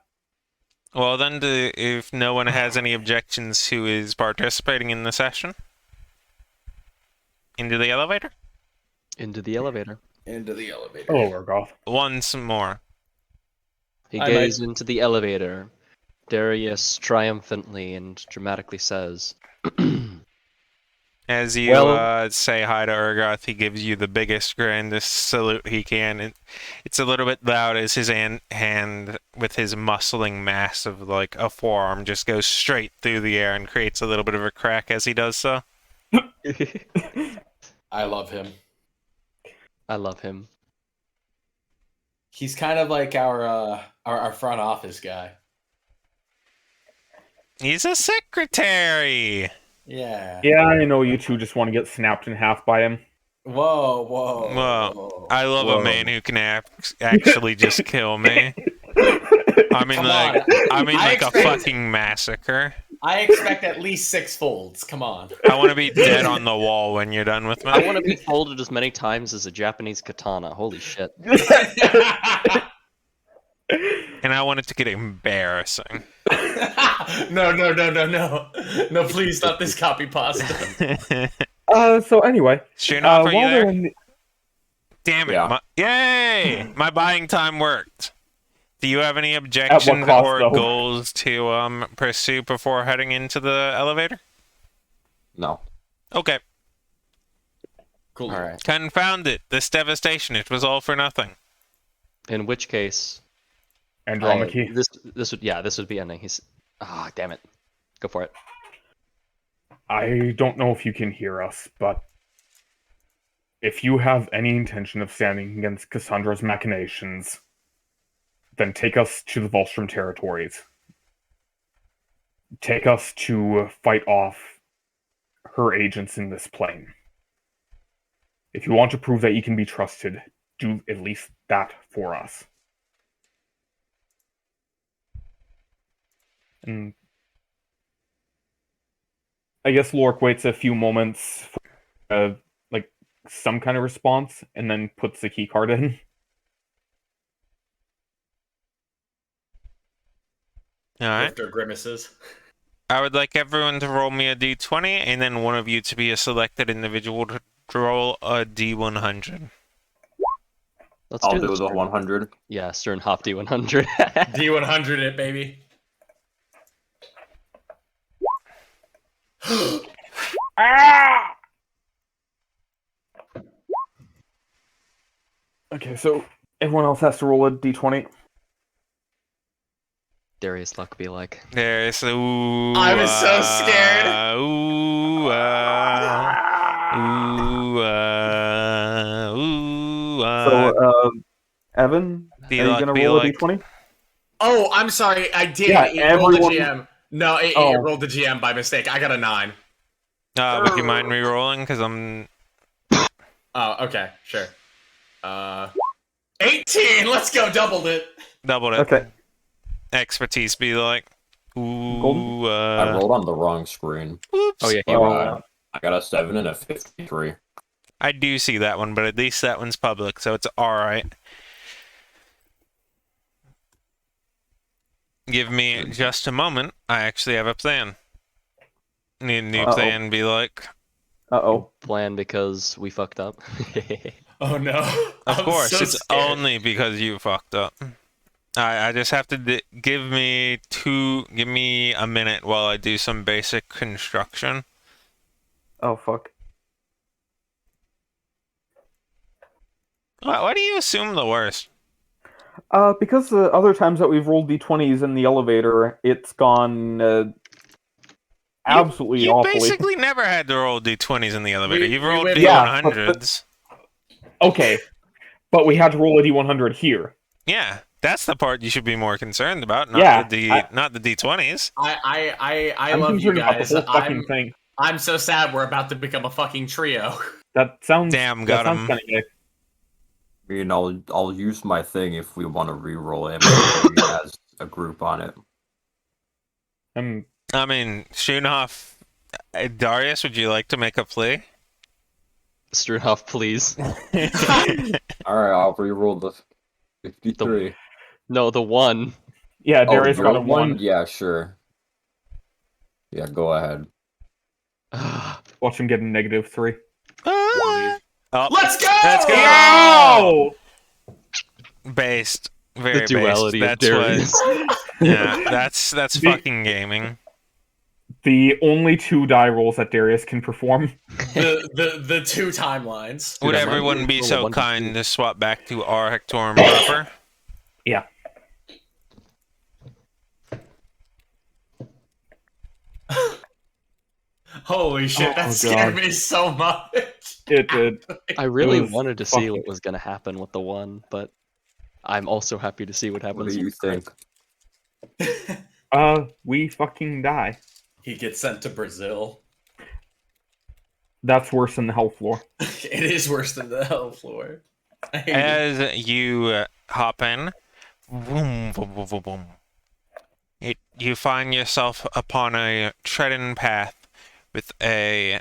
Well, then, if no one has any objections who is participating in the session, into the elevator? Into the elevator. Into the elevator. Hello, Orgoth. Once more. He I gazes into the elevator. Darius triumphantly and dramatically says, As you Well- say hi to Urgoth, he gives you the biggest, grandest salute he can. It's a little bit loud as his hand with his muscling mass of like a forearm just goes straight through the air and creates a little bit of a crack as he does so. I love him. I love him. He's kind of like our front office guy. He's a secretary. Yeah. Yeah, I know you two just want to get snapped in half by him. Whoa, whoa. Well, I love Whoa. a man who can actually just kill me. I mean, Come like, on. I mean, I like a expect- fucking massacre. I expect at least 6 folds. Come on. I want to be dead on the wall when you're done with me. I want to be folded as many times as a Japanese katana. Holy shit. And I want it to get embarrassing. No. No, please, not this copy pasta. So anyway, Shinop, are you while they're there? in the, Damn it. Yeah. Yay! My buying time worked. Do you have any objections cost, or though? goals to pursue before heading into the elevator? No. Okay. Cool. All right. Confound it. This devastation. It was all for nothing. In which case, Andromache. this would be ending. He's damn it. Go for it. I don't know if you can hear us, but if you have any intention of standing against Cassandra's machinations, then take us to the Volstrom territories. Take us to fight off her agents in this plane. If you want to prove that you can be trusted, do at least that for us. And I guess Lork waits a few moments for like some kind of response, and then puts the key card in. Alright. After grimaces. I would like everyone to roll me a d20, and then one of you to be a selected individual to roll a d100. Let's I'll do do this. the 100. Yeah, Stern Hop D100. D100 it, baby. Ah! Okay, so everyone else has to roll a d20. Darius luck be like. There's ooh. I was so scared. Ooh. So, Evan, Be are you like- gonna be roll like- a d20? Oh, I'm sorry. I did. Yeah, It rolled the everyone- GM. No, it Oh. rolled the GM by mistake. I got a 9. Would you mind re-rolling? Because I'm... Oh, okay. Sure. 18! Let's go. Doubled it. Doubled it. Okay. Expertise be like... Ooh, Golden? I rolled on the wrong screen. Oops. Oh yeah, he Oh, I got a 7 and a 53. I do see that one, but at least that one's public, so it's alright. Give me just a moment. I actually have a plan. Need a new Uh-oh. plan, be like... Uh-oh. plan because we fucked up. Oh no. Of I'm course, so it's scared. only because you fucked up. I just have to give me a minute while I do some basic construction. Oh, fuck. Why do you assume the worst? Because the other times that we've rolled d20s in the elevator, it's gone, absolutely you awfully. basically never had to roll d20s in the elevator. You've we rolled went- Yeah, but d100s. Okay, but we had to roll a d100 here. Yeah, that's the part you should be more concerned about, not Yeah, not the d20s. I I'm love you concerned about guys. the whole fucking thing. I'm so sad we're about to become a fucking trio. That sounds... Damn, that got sounds him. kinda gay. I mean, I'll use my thing if we want to re-roll it as a group on it. I mean, Schoonhoff, Darius, would you like to make a play? Sternhoff, please. All right, I'll re-roll the 53. No, the one. Yeah, Darius the got a 1. Yeah, sure. Yeah, go ahead. Watch him get a -3. Oh, Let's go! Let's go! Oh! Based. The Very duality of based. That's Darius. what, yeah, that's The- fucking gaming. The only 2 die rolls that Darius can perform. The 2 timelines. Would Dude, I might everyone be roll a so 1 to kind 2. to swap back to our Hectorum proper? Yeah. Holy shit, Oh, that scared God. me so much. It did. I really was wanted to see fucking- what was gonna happen with the one, but I'm also happy to see what What happens. do you think? we fucking die. He gets sent to Brazil. That's worse than the hell floor. It is worse than the hell floor. I hate it. As you hop in, boom, boom, boom, boom, boom. You find yourself upon a trodden path with a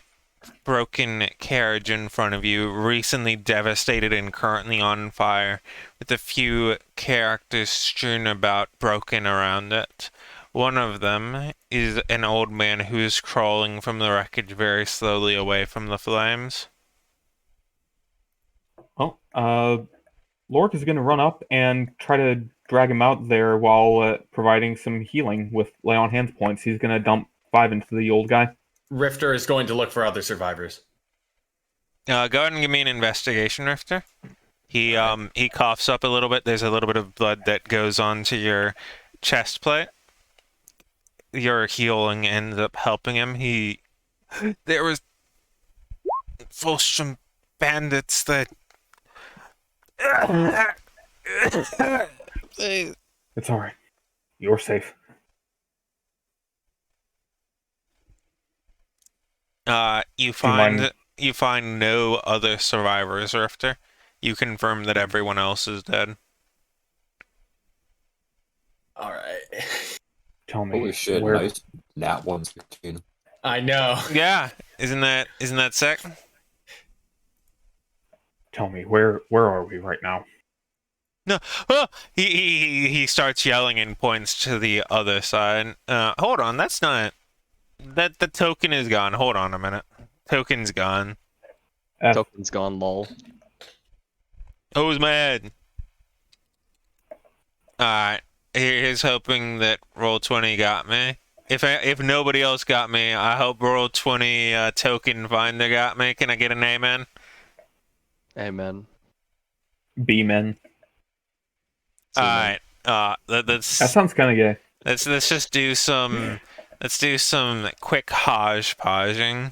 broken carriage in front of you, recently devastated and currently on fire, with a few characters strewn about, broken around it. One of them is an old man who is crawling from the wreckage very slowly away from the flames. Well, Lork is going to run up and try to drag him out there while providing some healing with lay on hands points. He's going to dump 5 into the old guy. Rifter is going to look for other survivors. Go ahead and give me an investigation, Rifter. He coughs up a little bit. There's a little bit of blood that goes onto your chest plate. Your healing ends up helping him. There was Volstrom bandits that. It's alright. You're safe. You mind- find no other survivors, Rifter. You confirm that everyone else is dead. All right. Tell me. Holy shit! where... Nice nat 116. I know. Yeah, isn't that sick? Tell me, where are we right now? No, oh! He starts yelling and points to the other side. Hold on, that's not. That the token is gone. Hold on a minute. Token's gone. F. Token's gone, lol. Who's mad? Alright. Here's hoping that Roll20 got me. If nobody else got me, I hope Roll20 Token Finder got me. Can I get an amen? Amen. B-men. Alright. That Let's sounds kind of gay. let's just do some quick hodgepodging.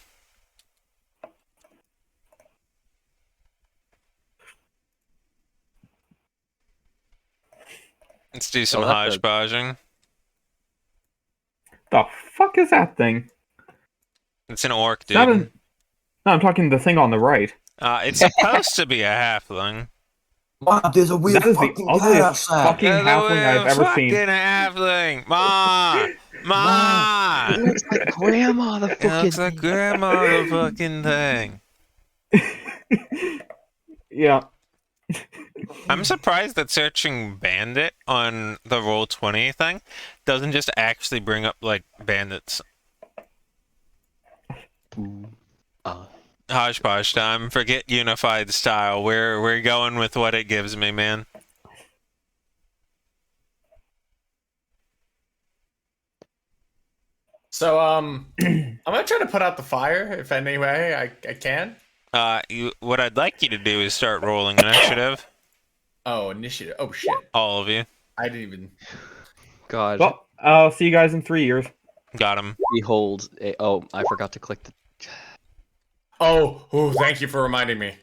Let's do some that's good. hodgepodging. The fuck is that thing? It's an orc, It's not dude. No, I'm talking the thing on the right. It's supposed to be a halfling. Wow, there's a weird That is the fucking cat ugliest outside. fucking halfling I've ever fucking seen. halfling. Ma! It looks like grandma, the It fucking looks like thing. grandma, the fucking thing. Yeah. I'm surprised that searching bandit on the Roll20 thing doesn't just actually bring up, like, bandits. Hodgepodge time. Forget unified style. We're going with what it gives me, man. So, I'm gonna try to put out the fire if any way I can. What I'd like you to do is start rolling initiative. Oh, initiative. Oh shit. All of you. I didn't even. God. Well, I'll see you guys in 3 years. Got him. Behold. Oh, I forgot to click the. Oh, thank you for reminding me.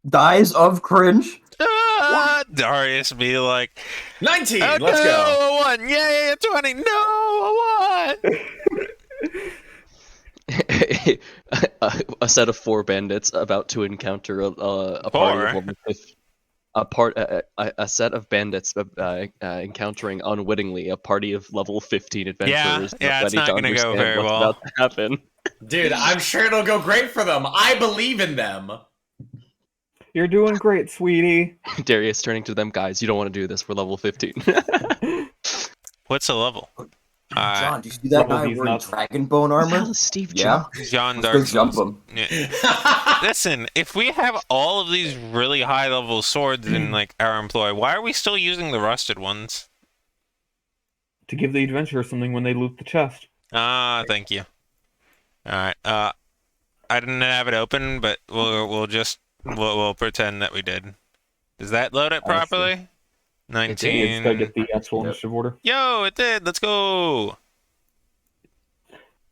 Dies of cringe. Darius be like, 19. oh, Let's no, go. a 1. Yay, a 20. No, a 1. A set of 4 bandits about to encounter a party of Four? level 15. A set of bandits encountering unwittingly a party of level 15 adventurers. Yeah, it's ready not to gonna go understand very what's well. about to happen. Dude, I'm sure it'll go great for them. I believe in them. You're doing great, sweetie. Darius turning to them, guys, you don't want to do this. We're level 15. What's the level? John, do you see that Rebel guy these wearing nuts. dragon bone What the armor? hell is Steve Yeah. Jobs? John Let's Dark go jump Souls. him. Yeah. Listen, if we have all of these really high level swords in like our employ, why are we still using the rusted ones? To give the adventurer something when they loot the chest. Ah, thank you. All right. I didn't have it open, but we'll pretend that we did. Does that load it I see. properly? It's 19. gotta get the actual Yep. initiative order. Yo, it did. Let's go.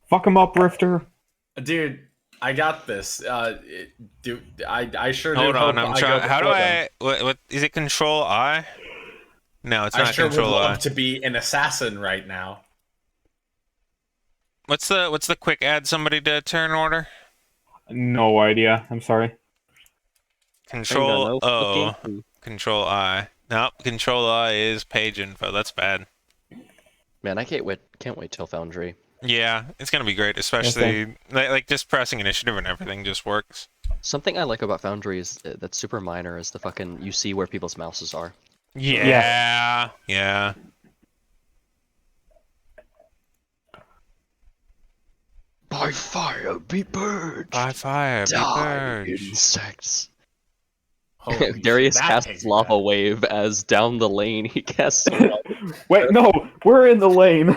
Fuck him up, Rifter. Dude, I got this. Dude, I sure do. Hold on. hope I'm I trying. go How do before them. I? What is it? Control I? No, it's I not sure would control love I. to be an assassin right now. What's the quick add somebody to turn order? No idea. I'm sorry. I ain't got Control no fucking O. clue. Control I. Nope, Control I is page info. That's bad. Man, I can't wait till Foundry. Yeah, it's gonna be great, same. especially like just pressing initiative and everything just works. Something I like about Foundry is that's super minor is the fucking you see where people's mouses are. Yeah, yeah. By fire be purged. By fire, be Die, purged. insects. Holy shit, Darius that casts takes me lava back. wave as down the lane he casts a lava. Wait, no, we're in the lane.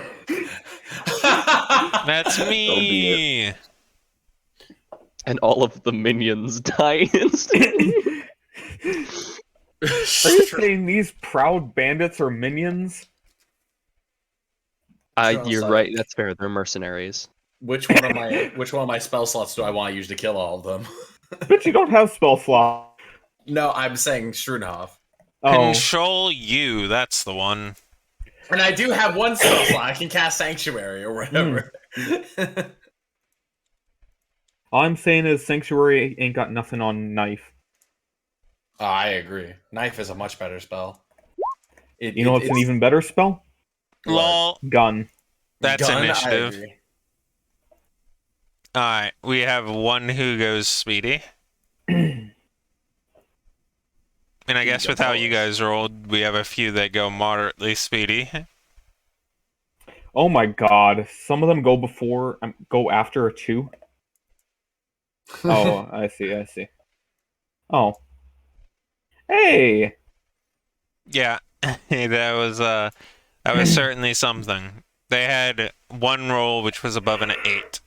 That's So be it. me. And all of the minions die instantly. Are you saying these proud bandits are minions? You're right, that's fair. They're mercenaries. Which one of my spell slots do I want to use to kill all of them? But you don't have spell slot. No, I'm saying Shrunhoff. Oh, Control U, that's the one. And I do have one spell slot. I can cast Sanctuary or whatever. all I'm saying is Sanctuary ain't got nothing on Knife. Oh, I agree. Knife is a much better spell. You know what's an even better spell? What? Lol, Gun. that's Gun, I initiative. agree. Alright, we have one who goes speedy. And I guess go with how you forward. guys rolled, we have a few that go moderately speedy. Oh my god, some of them go after a 2. Oh, I see. Oh. Hey! Yeah, that was certainly something. They had one roll which was above an 8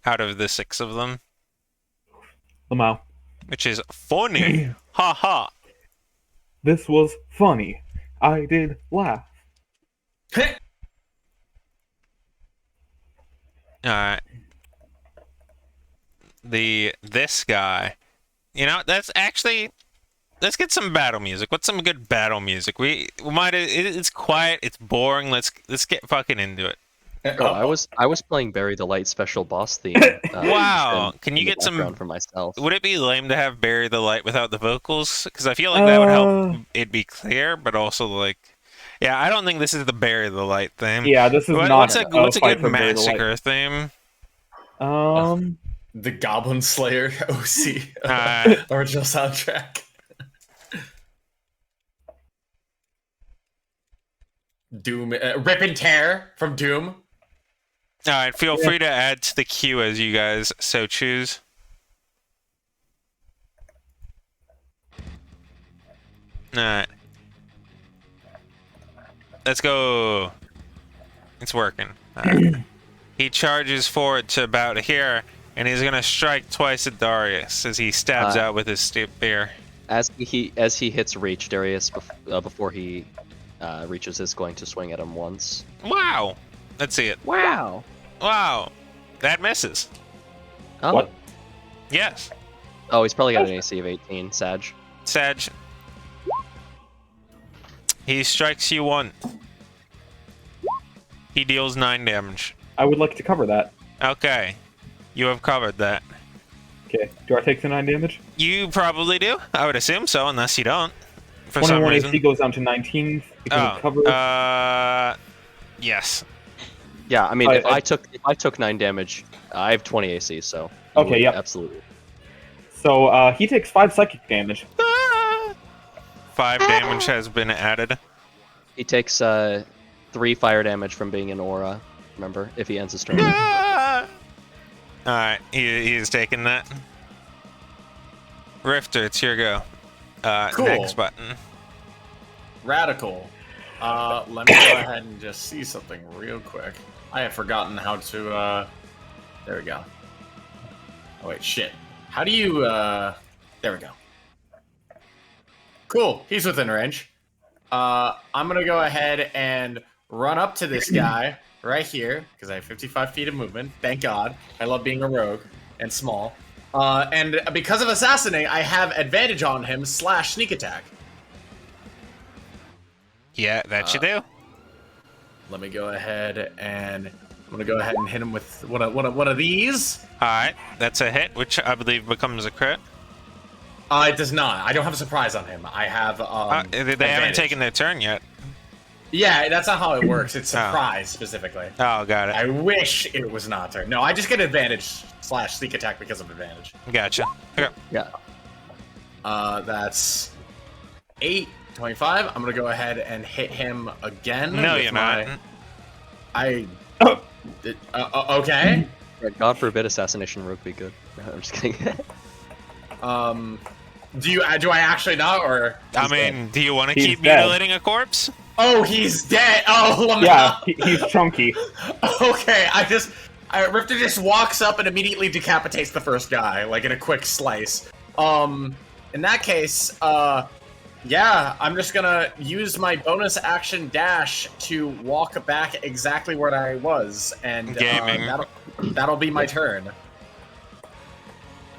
out of the 6 of them, Lamau. which is funny. Ha ha. This was funny. I did laugh. Alright. This guy. You know, let's get some battle music. What's some good battle music? It's quiet, it's boring. Let's get fucking into it. Oh, I was playing Bury the Light special boss theme. Wow, in- can in you the get some background for myself? Would it be lame to have Bury the Light without the vocals? Because I feel like that would help it be clear, but also like, yeah, I don't think this is the Bury the Light theme. Yeah, this is not What's a fight good for Bury the Light. massacre theme? The Goblin Slayer OC original soundtrack. Doom, Rip and Tear from Doom. All right, feel free to add to the queue as you guys so choose. All right, let's go. It's working. All right. He charges forward to about here, and he's gonna strike twice at Darius as he stabs out with his spear. As he hits reach, Darius before he reaches is going to swing at him once. Wow! Let's see it. Wow. Wow! That misses. Oh. What? Yes. Oh, he's probably got an AC of 18. Sag. Sag. He strikes you one. He deals 9 damage. I would like to cover that. Okay. You have covered that. Okay, do I take the 9 damage? You probably do. I would assume so, unless you don't. For some 21 reason. AC goes down to 19 because of cover. Yes. Yeah, I mean, I- if I took 9 damage, I have 20 AC, so Okay, yep. absolutely. So he takes 5 psychic damage. 5 damage has been added. He takes 3 fire damage from being in aura. Remember, if he ends his turn. Alright, he's taking that. Rifter, it's your go. Cool. Next button. Radical. Let me go ahead and just see something real quick. I have forgotten how to, there we go. Oh wait, shit. How do you, there we go. Cool, he's within range. I'm gonna go ahead and run up to this guy right here, because I have 55 feet of movement. Thank God. I love being a rogue and small. And because of Assassinate, I have advantage on him / sneak attack. Yeah, that you do. Let me go ahead and I'm gonna go ahead and hit him with one of these. Alright, that's a hit, which I believe becomes a crit. It does not. I don't have a surprise on him. I have They haven't advantage. taken their turn yet. Yeah, that's not how it works. It's surprise specifically. Oh, got it. I wish it was not turn. No, I just get advantage / sneak attack because of advantage. Gotcha. Okay. Yeah. That's 8, 25. I'm gonna go ahead and hit him again. No, with you're my- not. Okay. God forbid assassination rogue be good. I'm just kidding. Do I actually not, or? I mean, do you want to He's keep dead. mutilating a corpse? Oh, he's dead. Oh, Yeah, he's chunky. Okay, Rifter just walks up and immediately decapitates the first guy, like in a quick slice. In that case, yeah, I'm just gonna use my bonus action dash to walk back exactly where I was, and Gaming. that'll be my turn.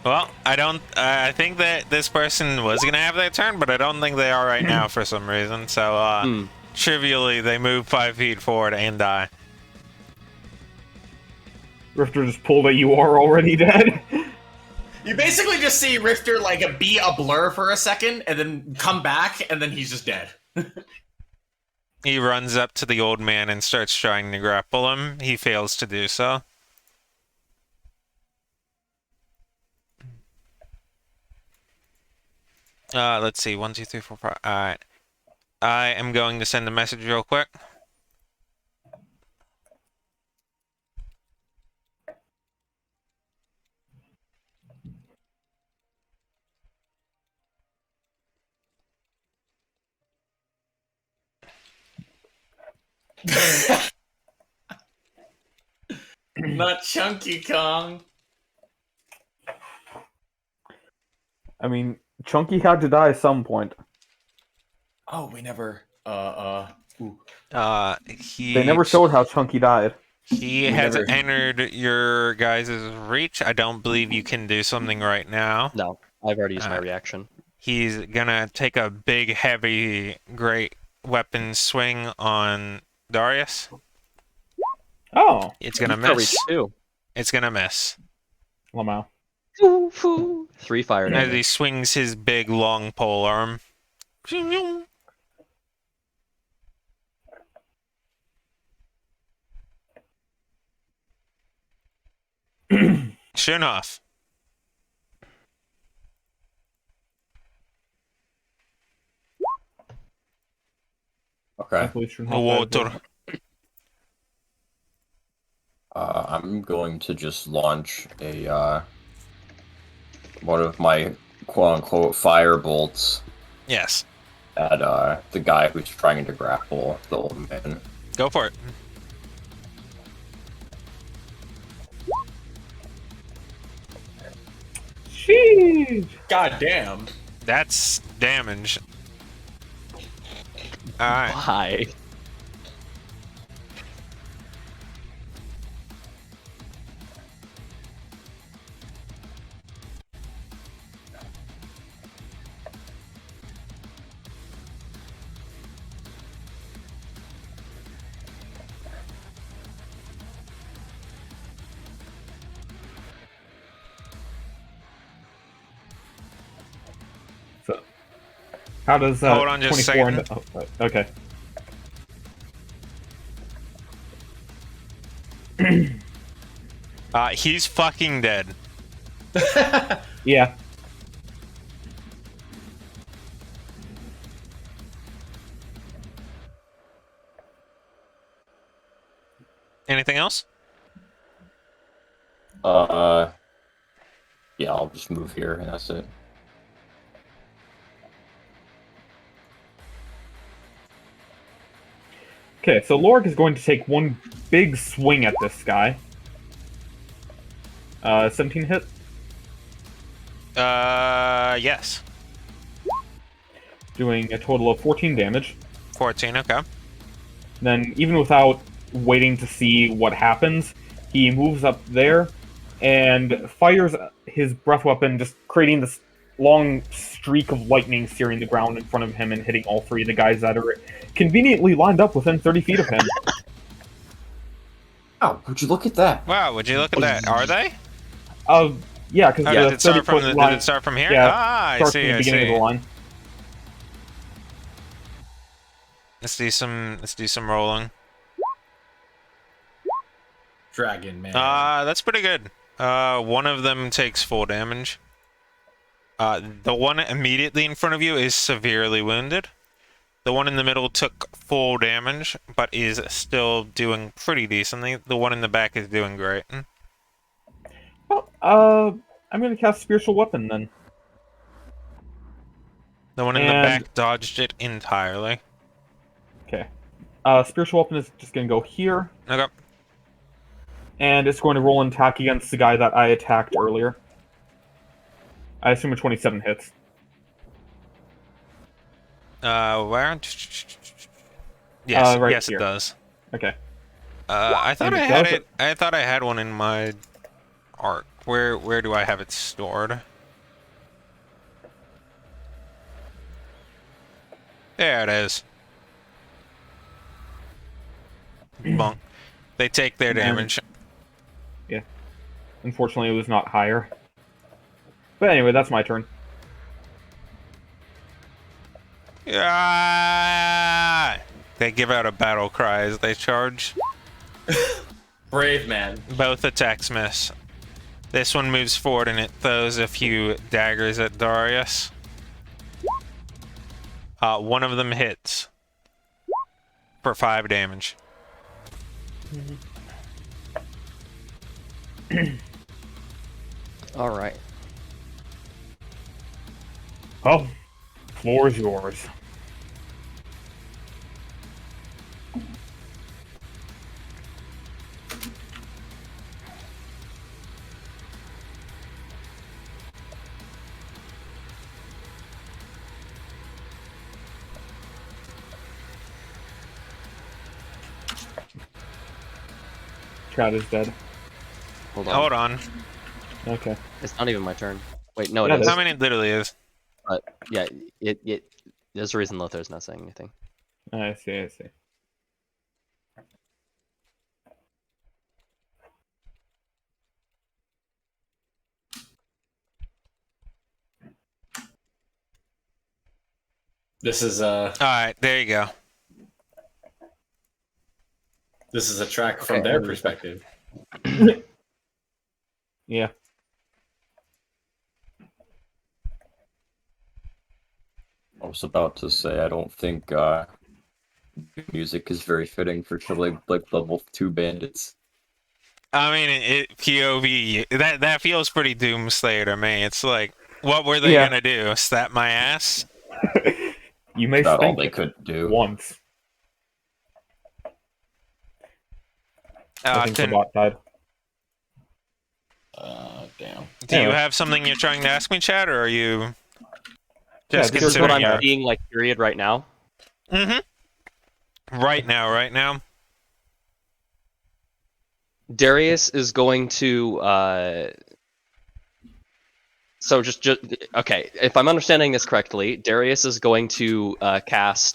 Well, I think that this person was gonna have their turn, but I don't think they are right now for some reason. So, trivially, they move 5 feet forward and die. Rifter just pulled a "you are already dead." You basically just see Rifter like be a blur for a second, and then come back, and then he's just dead. He runs up to the old man and starts trying to grapple him. He fails to do so. Let's see. 1, 2, 3, 4, 5. Alright. I am going to send a message real quick. Not Chunky Kong. I mean, Chunky had to die at some point. Oh, we never. They never showed how Chunky died. He has never- entered your guys' reach. I don't believe you can do something right now. No, I've already used my reaction. He's gonna take a big, heavy, great weapon swing on Darius. Oh, It's gonna Cover miss. too. It's gonna miss. Lamau. 3 fire As damage. he swings his big, long pole arm. Sure enough. Okay. Water. I'm going to just launch a one of my quote-unquote fire bolts Yes. at the guy who's trying to grapple the old man. Go for it. Sheesh. God damn. That's damage. Alright. Why? So, how does Hold on just a 24 second. okay. He's fucking dead. Yeah. Anything else? Yeah, I'll just move here and that's it. Okay, so Lorg is going to take one big swing at this guy. 17 hit. Yes. Doing a total of 14 damage. 14, okay. Then, even without waiting to see what happens, he moves up there and fires his breath weapon, just creating this long streak of lightning searing the ground in front of him and hitting all three of the guys that are conveniently lined up within 30 feet of him. Oh, would you look at that? Wow, would you look at that? Are they? Yeah, because Oh, the did it start 30 from foot the, line. did it start from here? Yeah, Ah, I starts see, from the I beginning see. of the line. Let's do some rolling. Dragon man. That's pretty good. One of them takes 4 damage. The one immediately in front of you is severely wounded. The one in the middle took 4 damage, but is still doing pretty decently. The one in the back is doing great. Well, I'm gonna cast Spiritual Weapon then. The one in the And- back dodged it entirely. Okay. Spiritual Weapon is just gonna go here, Okay. and it's going to roll an attack against the guy that I attacked earlier. I assume a 27 hits. Where? Yes, Right yes, here. it does. Okay. I thought And I it had does it. I thought I had one in my arc. Where do I have it stored? There it is. Bonk. They take their damage. Yeah. Unfortunately, it was not higher. But anyway, that's my turn. Yeah. They give out a battle cry as they charge. Brave man. Both attacks miss. This one moves forward and it throws a few daggers at Darius. One of them hits for 5 damage. All right. Oh, floor is yours. Chad is dead. Hold on. Hold on. Okay. It's not even my turn. Wait, no, Yeah, it is. How many it literally is? But yeah, it. There's a reason Lothar's not saying anything. I see, I see. This is Alright, there you go. a track from Okay, their and- perspective. Yeah. I was about to say I don't think music is very fitting for like level 2 bandits. I mean, POV, that feels pretty Doomslayer to me. It's like, what were they Yeah. gonna do? Slap my ass? You may That's all spank they it could do. once. I think the Can, bot died. Damn. do you Anyway. have something you're trying to ask me, Chad, or are you Yeah, just this is Here's what considering? I'm seeing, like, period, right now. Right now. Darius is going to. So just okay. If I'm understanding this correctly, Darius is going to cast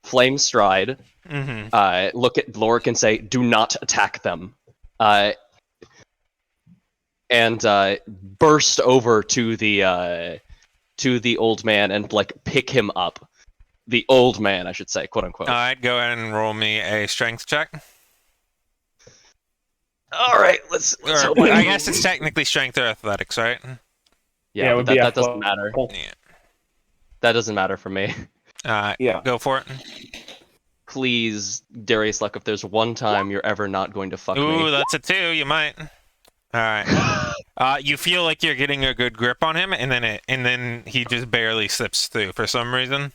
Flame Stride. Look at Lorik and say, "Do not attack them," and burst over to the old man and like pick him up. The old man, I should say, quote unquote. Alright, go ahead and roll me a strength check. All right, let's Or, hope I I guess it's technically strength or athletics, right? Yeah, it but would that, be that doesn't matter. athletical. Yeah. That doesn't matter for me. Yeah. Go for it. Please, Darius Luck, if there's one time you're ever not going to fuck Ooh, me. that's a 2. You might. Alright. You feel like you're getting a good grip on him, and then he just barely slips through for some reason.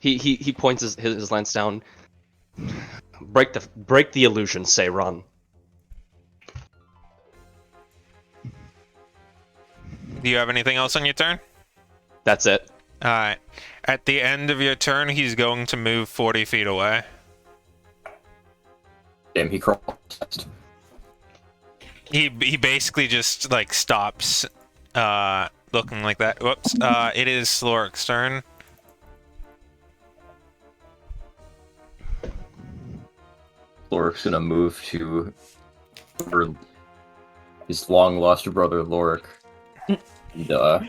He points his lance down. Break the illusion, say run. Do you have anything else on your turn? That's it. Alright. At the end of your turn, he's going to move 40 feet away. Damn, he crawled. He basically just like stops, looking like that. Whoops. It is Slorik's turn. Lorik's gonna move to his long lost brother Lorik and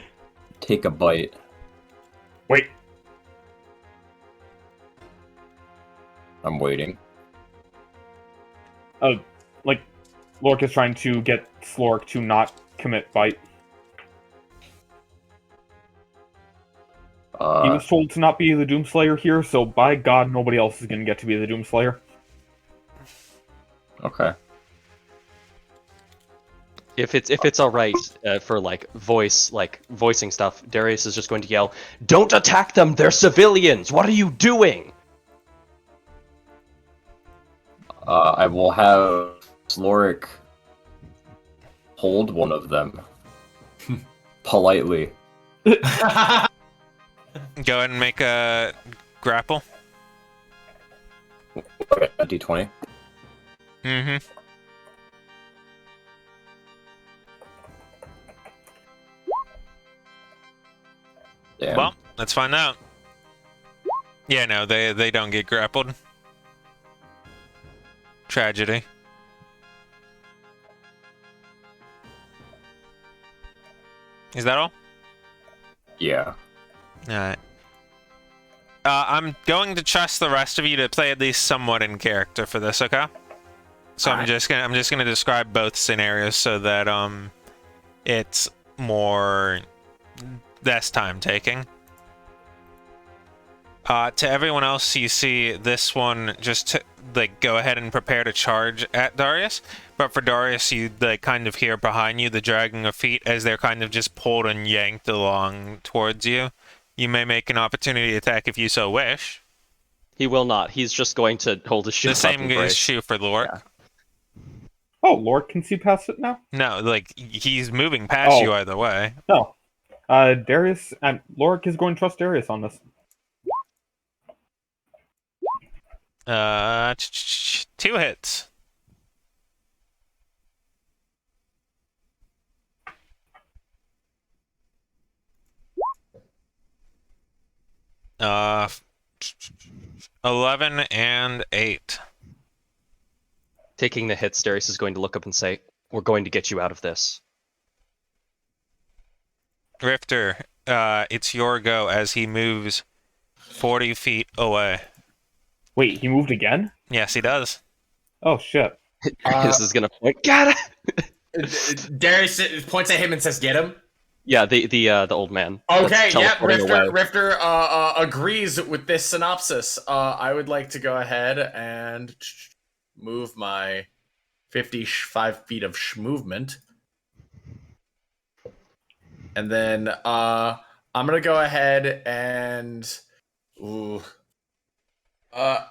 take a bite. Wait. I'm waiting. Like, Lork is trying to get Slork to not commit bite. He was told to not be the Doomslayer here, so by God, nobody else is gonna get to be the Doomslayer. Okay. If it's all right for voicing stuff, Darius is just going to yell, "Don't attack them! They're civilians! What are you doing?" I will have Lorik hold one of them politely. Go ahead and make a grapple. Okay, a D20. Mm-hmm. Damn. Well, let's find out. Yeah, no, they don't get grappled. Tragedy. Is that all? Yeah. Alright. I'm going to trust the rest of you to play at least somewhat in character for this, okay? So I'm just gonna describe both scenarios so that it's more less time taking. To everyone else, you see this one just go ahead and prepare to charge at Darius. But for Darius, you kind of hear behind you the dragging of feet as they're kind of just pulled and yanked along towards you. You may make an opportunity attack if you so wish. He will not. He's just going to hold his shield The up same and is brace. true for Lork. Yeah. Oh, Lork can see past it now? No, he's moving past Oh. you either way. No. Darius and Lork is going to trust Darius on this. 2 hits. Uh, 11 and 8. Taking the hits, Darius is going to look up and say, "We're going to get you out of this." Rifter, it's your go as he moves 40 feet away. Wait, he moved again? Yes, he does. Oh, shit. Darius is going to point, "Get it!" Darius points at him and says, "Get him." Yeah, the old man. Okay, that's yep. teleporting away. Rifter agrees with this synopsis. I would like to go ahead and move my 55 feet of movement, and then I'm gonna go ahead and I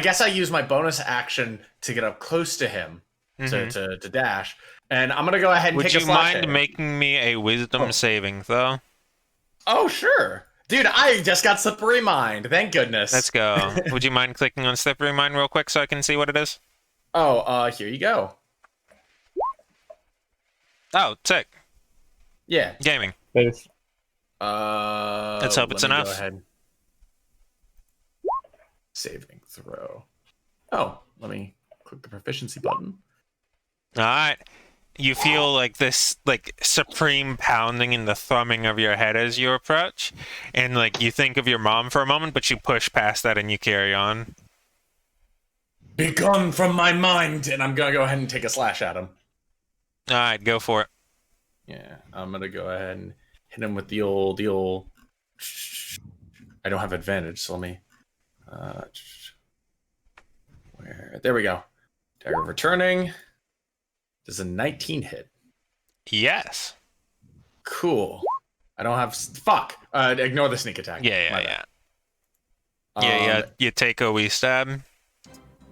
guess I use my bonus action to get up close to him to dash. And I'm gonna go ahead and Would take a you slash mind at him. making me a wisdom saving throw? Oh, sure. Dude, I just got slippery mind. Thank goodness. Let's go. Would you mind clicking on slippery mind real quick so I can see what it is? Oh, here you go. Oh, sick. Yeah. Gaming. Base. Let's hope it's let me enough. Go ahead. Saving throw. Oh, let me click the proficiency button. Alright. You feel like this supreme pounding in the thrumming of your head as you approach, and you think of your mom for a moment, but you push past that and you carry on. Be gone from my mind, and I'm gonna go ahead and take a slash at him. Alright, go for it. Yeah, I'm gonna go ahead and hit him with the old. I don't have advantage, so let me. There we go. Dagger returning. Does a 19 hit? Yes. Cool. I don't have. Fuck. Ignore the sneak attack. Yeah. My bad. Yeah, you take a wee stab.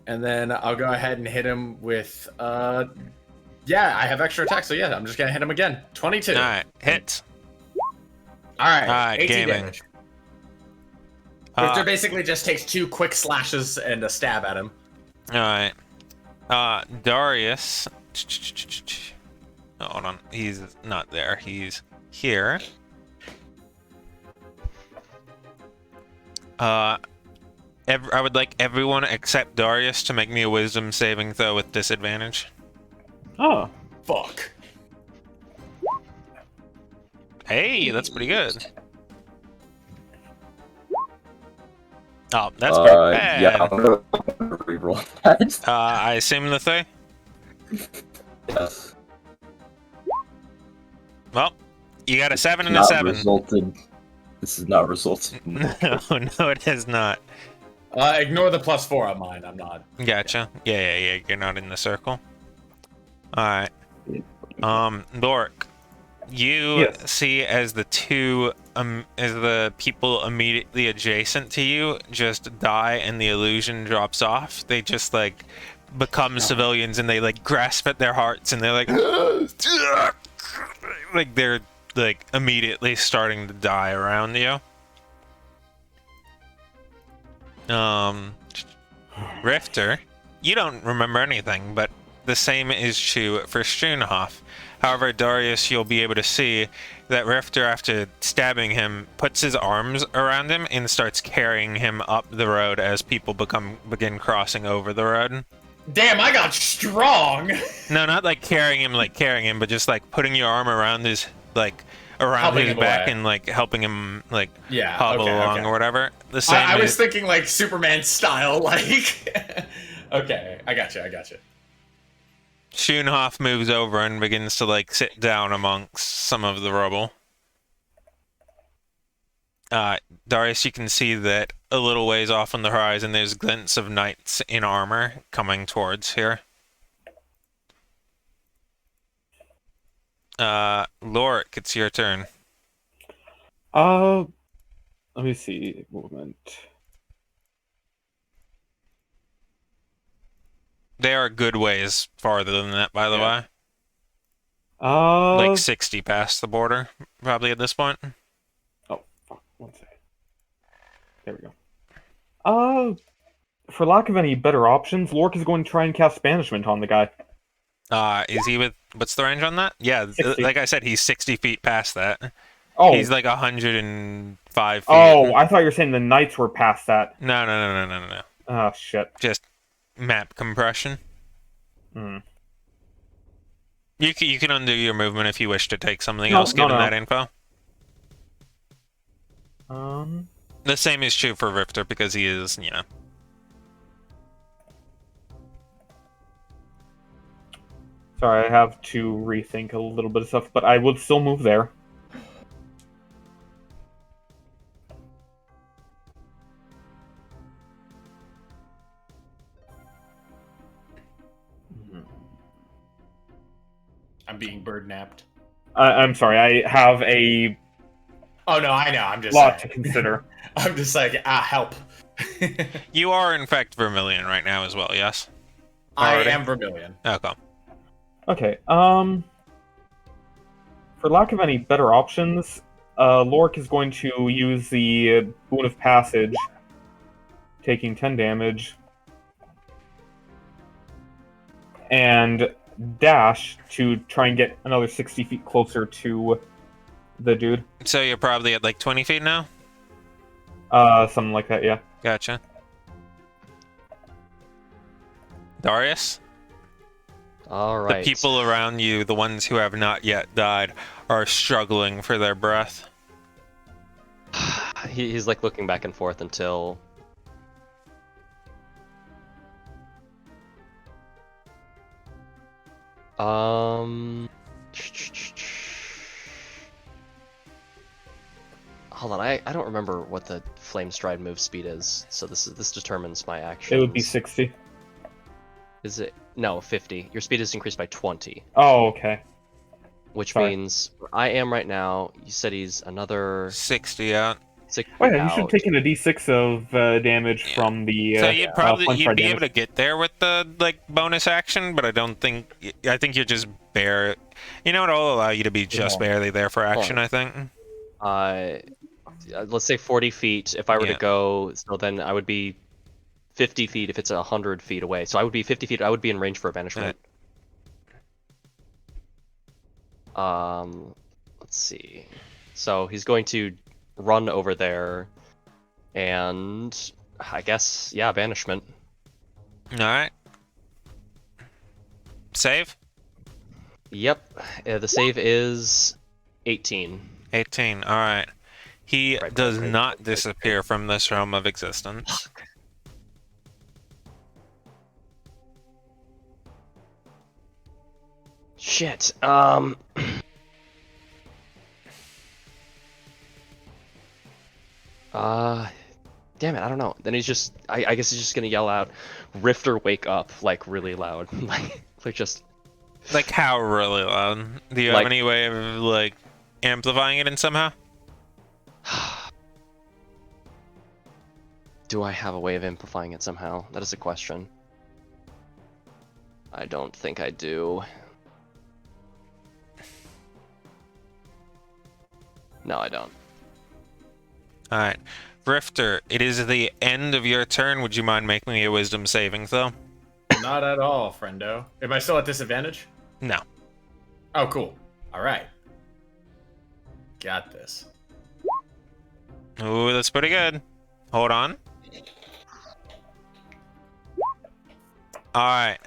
And then I'll go ahead and hit him with. Yeah, I have extra attack, so yeah, I'm just gonna hit him again. 22. Alright, hits. All right. Alright, 18 gaming. damage. Richter basically just takes 2 quick slashes and a stab at him. Alright. Darius. Oh, hold on. He's not there. He's here. I would like everyone except Darius to make me a wisdom saving throw with disadvantage. Oh. Fuck. Hey, that's pretty good. Oh, that's pretty bad. Yeah, I'm gonna reroll that. I assume the thing. Yes. Well, you got a 7 and a Not 7. resulted. This is not resulted. No, no, it has not. Ignore the +4 on mine. I'm not. Gotcha. Yeah. You're not in the circle. Alright. Lork, you Yes. see as the people immediately adjacent to you just die and the illusion drops off. They just like become civilians and they like grasp at their hearts and they're like like they're like immediately starting to die around you. Rifter, you don't remember anything, but the same is true for Struenhof. However, Darius, you'll be able to see that Rifter, after stabbing him, puts his arms around him and starts carrying him up the road as people begin crossing over the road. Damn, I got strong. No, not like carrying him, but just like putting your arm around his around Helping his him back away. and like helping him like Yeah, hobble okay, along okay. or whatever. The same. I was is- thinking like Superman style, like. Okay, I got you. Schoenhof moves over and begins to like sit down amongst some of the rubble. Darius, you can see that a little ways off on the horizon there's glints of knights in armor coming towards here. Lorik, it's your turn. Let me see. Movement. They are a good ways farther than that, by the way. Uh. Like 60 past the border, probably at this point. Oh, fuck. 1 second. There we go. For lack of any better options, Lork is going to try and cast Banishment on the guy. Is he with... What's the range on that? Yeah, 60. like I said, he's 60 feet past that. Oh. He's like 105 feet. Oh, I thought you were saying the knights were past that. No. Oh, shit. Just map compression. Hmm. You can undo your movement if you wish to take something No, else, given no. that info. Um. The same is true for Rifter, because he is, you know... Sorry, I have to rethink a little bit of stuff, but I would still move there. I'm being bird napped. I'm sorry, I have a Oh no, I know. I'm just lot to saying. consider. I'm just like, help. You are, in fact, Vermilion right now as well, yes? I Already? am Vermilion. Okay. Okay, for lack of any better options, Lork is going to use the Boon of Passage, taking 10 damage, and dash to try and get another 60 feet closer to the dude. So you're probably at like 20 feet now? Something like that, yeah. Gotcha. Darius? All right. The people around you, the ones who have not yet died, are struggling for their breath. He's like looking back and forth until. Hold on, I don't remember what the Flame Stride move speed is, so this determines my actions. It would be 60. Is it? No, 50. Your speed is increased by 20, Oh, okay. which Sorry. means where I am right now. You said he's another 60 out. 6 Oh yeah, you should out. have taken a d6 of damage Yeah. from the So you'd probably Flame you'd Stride be damage. able to get there with the like bonus action, but I don't think I think you're just bare. You know what? I'll allow you to be just Yeah. barely there for action. Hold on. I think. let's say 40 feet. If I were Yeah. to go, so then I would be 50 feet if it's 100 feet away. So I would be 50 feet. I would be in range for a banishment. Let's see. So he's going to run over there, and I guess, yeah, banishment. All right. Save. Yep. The save is 18. 18. All right. He Right, does right, not right. disappear from this realm of existence. Shit. Damn it, I don't know. Then he's just, I guess he's just gonna yell out, "Rifter, wake up!" like really loud, like just. Like how really loud? Do you have Like- any way of like amplifying it in somehow? Do I have a way of amplifying it somehow? That is a question. I don't think I do. No, I don't. All right. Rifter, it is the end of your turn. Would you mind making me a wisdom saving throw? Not at all, friendo. Am I still at disadvantage? No. Oh, cool. All right. Got this. Ooh, that's pretty good. Hold on. All right.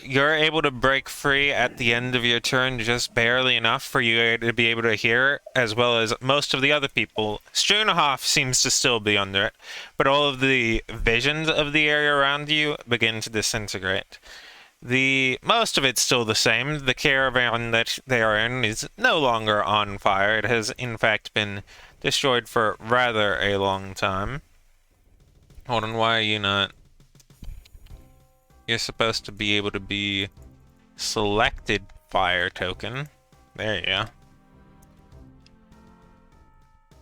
You're able to break free at the end of your turn just barely enough for you to be able to hear, as well as most of the other people. Struenhoff seems to still be under it, but all of the visions of the area around you begin to disintegrate. Most of it's still the same. The caravan that they are in is no longer on fire. It has in fact been destroyed for rather a long time. Hold on, why are you not? You're supposed to be able to be selected fire token. There you go.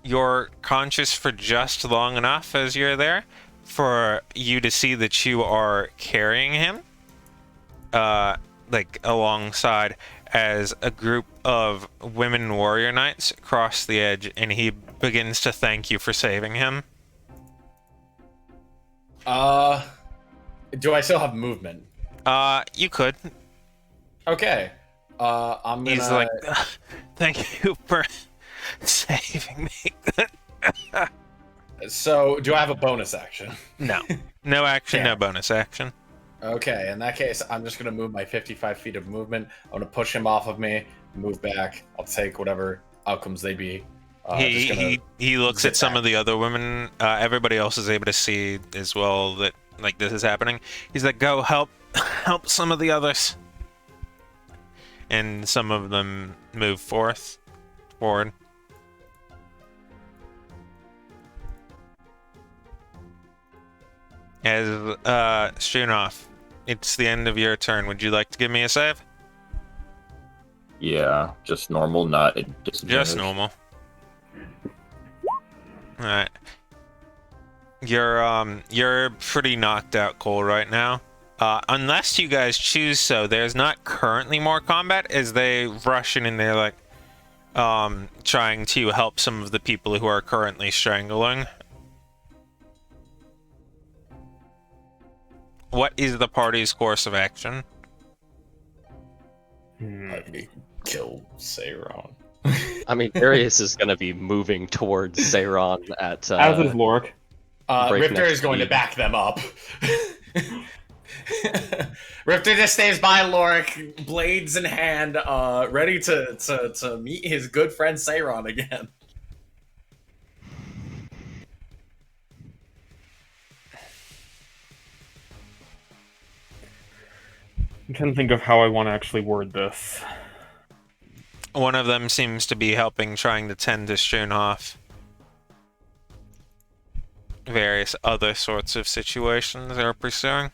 You're conscious for just long enough as you're there for you to see that you are carrying him, like alongside as a group of women warrior knights cross the edge, and he begins to thank you for saving him. Do I still have movement? You could. Okay. I'm gonna. He's like, thank you for saving me. So, do I have a bonus action? No. No action, no Damn. bonus action. Okay, in that case, I'm just gonna move my 55 feet of movement. I'm gonna push him off of me, move back. I'll take whatever outcomes they be. Just gonna He looks zip at some back. of the other women. Everybody else is able to see as well that like this is happening. He's like, go help some of the others. And some of them move forward. As Struenhoff, it's the end of your turn. Would you like to give me a save? Yeah, just normal, not a disadvantage. Just normal. Alright. You're pretty knocked out cold right now. Unless you guys choose so, there's not currently more combat as they rush in and they're like trying to help some of the people who are currently strangling. What is the party's course of action? kill Sayron. I mean, Darius is gonna be moving towards Sayron at. As is Lorik. breakneck Rifter is going to speed. back them up. Rifter just stays by Lorik, blades in hand, ready to meet his good friend Sayron again. I'm trying to think of how I want to actually word this. One of them seems to be helping, trying to tend to Struenhoff. Various other sorts of situations they're pursuing.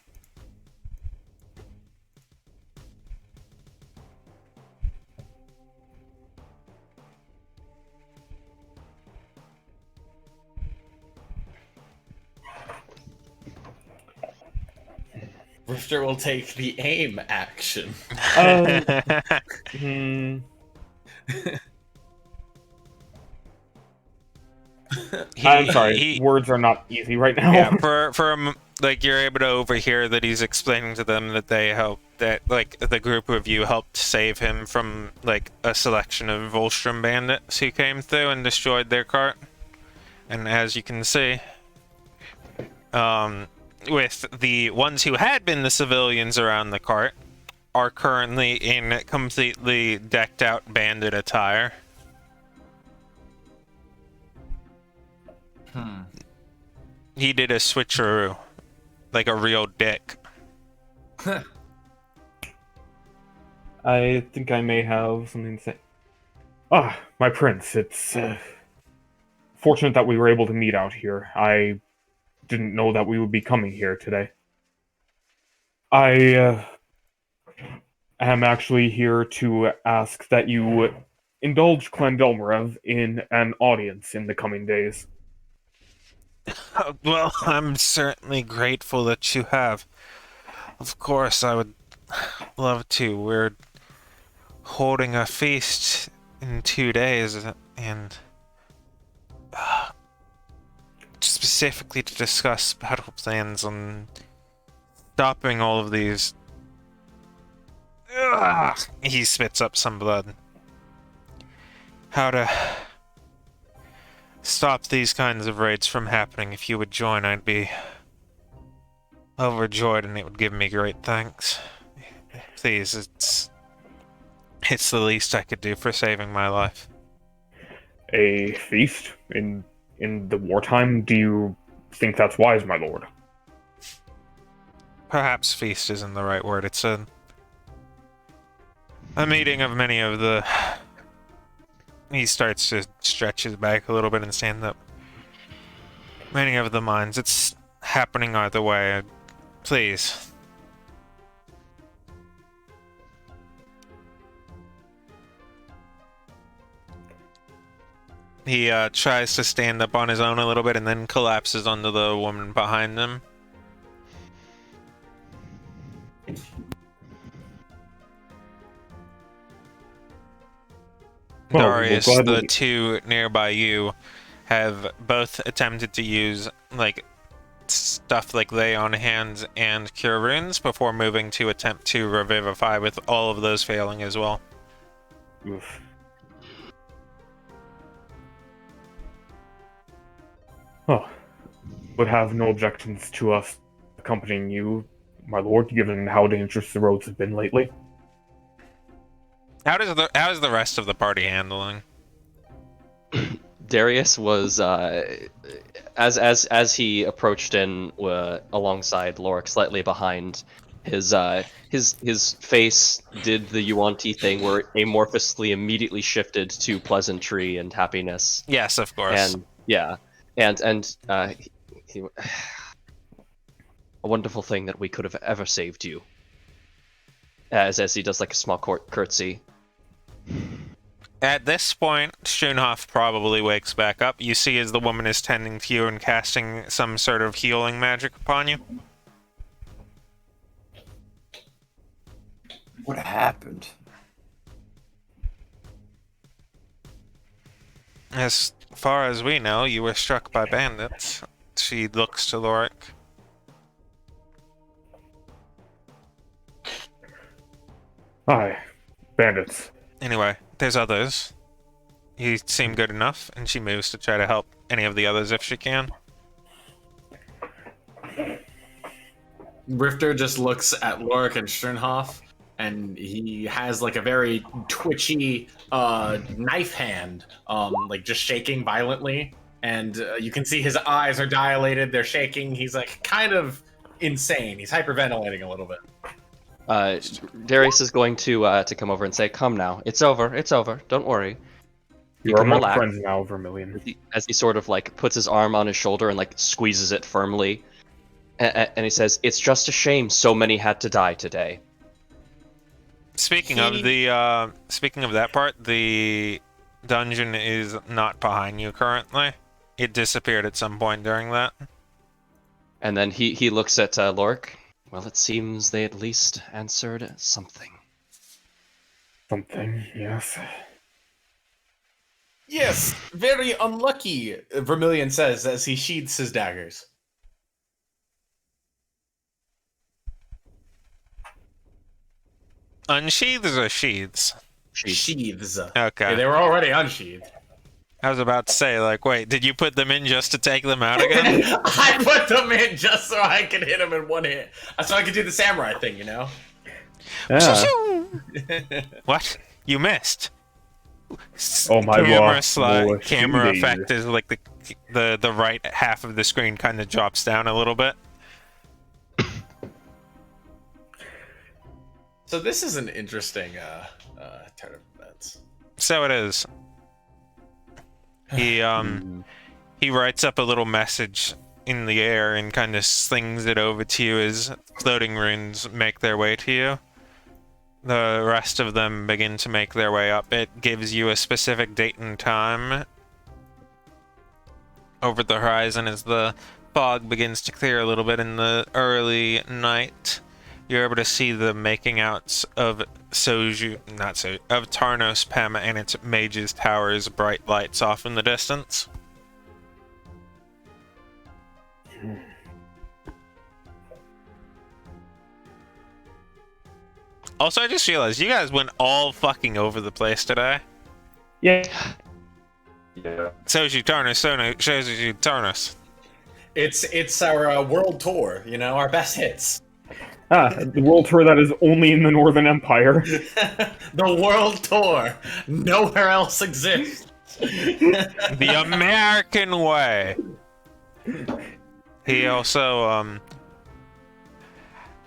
Rifter will take the aim action. Hmm. I'm sorry, he words are not easy right now. yeah, like you're able to overhear that he's explaining to them that they helped, that like the group of you helped save him from like a selection of Volstrom bandits who came through and destroyed their cart. And as you can see, with the ones who had been the civilians around the cart are currently in completely decked out bandit attire. He did a switcheroo, like a real dick. I think I may have something to say. Ah, my prince, it's fortunate that we were able to meet out here. I didn't know that we would be coming here today. I am actually here to ask that you indulge Clandelmarev in an audience in the coming days. Well, I'm certainly grateful that you have. Of course, I would love to. We're holding a feast in 2 days, and specifically to discuss battle plans on stopping all of these. Ugh. He spits up some blood. How to stop these kinds of raids from happening. If you would join, I'd be overjoyed, and it would give me great thanks. Please, it's the least I could do for saving my life. A feast in the wartime? Do you think that's wise, my lord? Perhaps feast isn't the right word. It's a meeting of many of the... He starts to stretch his back a little bit and stand up. Many of the minds. It's happening either way. Please. He tries to stand up on his own a little bit and then collapses onto the woman behind him. Well, Darius, we'll the gladly... two nearby you have both attempted to use like stuff like lay on hands and cure wounds before moving to attempt to revivify, with all of those failing as well. Oof. Oh, would have no objections to us accompanying you, my lord, given how dangerous the roads have been lately. How is the rest of the party handling? Darius was as he approached in alongside Lorik, slightly behind. His face did the Yuan-Ti thing where it amorphously immediately shifted to pleasantry and happiness. Yes, of course. And yeah, and he, a wonderful thing that we could have ever saved you. As he does like a small curtsy. At this point, Schunhoff probably wakes back up. You see as the woman is tending to you and casting some sort of healing magic upon you. What happened? As far as we know, you were struck by bandits. She looks to Lorik. Aye, bandits. Anyway, there's others. You seem good enough, and she moves to try to help any of the others if she can. Rifter just looks at Lorik and Sternhoff, and he has like a very twitchy knife hand, like just shaking violently. And you can see his eyes are dilated, they're shaking. He's like kind of insane. He's hyperventilating a little bit. Darius is going to come over and say, "Come now, it's over, it's over. Don't worry. You are can my relax." friends now, Vermilion. As he sort of like puts his arm on his shoulder and like squeezes it firmly, and he says, "It's just a shame so many had to die today." Speaking of that part, the dungeon is not behind you currently. It disappeared at some point during that. And then he looks at Lorik. Well, it seems they at least answered something. Something, yes. Yes, very unlucky, Vermilion says as he sheathes his daggers. Unsheathes or sheaths? Sheets. Sheaths. Okay. Yeah, they were already unsheathed. I was about to say, like, wait, did you put them in just to take them out again? I put them in just so I could hit them in one hit. So I could do the samurai thing, you know? Yeah. What? You missed. Oh my Camera God. slide, More camera shooting. effect is like the right half of the screen kind of drops down a little bit. So this is an interesting turn of events. So it is. He writes up a little message in the air and kind of slings it over to you as floating runes make their way to you. The rest of them begin to make their way up. It gives you a specific date and time over the horizon as the fog begins to clear a little bit in the early night. You're able to see the making outs of of Tarnos Pem and its mage's tower's bright lights off in the distance. Also, I just realized you guys went all fucking over the place today. Yeah. Yeah. Shows you Tarnos, shows you Tarnos. It's our world tour, you know, our best hits. The world tour that is only in the Northern Empire. The world tour. Nowhere else exists. The American way. He also,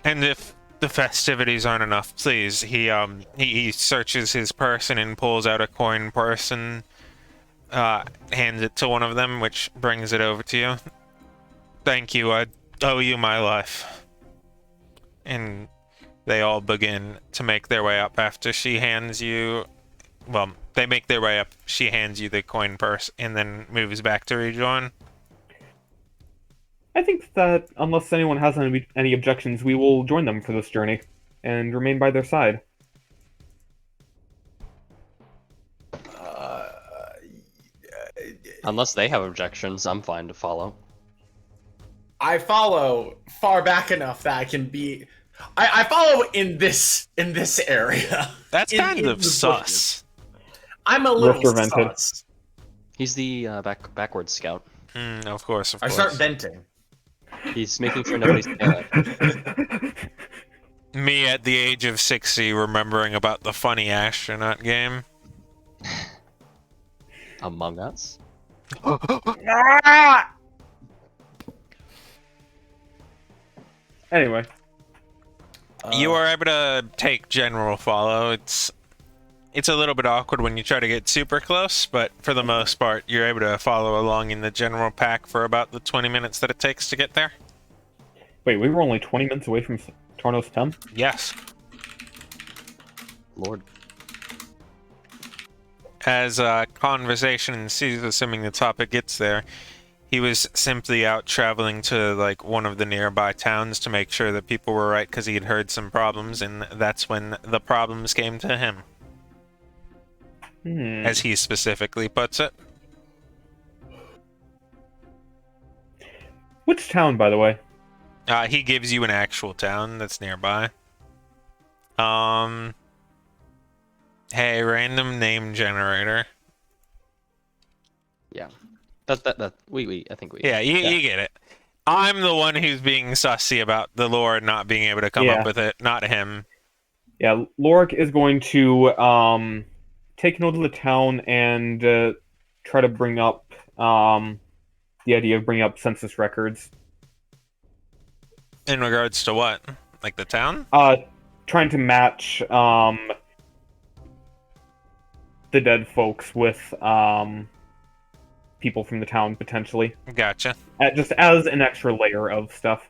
and if the festivities aren't enough, please, he searches his person and pulls out a coin purse and hands it to one of them, which brings it over to you. Thank you, I owe you my life. And they all begin to make their way up after she hands you... Well, they make their way up, she hands you the coin purse, and then moves back to rejoin. I think that unless anyone has any objections, we will join them for this journey and remain by their side. Unless they have objections, I'm fine to follow. I follow far back enough that I can be. I follow in this area. That's In- kind in of the sus. bushes. I'm a little Rooster vented. sus. He's the backward scout. Of course, of I course. start venting. He's making sure nobody's it. Me at the age of 60 remembering about the funny astronaut game. Among Us? Anyway, You are able to take general follow. It's a little bit awkward when you try to get super close, but for the most part, you're able to follow along in the general pack for about the 20 minutes that it takes to get there. wait, we were only 20 minutes away from Tarnos Tem? Yes. Lord. As conversation ensues, assuming the topic gets there, he was simply out traveling to like one of the nearby towns to make sure that people were right because he had heard some problems, and that's when the problems came to him, as he specifically puts it. Which town, by the way? He gives you an actual town that's nearby. Hey, random name generator. Yeah. We I think we. Yeah, you get it. I'm the one who's being sussy about the Lord not being able to come Yeah. up with it, not him. Yeah, Lorik is going to take note of the town and try to bring up the idea of bringing up census records. In regards to what? Like the town? Trying to match the dead folks with people from the town, potentially. Gotcha. Just as an extra layer of stuff.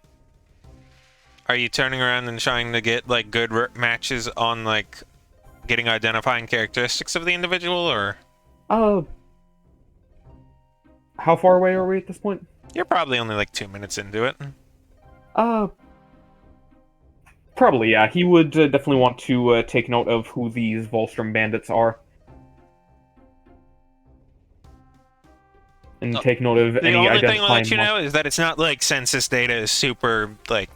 Are you turning around and trying to get like good matches on like getting identifying characteristics of the individual, or? How far away are we at this point? You're probably only like 2 minutes into it. Probably, yeah. He would definitely want to take note of who these Volstrom bandits are. and take note of The any only thing I'll identifying let you know is that it's not like census data is super like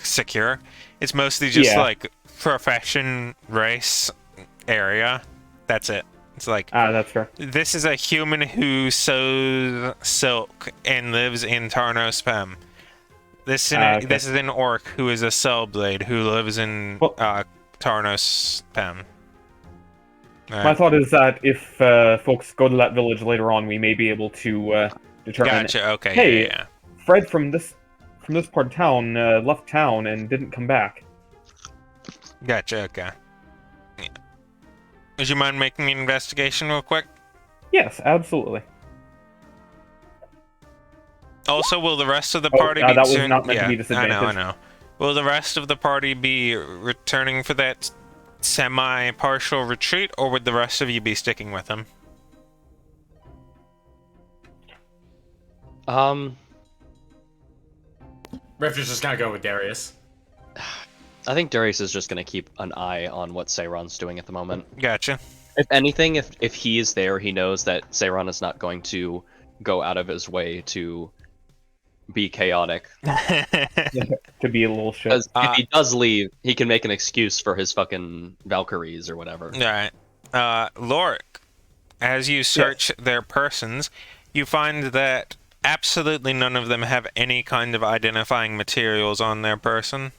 secure. It's mostly just Yeah. like profession, race, area. That's it. It's like That's fair. this is a human who sews silk and lives in Tarnos Pem. Okay. This is an orc who is a Cellblade who lives in Well- Tarnos Pem. My thought is that if folks go to that village later on, we may be able to determine. Gotcha. Okay. Hey, Yeah. Fred from this part of town left town and didn't come back. Gotcha. Okay. Yeah. Would you mind making an investigation real quick? Yes, absolutely. Also, will the rest of the Oh, party be that was soon? not meant to Yeah, be I disadvantage. know. Will the rest of the party be returning for that semi-partial retreat, or would the rest of you be sticking with him? Rift is just gonna go with Darius. I think Darius is just gonna keep an eye on what Seiron's doing at the moment. Gotcha. If anything, if he is there, he knows that Seiron is not going to go out of his way to be chaotic. To be a little shit. Because if he does leave, he can make an excuse for his fucking Valkyries or whatever. Alright. Lorik, as you search their persons, you find that absolutely none of them have any kind of identifying materials on their person.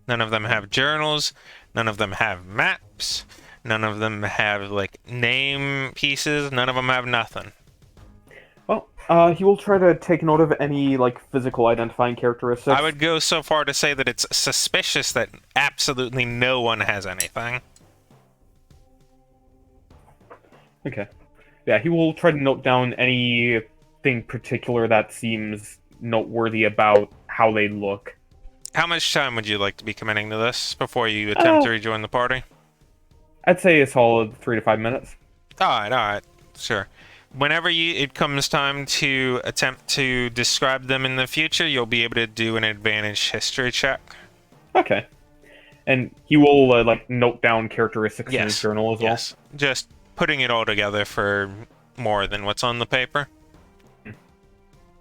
None of them have journals. None of them have maps. None of them have, like, name pieces. None of them have nothing. Well, he will try to take note of any like physical identifying characteristics. I would go so far to say that it's suspicious that absolutely no one has anything. Okay. Yeah, he will try to note down anything particular that seems noteworthy about how they look. How much time would you like to be committing to this before you attempt to rejoin the party? I'd say a solid 3 to 5 minutes. Alright, sure. Whenever it comes time to attempt to describe them in the future, you'll be able to do an advantage history check. Okay. And he will like note down characteristics in his Yes. journal as well. Yes. Just putting it all together for more than what's on the paper.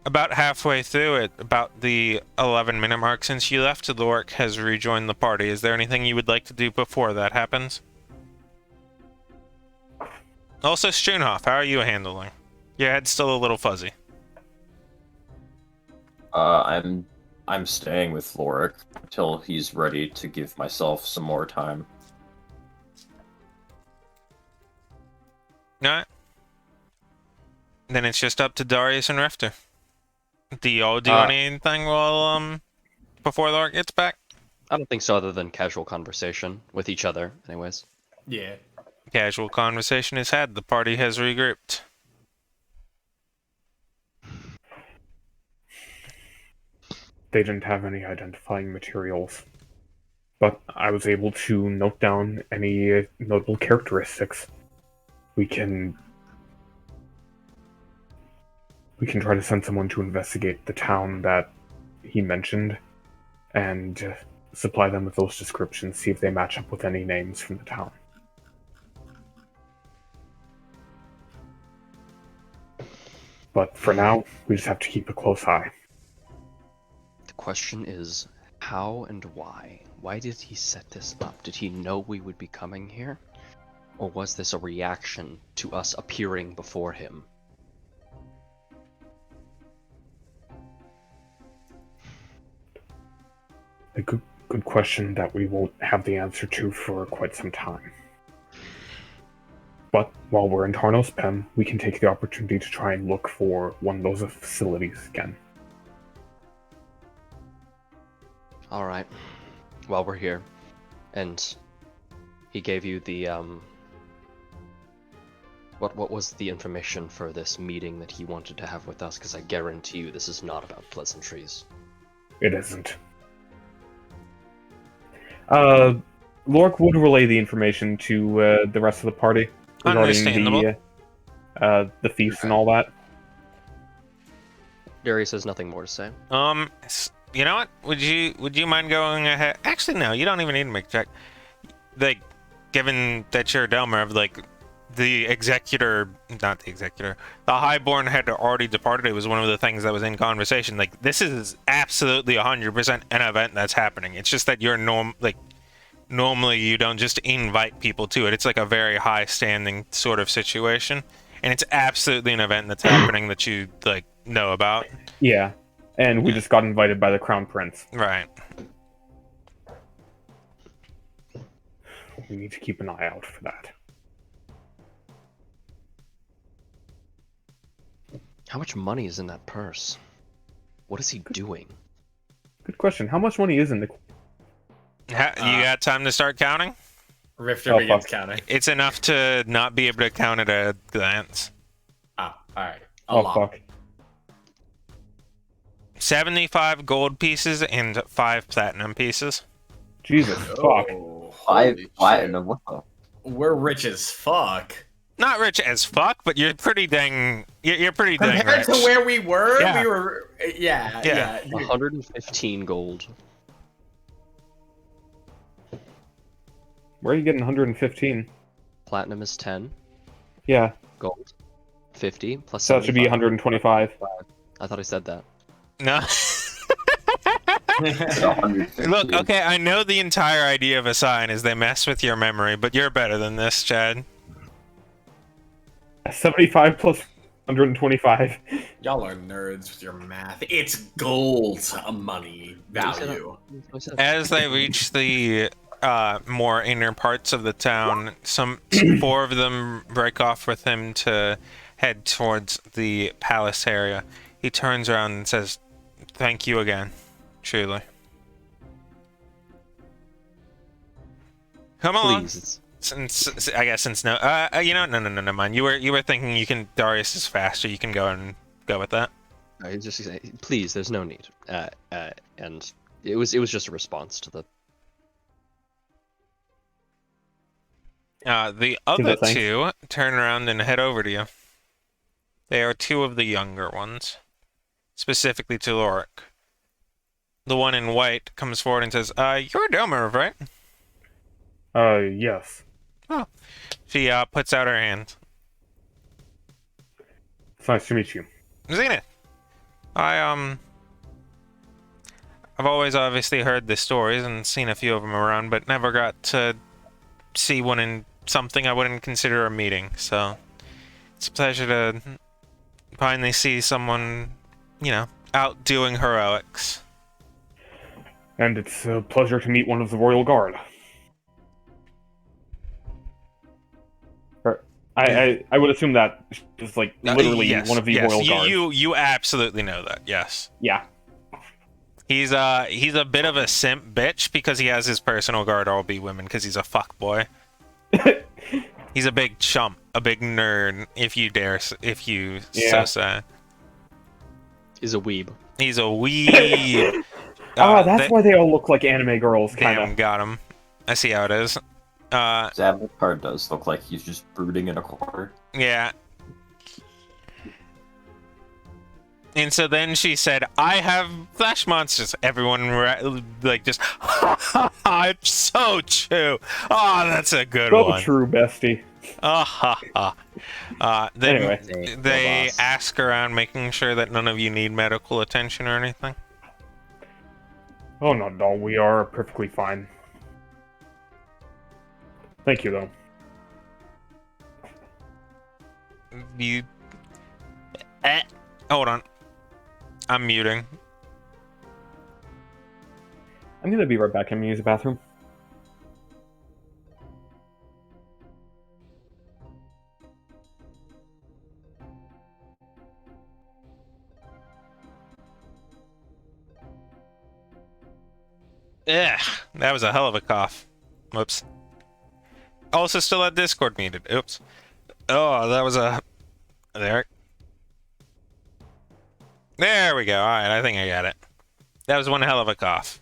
About halfway through it, about the 11-minute mark since you left, Lorik has rejoined the party. Is there anything you would like to do before that happens? Also, Struenhoff, how are you handling? Your head's still a little fuzzy. I'm staying with Lorik until he's ready to give myself some more time. Alright. Then it's just up to Darius and Rifter. Do y'all do anything while, before Lorik gets back? I don't think so, other than casual conversation with each other, anyways. Yeah. Casual conversation is had. The party has regrouped. They didn't have any identifying materials, but I was able to note down any notable characteristics. We can try to send someone to investigate the town that he mentioned and supply them with those descriptions, see if they match up with any names from the town. But for now, we just have to keep a close eye. The question is, how and why? Why did he set this up? Did he know we would be coming here? Or was this a reaction to us appearing before him? A good question that we won't have the answer to for quite some time. But while we're in Tarnos Pem, we can take the opportunity to try and look for one of those facilities again. Alright. While we're here. And he gave you the, What was the information for this meeting that he wanted to have with us? Because I guarantee you this is not about pleasantries. It isn't. Lorik would relay the information to the rest of the party regarding the feast and all that. Darius has nothing more to say. You know what? Would you mind going ahead? Actually, no. You don't even need to make a check. Like, given that you're a Delmer, like, the executor, not the executor, the highborn had already departed. It was one of the things that was in conversation. Like, this is absolutely 100% an event that's happening. It's just that you're normally you don't just invite people to it. It's like a very high standing sort of situation, and it's absolutely an event that's happening that you like know about. Yeah, and we just got invited by the Crown Prince. Right. We need to keep an eye out for that. How much money is in that purse? What is he doing? Good question. How much money is in the... You got time to start counting? Rifter Oh, begins fuck. counting. It's enough to not be able to count at a glance. Ah, alright. Oh, fuck. 75 gold pieces and 5 platinum pieces. Jesus, fuck. Oh, I holy platinum. shit. What the? We're rich as fuck. Not rich as fuck, but you're pretty dang. You're pretty dang Compared rich. to where we were, Yeah. we were. Yeah, Yeah. yeah. 115 gold. Where are you getting 115? Platinum is 10. Yeah, Gold. 50 plus so that should be 75. 125. I thought I said that. No. It's 115. Look, okay, I know the entire idea of a sign is they mess with your memory, but you're better than this, Chad. 75 plus 125. Y'all are nerds with your math. It's gold money value. As they reach the more inner parts of the town, some 4 of them break off with him to head towards the palace area. He turns around and says, "Thank you again, truly." Come on. Please. Since I guess since no, you know, no, never mind. You were thinking you can. Darius is faster. You can go and go with that. I just say, please. There's no need. And it was just a response to the. The other thanks. 2 turn around and head over to you. They are 2 of the younger ones, specifically to Lorik. The one in white comes forward and says, "You're a Domer, right?" Yes. She puts out her hand. It's nice to meet you. Zenith, I've always obviously heard the stories and seen a few of them around, but never got to see one in something I wouldn't consider a meeting. So it's a pleasure to finally see someone, out doing heroics. And it's a pleasure to meet one of the Royal Guard. I would assume that is like literally Yes, one of the yes. Royal Guard. You absolutely know that. Yes. Yeah. He's a bit of a simp bitch because he has his personal guard all be women because he's a fuck boy. He's a big chump, a big nerd, if you so say. Is a weeb. He's a weeb. That's why they all look like anime girls, kind Damn, of. got him. I see how it is. Zabakar does look like he's just brooding in a corner. Yeah. And so then she said, "I have flash monsters." Everyone just, it's so true. Oh, that's a good So one. true, bestie. Then Anyway. they boss. ask around, making sure that none of you need medical attention or anything. Oh no, we are perfectly fine. Thank you, though. You. Hold on. I'm muting. I'm gonna be right back. I'm gonna use the bathroom. Ugh, that was a hell of a cough. Whoops. Also still had Discord muted. Oops. Oh, that was a... There. There we go. Alright, I think I got it. That was one hell of a cough.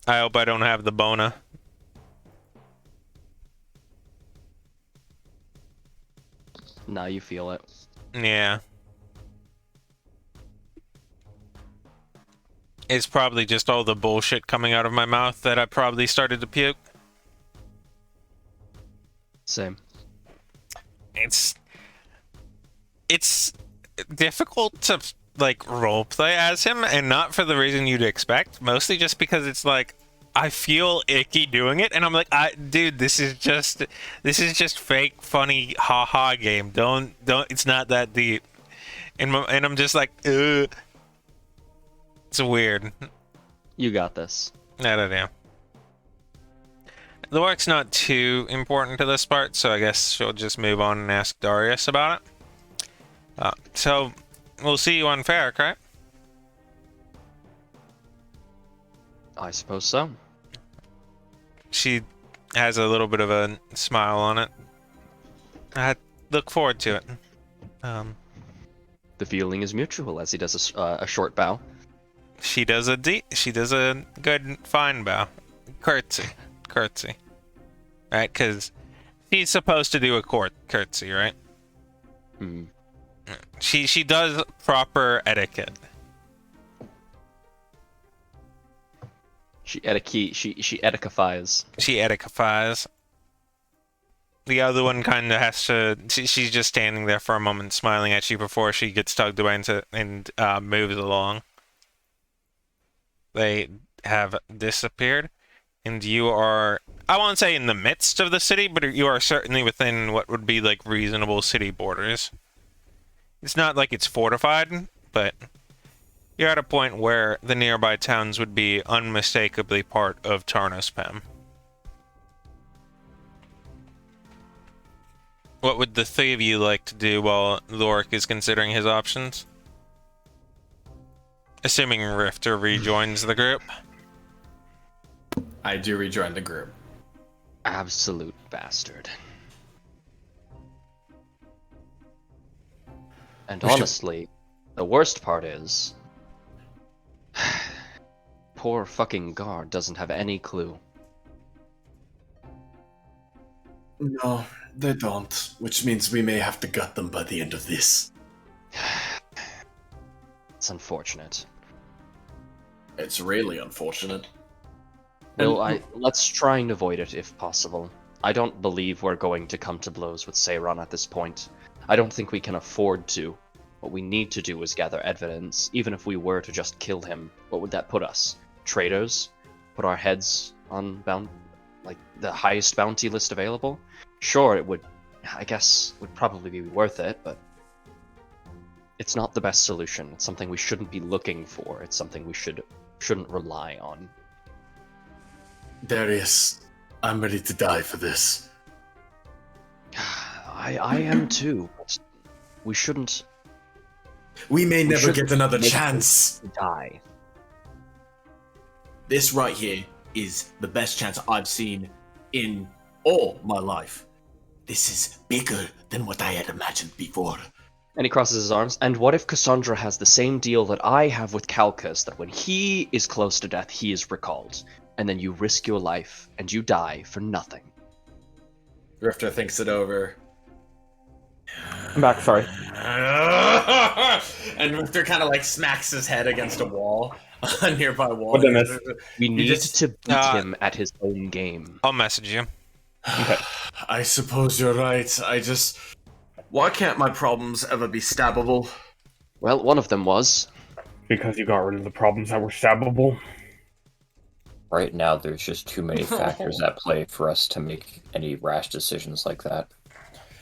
I hope I don't have the Bona. Now you feel it. Yeah. It's probably just all the bullshit coming out of my mouth that I probably started to puke. Same. It's difficult to like roleplay as him, and not for the reason you'd expect. Mostly just because it's like I feel icky doing it, and I'm like, dude, this is just fake, funny, haha game. Don't. It's not that deep. And I'm just like, ugh. It's weird. You got this. I don't know. The work's not too important to this part, so I guess she'll just move on and ask Darius about it. So, we'll see you on Ferric, right? I suppose so. She has a little bit of a smile on it. I look forward to it. The feeling is mutual as he does a short bow. She does a good fine bow. Curtsy. Right? Because she's supposed to do a curtsy, right? Hmm. She does proper etiquette. She etiquifies. She etiquifies. The other one kind of has to. She's just standing there for a moment, smiling at you before she gets tugged away and moves along. They have disappeared, and you are. I won't say in the midst of the city, but you are certainly within what would be like reasonable city borders. It's not like it's fortified, but you're at a point where the nearby towns would be unmistakably part of Tarnospam. What would the three of you like to do while Lorik is considering his options? Assuming Rifter rejoins the group. I do rejoin the group. Absolute bastard. And honestly, the worst part is... poor fucking guard doesn't have any clue. No, they don't, which means we may have to gut them by the end of this. It's unfortunate. It's really unfortunate. Well, let's try and avoid it if possible. I don't believe we're going to come to blows with Seiron at this point. I don't think we can afford to. What we need to do is gather evidence. Even if we were to just kill him, what would that put us? Traitors? Put our heads on the highest bounty list available? Sure, it would, I guess, would probably be worth it, but it's not the best solution. It's something we shouldn't be looking for. It's something we shouldn't rely on. Darius, I'm ready to die for this. I am too, but we shouldn't... We may never shouldn't get another make chance. them die. This right here is the best chance I've seen in all my life. This is bigger than what I had imagined before. And he crosses his arms. And what if Cassandra has the same deal that I have with Calcus, that when he is close to death, he is recalled, and then you risk your life and you die for nothing? Rifter thinks it over. I'm back, sorry. And Rifter kind of like smacks his head against a wall, a nearby wall. What did I miss? We need just- to beat him at his own game. I'll message you. Okay. I suppose you're right. Why can't my problems ever be stabbable? Well, one of them was. Because you got rid of the problems that were stabbable. Right now, there's just too many factors at play for us to make any rash decisions like that.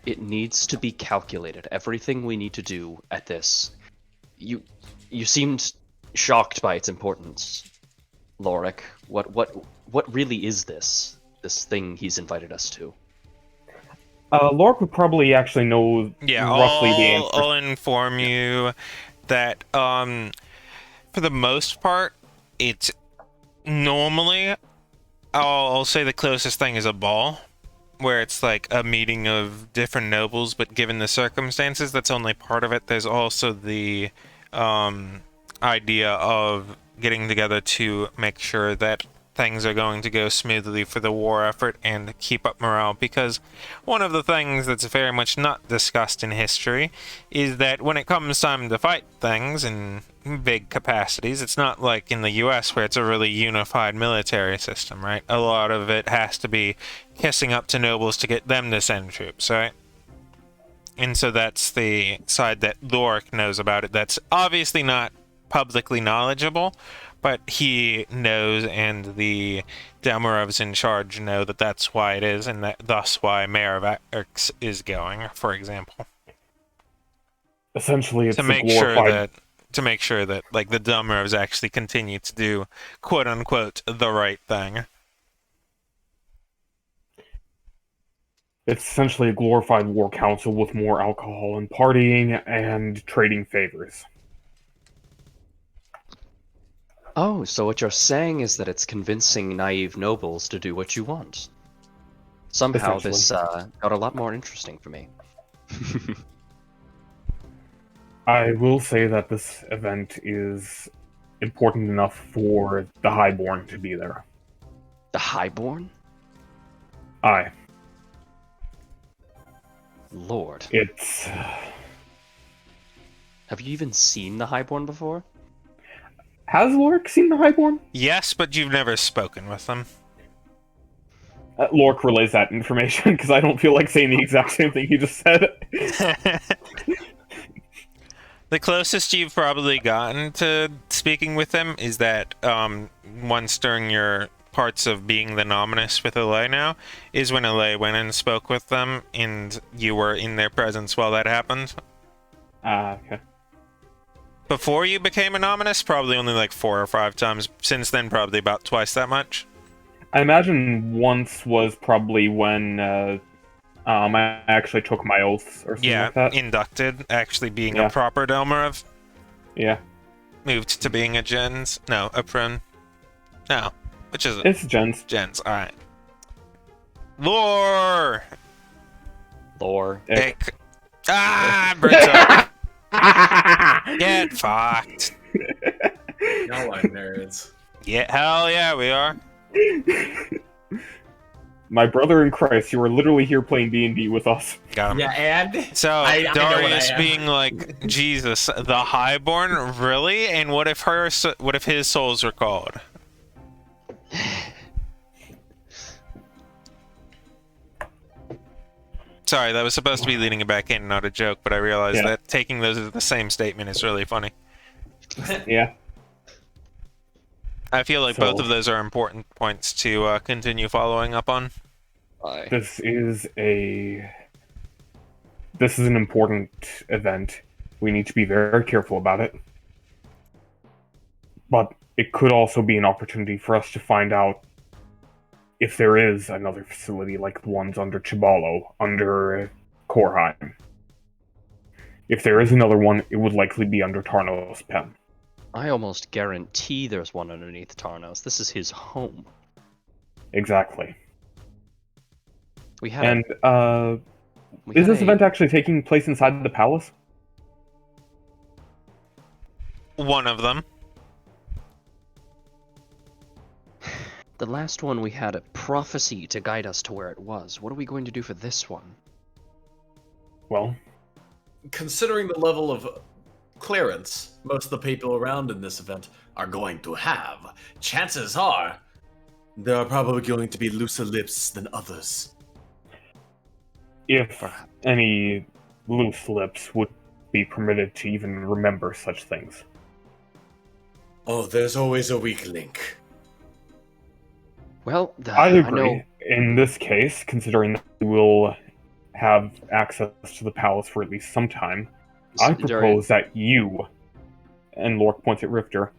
It needs to be calculated. Everything we need to do at this. You seemed shocked by its importance, Lorik. What really is this thing he's invited us to? Lork would probably actually know roughly the answer. I'll inform you that for the most part, it's normally I'll say the closest thing is a ball, where it's like a meeting of different nobles, but given the circumstances, that's only part of it. There's also the idea of getting together to make sure that things are going to go smoothly for the war effort and keep up morale, because one of the things that's very much not discussed in history is that when it comes time to fight things in big capacities, it's not like in the US where it's a really unified military system, right? A lot of it has to be kissing up to nobles to get them to send troops, right? And so that's the side that Lorik knows about it. That's obviously not publicly knowledgeable, but he knows, and the Delmarovs in charge know that that's why it is, and that thus why Mayor of X is going, for example. Essentially, it's To the make sure glorified. that like the Delmarovs actually continue to do quote unquote the right thing. It's essentially a glorified war council with more alcohol and partying and trading favors. Oh, so what you're saying is that it's convincing naive nobles to do what you want. Somehow this got a lot more interesting for me. I will say that this event is important enough for the Highborn to be there. The Highborn? Aye. Lord. It's... Have you even seen the Highborn before? Has Lork seen the Highborn? Yes, but you've never spoken with them. Lork relays that information, because I don't feel like saying the exact same thing he just said. The closest you've probably gotten to speaking with them is that once during your parts of being the nominus with LA now, is when LA went and spoke with them, and you were in their presence while that happened. Okay. Before you became a nominus, probably only like 4 or 5 times. Since then, probably about twice that much. I imagine once was probably when I actually took my oaths or something like that. Inducted, actually being Yeah. a proper Delmarov. Yeah. Moved to being a gens. No, a prune. No. Which is it? It's gens. Gens, alright. Lore! Lore. Ick. Ah, Brito! Get fucked. Y'all are nerds. Yeah, hell yeah, we are. My brother in Christ, you are literally here playing D&D with us. Got him. Yeah, and So, I know what I Darius am. being like, Jesus, the Highborn? Really? And what if his souls were called? Sorry, that was supposed to be leading it back in, not a joke, but I realized Yeah. that taking those as the same statement is really funny. Yeah. I feel like So- both of those are important points to continue following up on. Aye. This is an important event. We need to be very careful about it. But it could also be an opportunity for us to find out if there is another facility like the ones under Chibalo, under Korheim. If there is another one, it would likely be under Tarnos Pen. I almost guarantee there's one underneath Tarnos. This is his home. Exactly. We had And we is had this event actually taking place inside the palace? One of them. The last one we had a prophecy to guide us to where it was. What are we going to do for this one? Well, Considering the level of clearance most of the people around in this event are going to have, chances are there are probably going to be looser lips than others. if Perhaps. any loose lips would be permitted to even remember such things. Oh, there's always a weak link. Well, I agree. I know. In this case, considering that we will have access to the palace for at least some time, I propose that you, and Lork points at Rifter,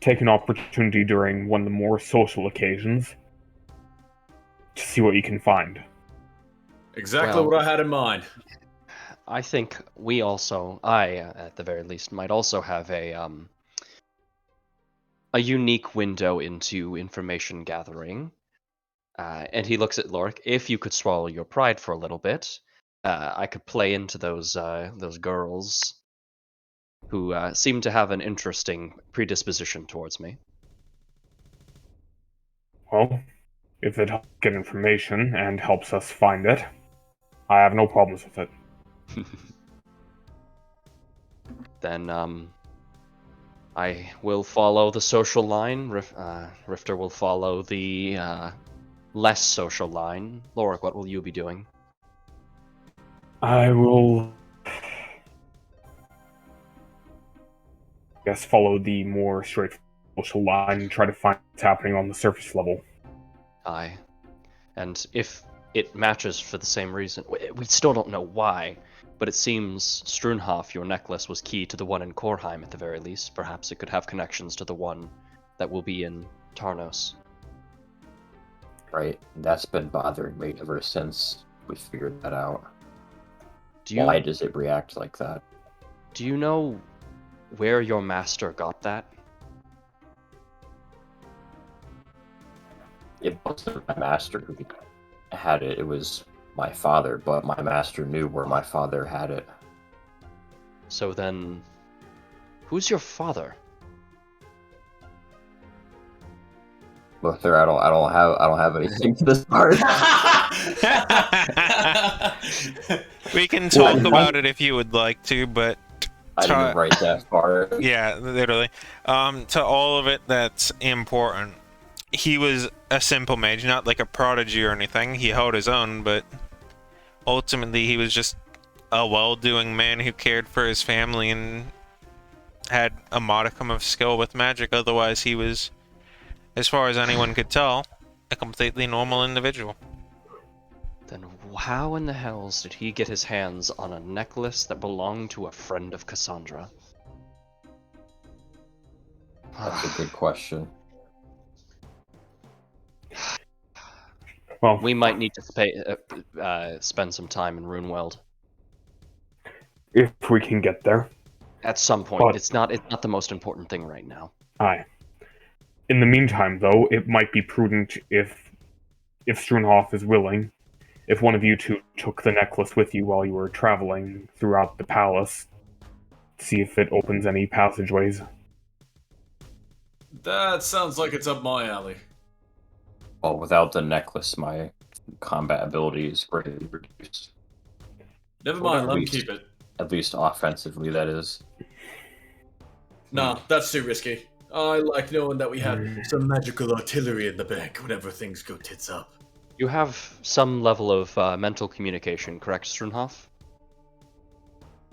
take an opportunity during one of the more social occasions to see what you can find. Exactly Well- what I had in mind. I think we also, I at the very least, might also have a unique window into information gathering. And he looks at Lorik. If you could swallow your pride for a little bit, I could play into those girls who seem to have an interesting predisposition towards me. Well, if it helps get information and helps us find it, I have no problems with it. Then, I will follow the social line. Rifter will follow the less social line. Lorik, what will you be doing? I will, guess, follow the more straight social line and try to find what's happening on the surface level. Aye. And if it matches for the same reason, we still don't know why, but it seems Strunhof, your necklace, was key to the one in Korheim at the very least. Perhaps it could have connections to the one that will be in Tarnos. Right? That's been bothering me ever since we figured that out. Do you Why does it react like that? do you know where your master got that? It wasn't my master who had it, it was my father, but my master knew where my father had it. So then, who's your father? Luther, I don't have anything to this part. We can talk about it if you would like to, but I didn't write that far. yeah, literally. To all of it that's important. He was a simple mage, not like a prodigy or anything. He held his own, but ultimately he was just a well-doing man who cared for his family and had a modicum of skill with magic. Otherwise, he was, as far as anyone could tell, a completely normal individual. Then how in the hells did he get his hands on a necklace that belonged to a friend of Cassandra? That's a good question. Well, We might need to spend some time in Runeweld if we can get there. at some point. But- It's not the most important thing right now. Aye. In the meantime, though, it might be prudent if Strunhof is willing, if one of you two took the necklace with you while you were traveling throughout the palace, see if it opens any passageways. That sounds like it's up my alley. Well, without the necklace, my combat ability is greatly reduced. Never Well, mind, at let him least- keep it. At least offensively, that is. Nah, that's too risky. I like knowing that we have some magical artillery in the bank whenever things go tits up. You have some level of mental communication, correct, Strunhof?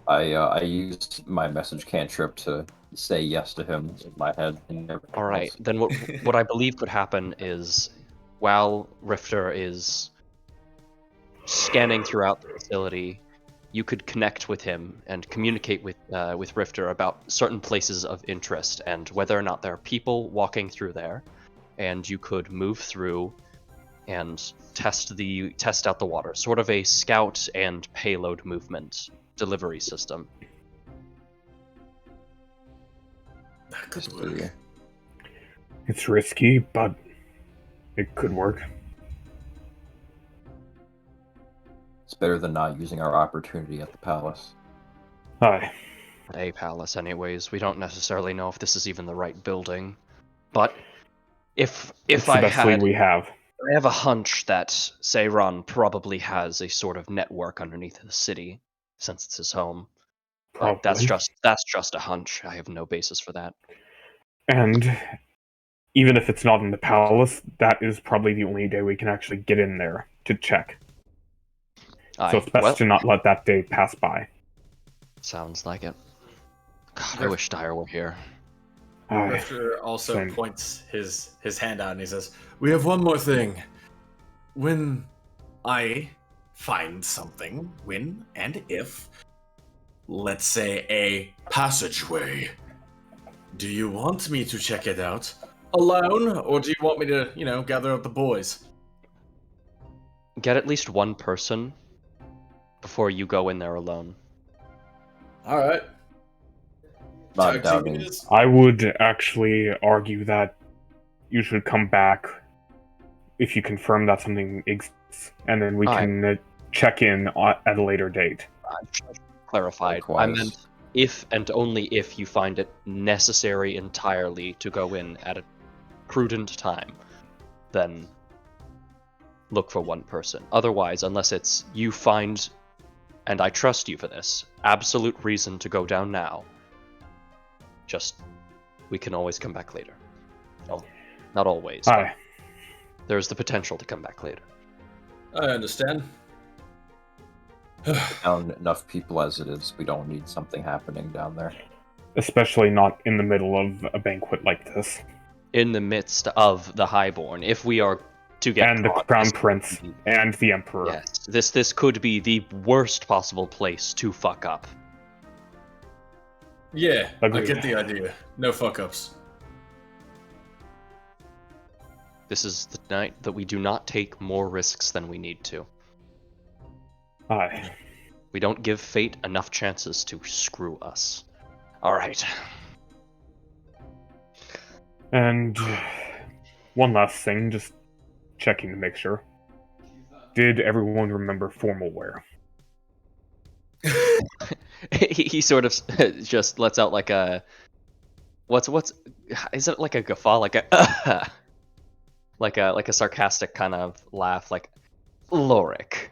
I used my message cantrip to say yes to him in my head. And everything All right. else. Then what I believe could happen is, while Rifter is scanning throughout the facility, you could connect with him and communicate with Rifter about certain places of interest and whether or not there are people walking through there, and you could move through and test out the water, sort of a scout and payload movement delivery system. That could work. It's risky, but it could work. It's better than not using our opportunity at the palace. Aye. At a palace, anyways. We don't necessarily know if this is even the right building, but if It's the I best lead had, we have. I have a hunch that Seiron probably has a sort of network underneath the city, since it's his home. But Probably. that's just a hunch. I have no basis for that. And even if it's not in the palace, that is probably the only day we can actually get in there to check. So it's best to not let that day pass by. Sounds like it. God, I wish Dyer were here. Aye. Rifter also Same. points his hand out and he says, "We have one more thing. When I find something, when and if, let's say a passageway, do you want me to check it out alone, or do you want me to, gather up the boys?" Get at least one person before you go in there alone. All right. Not Tag team doubting. it is. I would actually argue that you should come back if you confirm that something exists, and then we Aye. can check in at a later date. Clarified. I Likewise. meant if and only if you find it necessary entirely to go in at a prudent time. then look for one person. Otherwise, unless it's you find, and I trust you for this, absolute reason to go down now, just, we can always come back later. Well, not always, but Aye. there's the potential to come back later. I understand. Down enough people as it is. We don't need something happening down there. Especially not in the middle of a banquet like this. In the midst of the Highborn, if we are to get And the caught, Crown this could Prince be- and the Emperor. Yes, this could be the worst possible place to fuck up. Yeah, I Agreed. get the idea. No fuck ups. This is the night that we do not take more risks than we need to. Aye. We don't give fate enough chances to screw us. Alright. And one last thing, just checking to make sure. Did everyone remember formal wear? he sort of just lets out like a... What's is it like a guffaw, like a like a sarcastic kind of laugh, like, Lorik,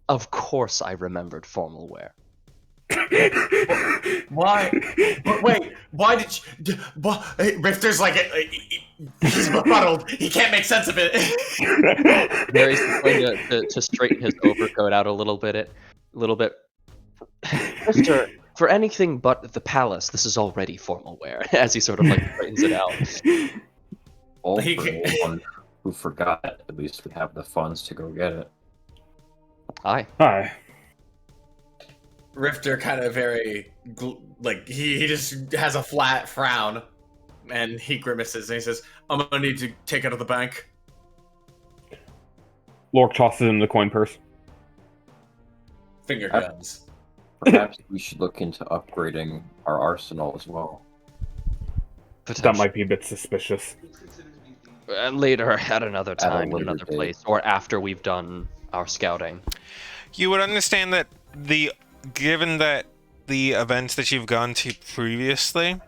of course I remembered formal wear. Why? But wait, why did you... Rifter's like... he's befuddled. He can't make sense of it. Mary's going to straighten his overcoat out a little bit. Mister, for anything but the palace, this is already formal wear. As he sort of like straightens it out. All He for can- anyone who forgot, at least we have the funds to go get it. Aye. Aye. Rifter kind of very... like, he just has a flat frown. And he grimaces and he says, I'm gonna need to take out of the bank. Lork tosses him the coin purse. Finger guns. Perhaps we should look into upgrading our arsenal as well. That might be a bit suspicious. Later, at another time, in later another date. place, or after we've done our scouting. You would understand that given that the events that you've gone to previously,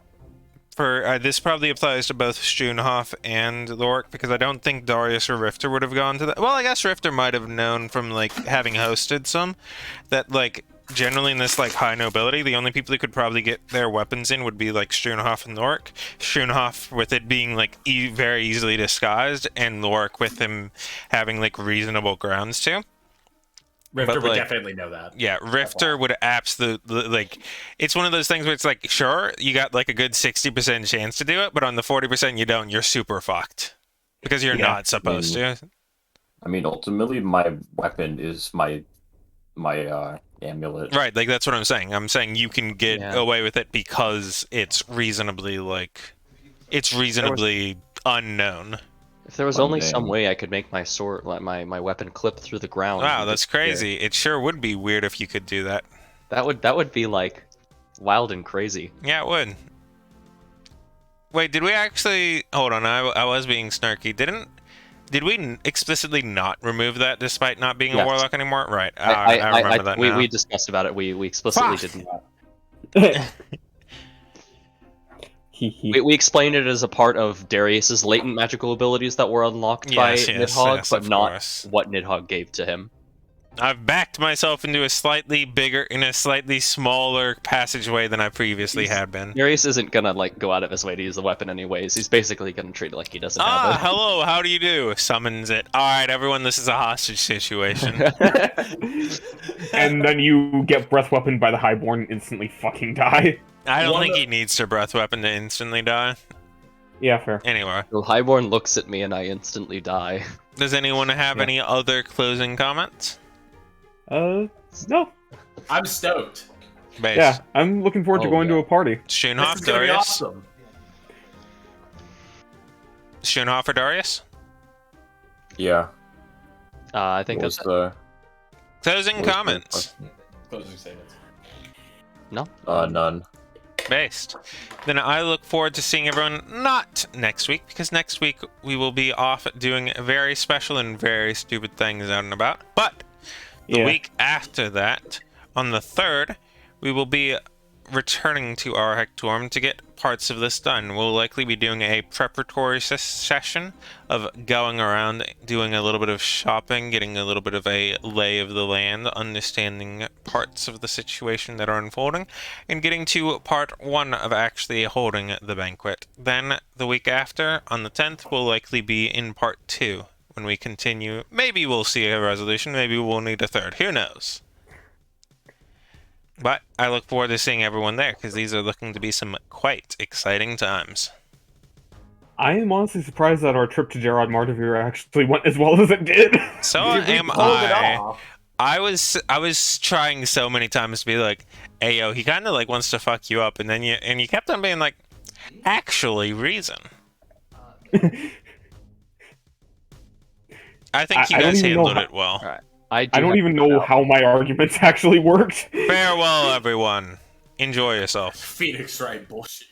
for this probably applies to both Schoenhof and Lorik, because I don't think Darius or Rifter would have gone to that. Well, I guess Rifter might have known from like having hosted some that like generally in this like high nobility, the only people who could probably get their weapons in would be like Schoenhof and Lorik. Schoenhof with it being like very easily disguised, and Lorik with him having like reasonable grounds to. Rifter But, would like, definitely know that. Yeah, Rifter would absolutely, like, it's one of those things where it's like, sure, you got like a good 60% chance to do it, but on the 40% you don't, you're super fucked. Because you're Yeah, not supposed to. I mean, ultimately, my weapon is my amulet. Right, like that's what I'm saying. I'm saying you can get Yeah. away with it because it's reasonably, unknown. If there was One only day. some way I could make my sword, like my weapon, clip through the ground. Wow, and that's disappear, crazy. It sure would be weird if you could do that. That would be like wild and crazy. Yeah, it would. Wait, did we actually... Hold on, I was being snarky. Did we explicitly not remove that despite not being a Yes. warlock anymore? Right, I remember that now. We discussed about it. We explicitly Fuck. did not. We explained it as a part of Darius's latent magical abilities that were unlocked by Yes, yes, Nidhogg, yes, but of not course. what Nidhogg gave to him. I've backed myself into a slightly smaller passageway than I previously had been. Darius isn't gonna like go out of his way to use the weapon anyways. He's basically gonna treat it like he doesn't Ah, have hello, how do you do? Summons it. Alright, everyone, this is a hostage situation. it. And then you get breath weaponed by the Highborn and instantly fucking die. I don't One think of- he needs to breath weapon to instantly die. Yeah, fair. Anyway, So Highborn looks at me and I instantly die. does anyone have Yeah. any other closing comments? No. I'm stoked. Base. Yeah, I'm looking forward to Oh, going to yeah. a party. This Schoenhof, is gonna be Darius? awesome. Schoenhof or Darius? Yeah. I think What was that's the Closing what was the comments. question? Closing statements. None. Based. Then I look forward to seeing everyone not next week, because next week we will be off doing very special and very stupid things out and about. But the Yeah. week after that, on the 3rd, we will be returning to our Hectorum to get parts of this done. We'll likely be doing a preparatory session of going around, doing a little bit of shopping, getting a little bit of a lay of the land, understanding parts of the situation that are unfolding, and getting to part 1 of actually holding the banquet. Then, the week after, on the 10th, we'll likely be in part 2. When we continue, maybe we'll see a resolution, maybe we'll need a third, who knows? But I look forward to seeing everyone there, because these are looking to be some quite exciting times. I am honestly surprised that our trip to Gerard Mardavir actually went as well as it did. So We am pulled it I. off. I was trying so many times to be like, hey yo, he kinda like wants to fuck you up, and then you kept on being like, actually reason. I think you I don't guys even know handled how- it well. All right. I don't even know how my arguments actually worked. Farewell, everyone. Enjoy yourself. Phoenix Wright bullshit.